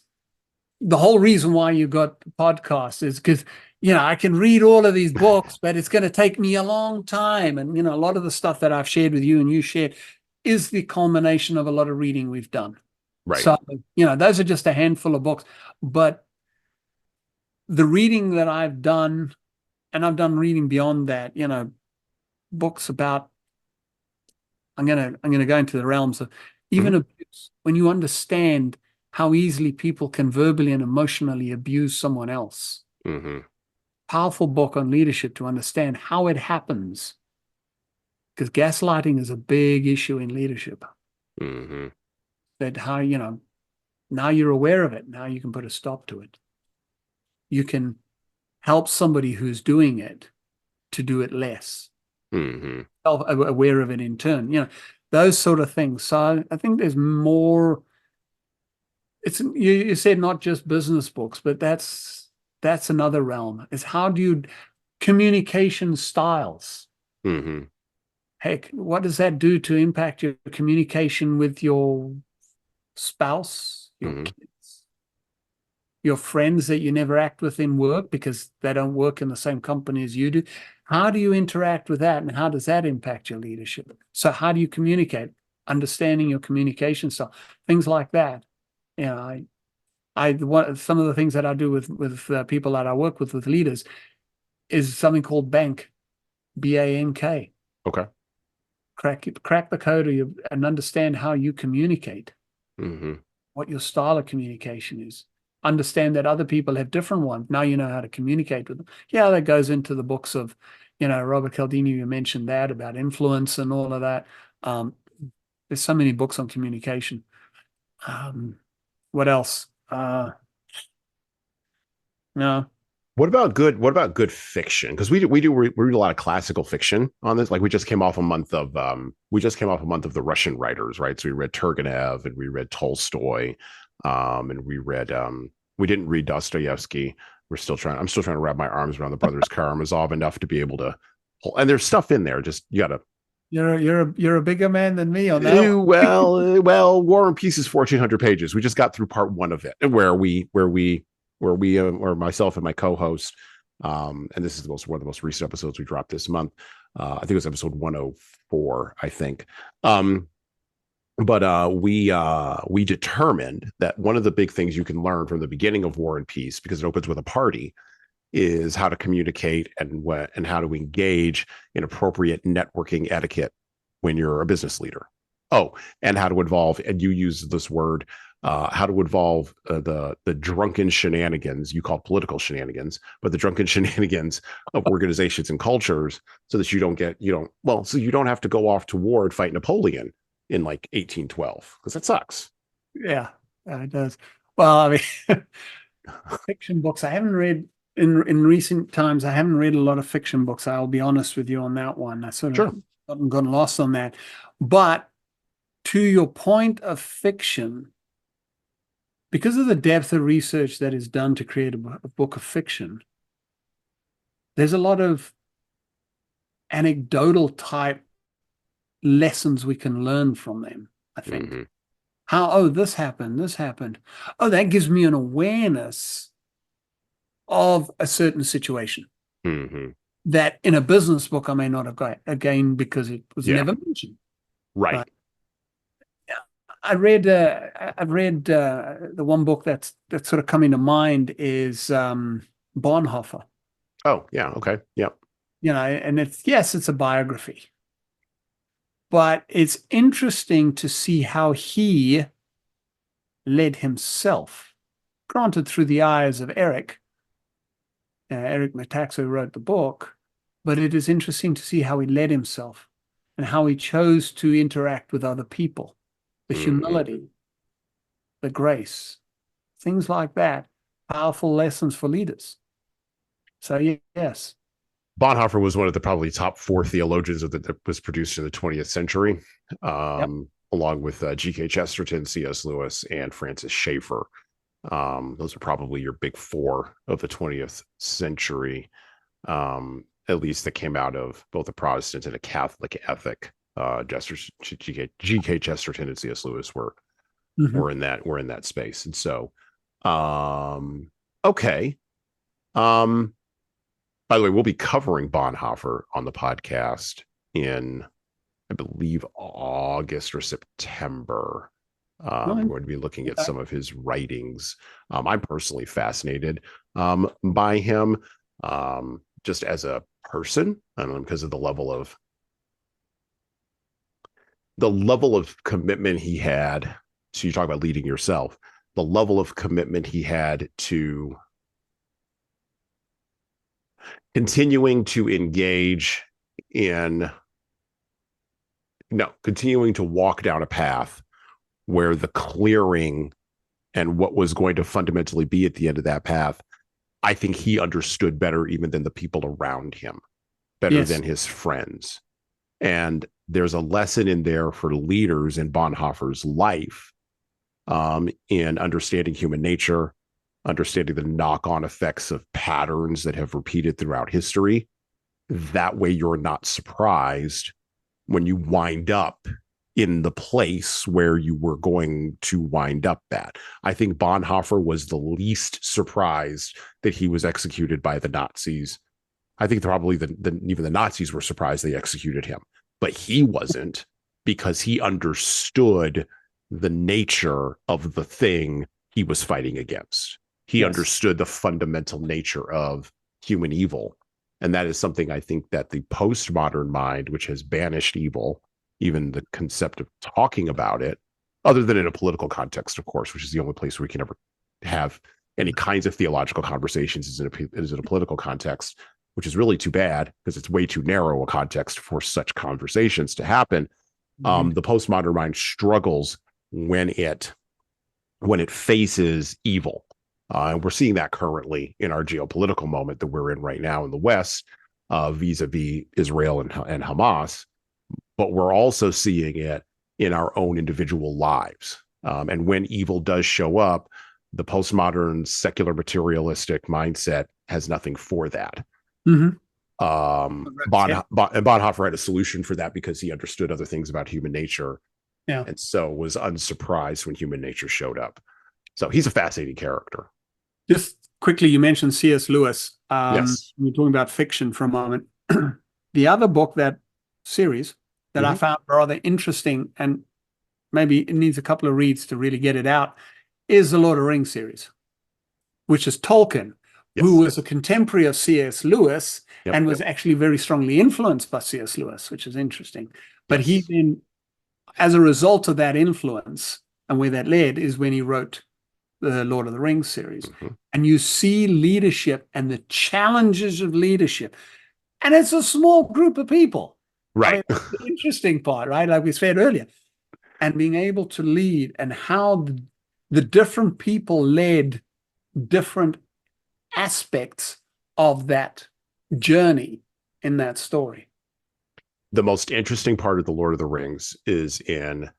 the whole reason why you got the podcast is because I can read all of these books, but it's going to take me a long time. And a lot of the stuff that I've shared with you and you shared is the culmination of a lot of reading we've done. Right. So, those are just a handful of books. But the reading that I've done, and I've done reading beyond that, books about, I'm gonna go into the realms of even abuse. When you understand how easily people can verbally and emotionally abuse someone else. Mm-hmm. Powerful book on leadership to understand how it happens. Because gaslighting is a big issue in leadership. Mm-hmm. That how, now you're aware of it. Now you can put a stop to it. You can help somebody who's doing it to do it less. Mm-hmm. Aware of it in turn, those sort of things. So I think there's more. You said not just business books, but that's another realm. Is how do you communication styles? Mm-hmm. Heck, what does that do to impact your communication with your spouse, your kids, your friends that you never act with in work because they don't work in the same company as you do? How do you interact with that, and how does that impact your leadership? So how do you communicate? Understanding your communication style, things like that. Some of the things that I do with people that I work with leaders is something called BANK, BANK. Okay. Crack the code and understand how you communicate, Mm-hmm. what your style of communication is. Understand that other people have different ones. Now you know how to communicate with them. Yeah, that goes into the books of, Robert Cialdini. You mentioned that about influence and all of that. There's so many books on communication. What else? No. What about good fiction? Because we read a lot of classical fiction on this. Like we just came off a month of the Russian writers, right? So we read Turgenev and we read Tolstoy, and we didn't read Dostoevsky. I'm still trying to wrap my arms around the Brothers Karamazov enough to be able to. And there's stuff in there. Just you gotta. You're a bigger man than me on that. Well, War and Peace is 1,400 pages. We just got through part one of it, where myself and my co-host, and this is one of the most recent episodes we dropped this month. I think it was episode 104, I think. But we determined that one of the big things you can learn from the beginning of War and Peace, because it opens with a party, is how to communicate and how to engage in appropriate networking etiquette when you're a business leader. Oh, and how to involve, and you use this word, how to involve the drunken shenanigans, you call political shenanigans, but the drunken shenanigans of organizations and cultures, so that you don't have to go off to war and fight Napoleon in like 1812, because that sucks. Yeah, it does. Well, I mean, fiction books I haven't read in recent times. I haven't read a lot of fiction books. I'll be honest with you on that one. I sort of gotten lost on that. But to your point of fiction, because of the depth of research that is done to create a book of fiction, there's a lot of anecdotal type lessons we can learn from them, I think. Mm-hmm. How, this happened. Oh, that gives me an awareness of a certain situation Mm-hmm. that in a business book I may not have got, again, because it was never mentioned. Right. But, I've read the one book that's sort of coming to mind is Bonhoeffer. Oh, yeah. Okay. Yep. and it's a biography, but it's interesting to see how he led himself, granted through the eyes of Eric Metaxas, who wrote the book, but it is interesting to see how he led himself and how he chose to interact with other people, the humility, the grace, things like that, powerful lessons for leaders. So, yes. Bonhoeffer was one of the probably top 4 theologians that was produced in the 20th century, along with G.K. Chesterton, C.S. Lewis, and Francis Schaeffer. Those are probably your big 4 of the 20th century, at least that came out of both a Protestant and a Catholic ethic. G.K. Chesterton and C.S. Lewis were in that space. And so, okay. By the way, we'll be covering Bonhoeffer on the podcast in, I believe, August or September. We're going to be looking at some of his writings. I'm personally fascinated by him, just as a person, because of the level of commitment he had. So you talk about leading yourself, the level of commitment he had to continuing to engage in, continuing to walk down a path where the clearing and what was going to fundamentally be at the end of that path, I think he understood better even than the people around him, better than his friends. And there's a lesson in there for leaders in Bonhoeffer's life, in understanding human nature, understanding the knock-on effects of patterns that have repeated throughout history. That way you're not surprised when you wind up in the place where you were going to wind up at. I think Bonhoeffer was the least surprised that he was executed by the Nazis. I think probably even the Nazis were surprised they executed him, but he wasn't, because he understood the nature of the thing he was fighting against. He understood the fundamental nature of human evil. And that is something I think that the postmodern mind, which has banished evil, even the concept of talking about it, other than in a political context, of course, which is the only place where we can ever have any kinds of theological conversations is in a political context, which is really too bad because it's way too narrow a context for such conversations to happen. The postmodern mind struggles when it faces evil. And we're seeing that currently in our geopolitical moment that we're in right now in the West, vis-a-vis Israel and Hamas. But we're also seeing it in our own individual lives. And when evil does show up, the postmodern secular materialistic mindset has nothing for that. Bonhoeffer had a solution for that because he understood other things about human nature. And so was unsurprised when human nature showed up. So he's a fascinating character. Just quickly, you mentioned C.S. Lewis. Yes. We're talking about fiction for a moment. The other book, that series, that I found rather interesting, and maybe it needs a couple of reads to really get it out, is the Lord of the Rings series, which is Tolkien, who was a contemporary of C.S. Lewis and was actually very strongly influenced by C.S. Lewis, which is interesting. But he then, as a result of that influence and where that led, is when he wrote the Lord of the Rings series. And you see leadership and the challenges of leadership. And it's a small group of people. Right. I mean, that's the interesting part, right? Like we said earlier. And being able to lead, and how the different people led different aspects of that journey in that story. The most interesting part of the Lord of the Rings is in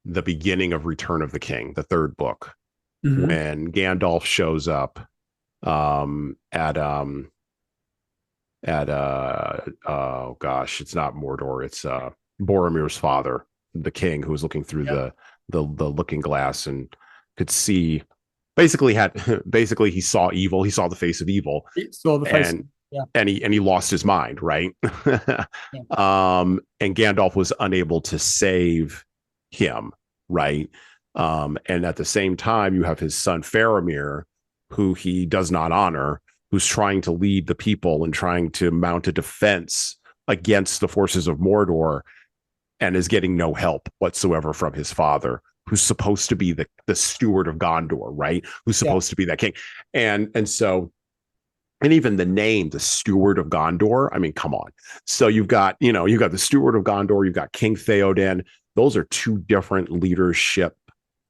the beginning of Return of the King, the 3rd book, when Gandalf shows up at oh gosh, it's not Mordor, it's Boromir's father, the king, who was looking through the looking glass and could see, basically he saw evil, he saw the face of evil, and he lost his mind, right? And Gandalf was unable to save him, right? And at the same time, you have his son Faramir, who he does not honor, who's trying to lead the people and trying to mount a defense against the forces of Mordor and is getting no help whatsoever from his father, who's supposed to be the steward of Gondor, right? Who's supposed to be that king. And so, and even the name, the steward of Gondor, I mean, come on. So you've got the steward of Gondor, you've got King Theoden. Those are two different leadership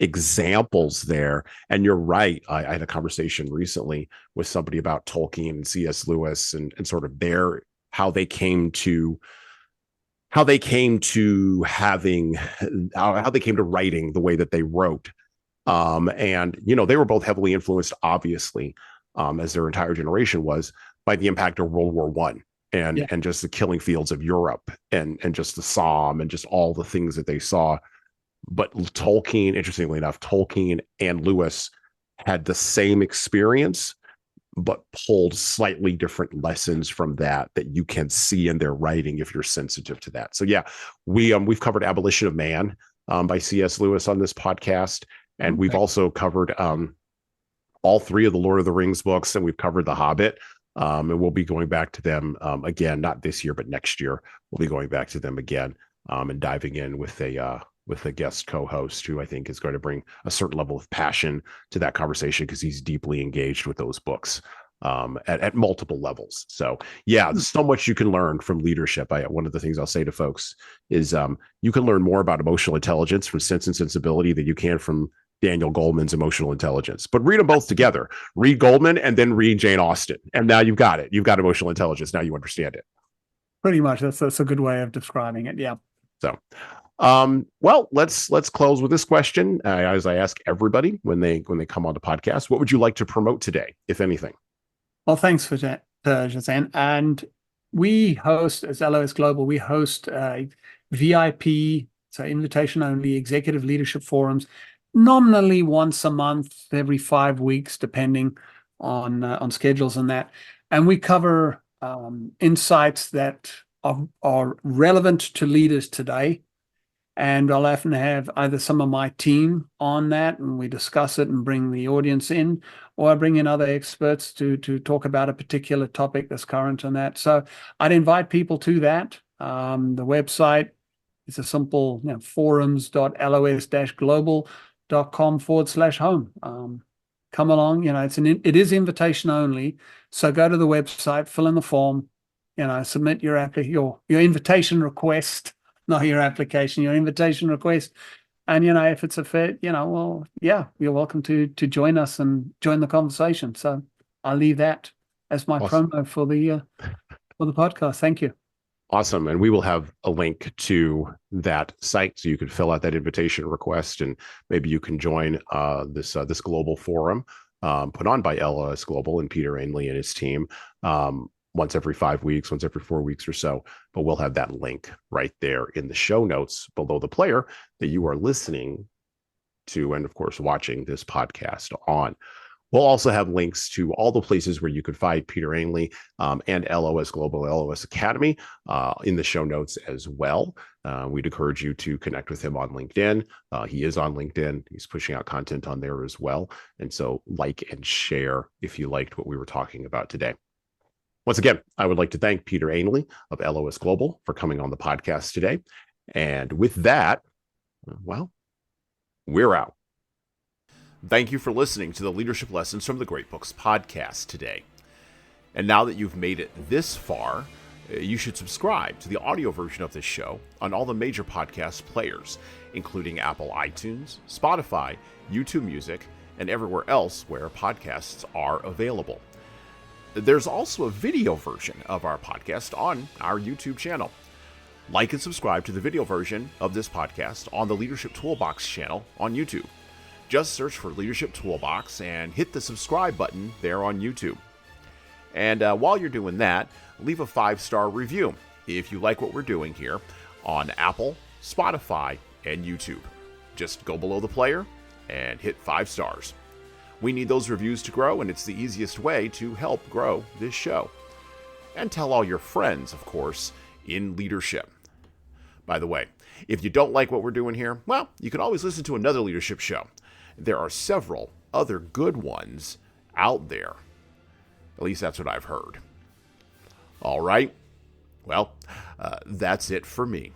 examples there. And you're right. I had a conversation recently with somebody about Tolkien and C.S. Lewis and sort of how they came to writing the way that they wrote. And they were both heavily influenced, obviously, as their entire generation was, by the impact of World War One and just the killing fields of Europe and just the Somme and just all the things that they saw. But Tolkien, interestingly enough, Tolkien and Lewis had the same experience, but pulled slightly different lessons from that you can see in their writing if you're sensitive to that. So yeah, we've covered Abolition of Man by C.S. Lewis on this podcast, and we've also covered all three of the Lord of the Rings books, and we've covered The Hobbit. And we'll be going back to them again, not this year, but next year. We'll be going back to them again and diving in with a guest co-host who I think is going to bring a certain level of passion to that conversation because he's deeply engaged with those books at multiple levels. So yeah, there's so much you can learn from leadership. One of the things I'll say to folks is you can learn more about emotional intelligence from Sense and Sensibility than you can from Daniel Goleman's Emotional Intelligence. But read them both together. Read Goleman and then read Jane Austen. And now you've got it. You've got emotional intelligence. Now you understand it. Pretty much. That's a good way of describing it. Yeah. So well, let's close with this question. As I ask everybody when they come on the podcast, what would you like to promote today, if anything? Well, thanks for that, Jazan. And we host, as LOS Global, we host VIP, so invitation-only executive leadership forums, nominally once a month, every 5 weeks, depending on schedules and that. And we cover insights that are relevant to leaders today. And I'll often have either some of my team on that, and we discuss it and bring the audience in, or I bring in other experts to talk about a particular topic that's current on that. So I'd invite people to that. The website is a simple forums.los-global.com/home. Come along. It is invitation only. So go to the website, fill in the form, submit your invitation request. Not your application, your invitation request. And, if it's a fit, you're welcome to join us and join the conversation. So I'll leave that as my promo for the podcast. Thank you. Awesome. And we will have a link to that site so you can fill out that invitation request and maybe you can join this global forum put on by LOS Global and Peter Ainley and his team. Once every 5 weeks, once every 4 weeks or so. But we'll have that link right there in the show notes below the player that you are listening to and, of course, watching this podcast on. We'll also have links to all the places where you could find Peter Ainley and LOS Global, LOS Academy in the show notes as well. We'd encourage you to connect with him on LinkedIn. He is on LinkedIn. He's pushing out content on there as well. And so like and share if you liked what we were talking about today. Once again, I would like to thank Peter Ainley of LOS Global for coming on the podcast today. And with that, well, we're out. Thank you for listening to the Leadership Lessons from the Great Books podcast today. And now that you've made it this far, you should subscribe to the audio version of this show on all the major podcast players, including Apple iTunes, Spotify, YouTube Music, and everywhere else where podcasts are available. There's also a video version of our podcast on our YouTube channel. Like and subscribe to the video version of this podcast on the Leadership Toolbox channel on YouTube. Just search for Leadership Toolbox and hit the subscribe button there on YouTube. And while you're doing that, leave a 5-star review if you like what we're doing here on Apple, Spotify, and YouTube. Just go below the player and hit 5 stars. We need those reviews to grow, and it's the easiest way to help grow this show. And tell all your friends, of course, in leadership. By the way, if you don't like what we're doing here, well, you can always listen to another leadership show. There are several other good ones out there. At least that's what I've heard. All right. Well, that's it for me.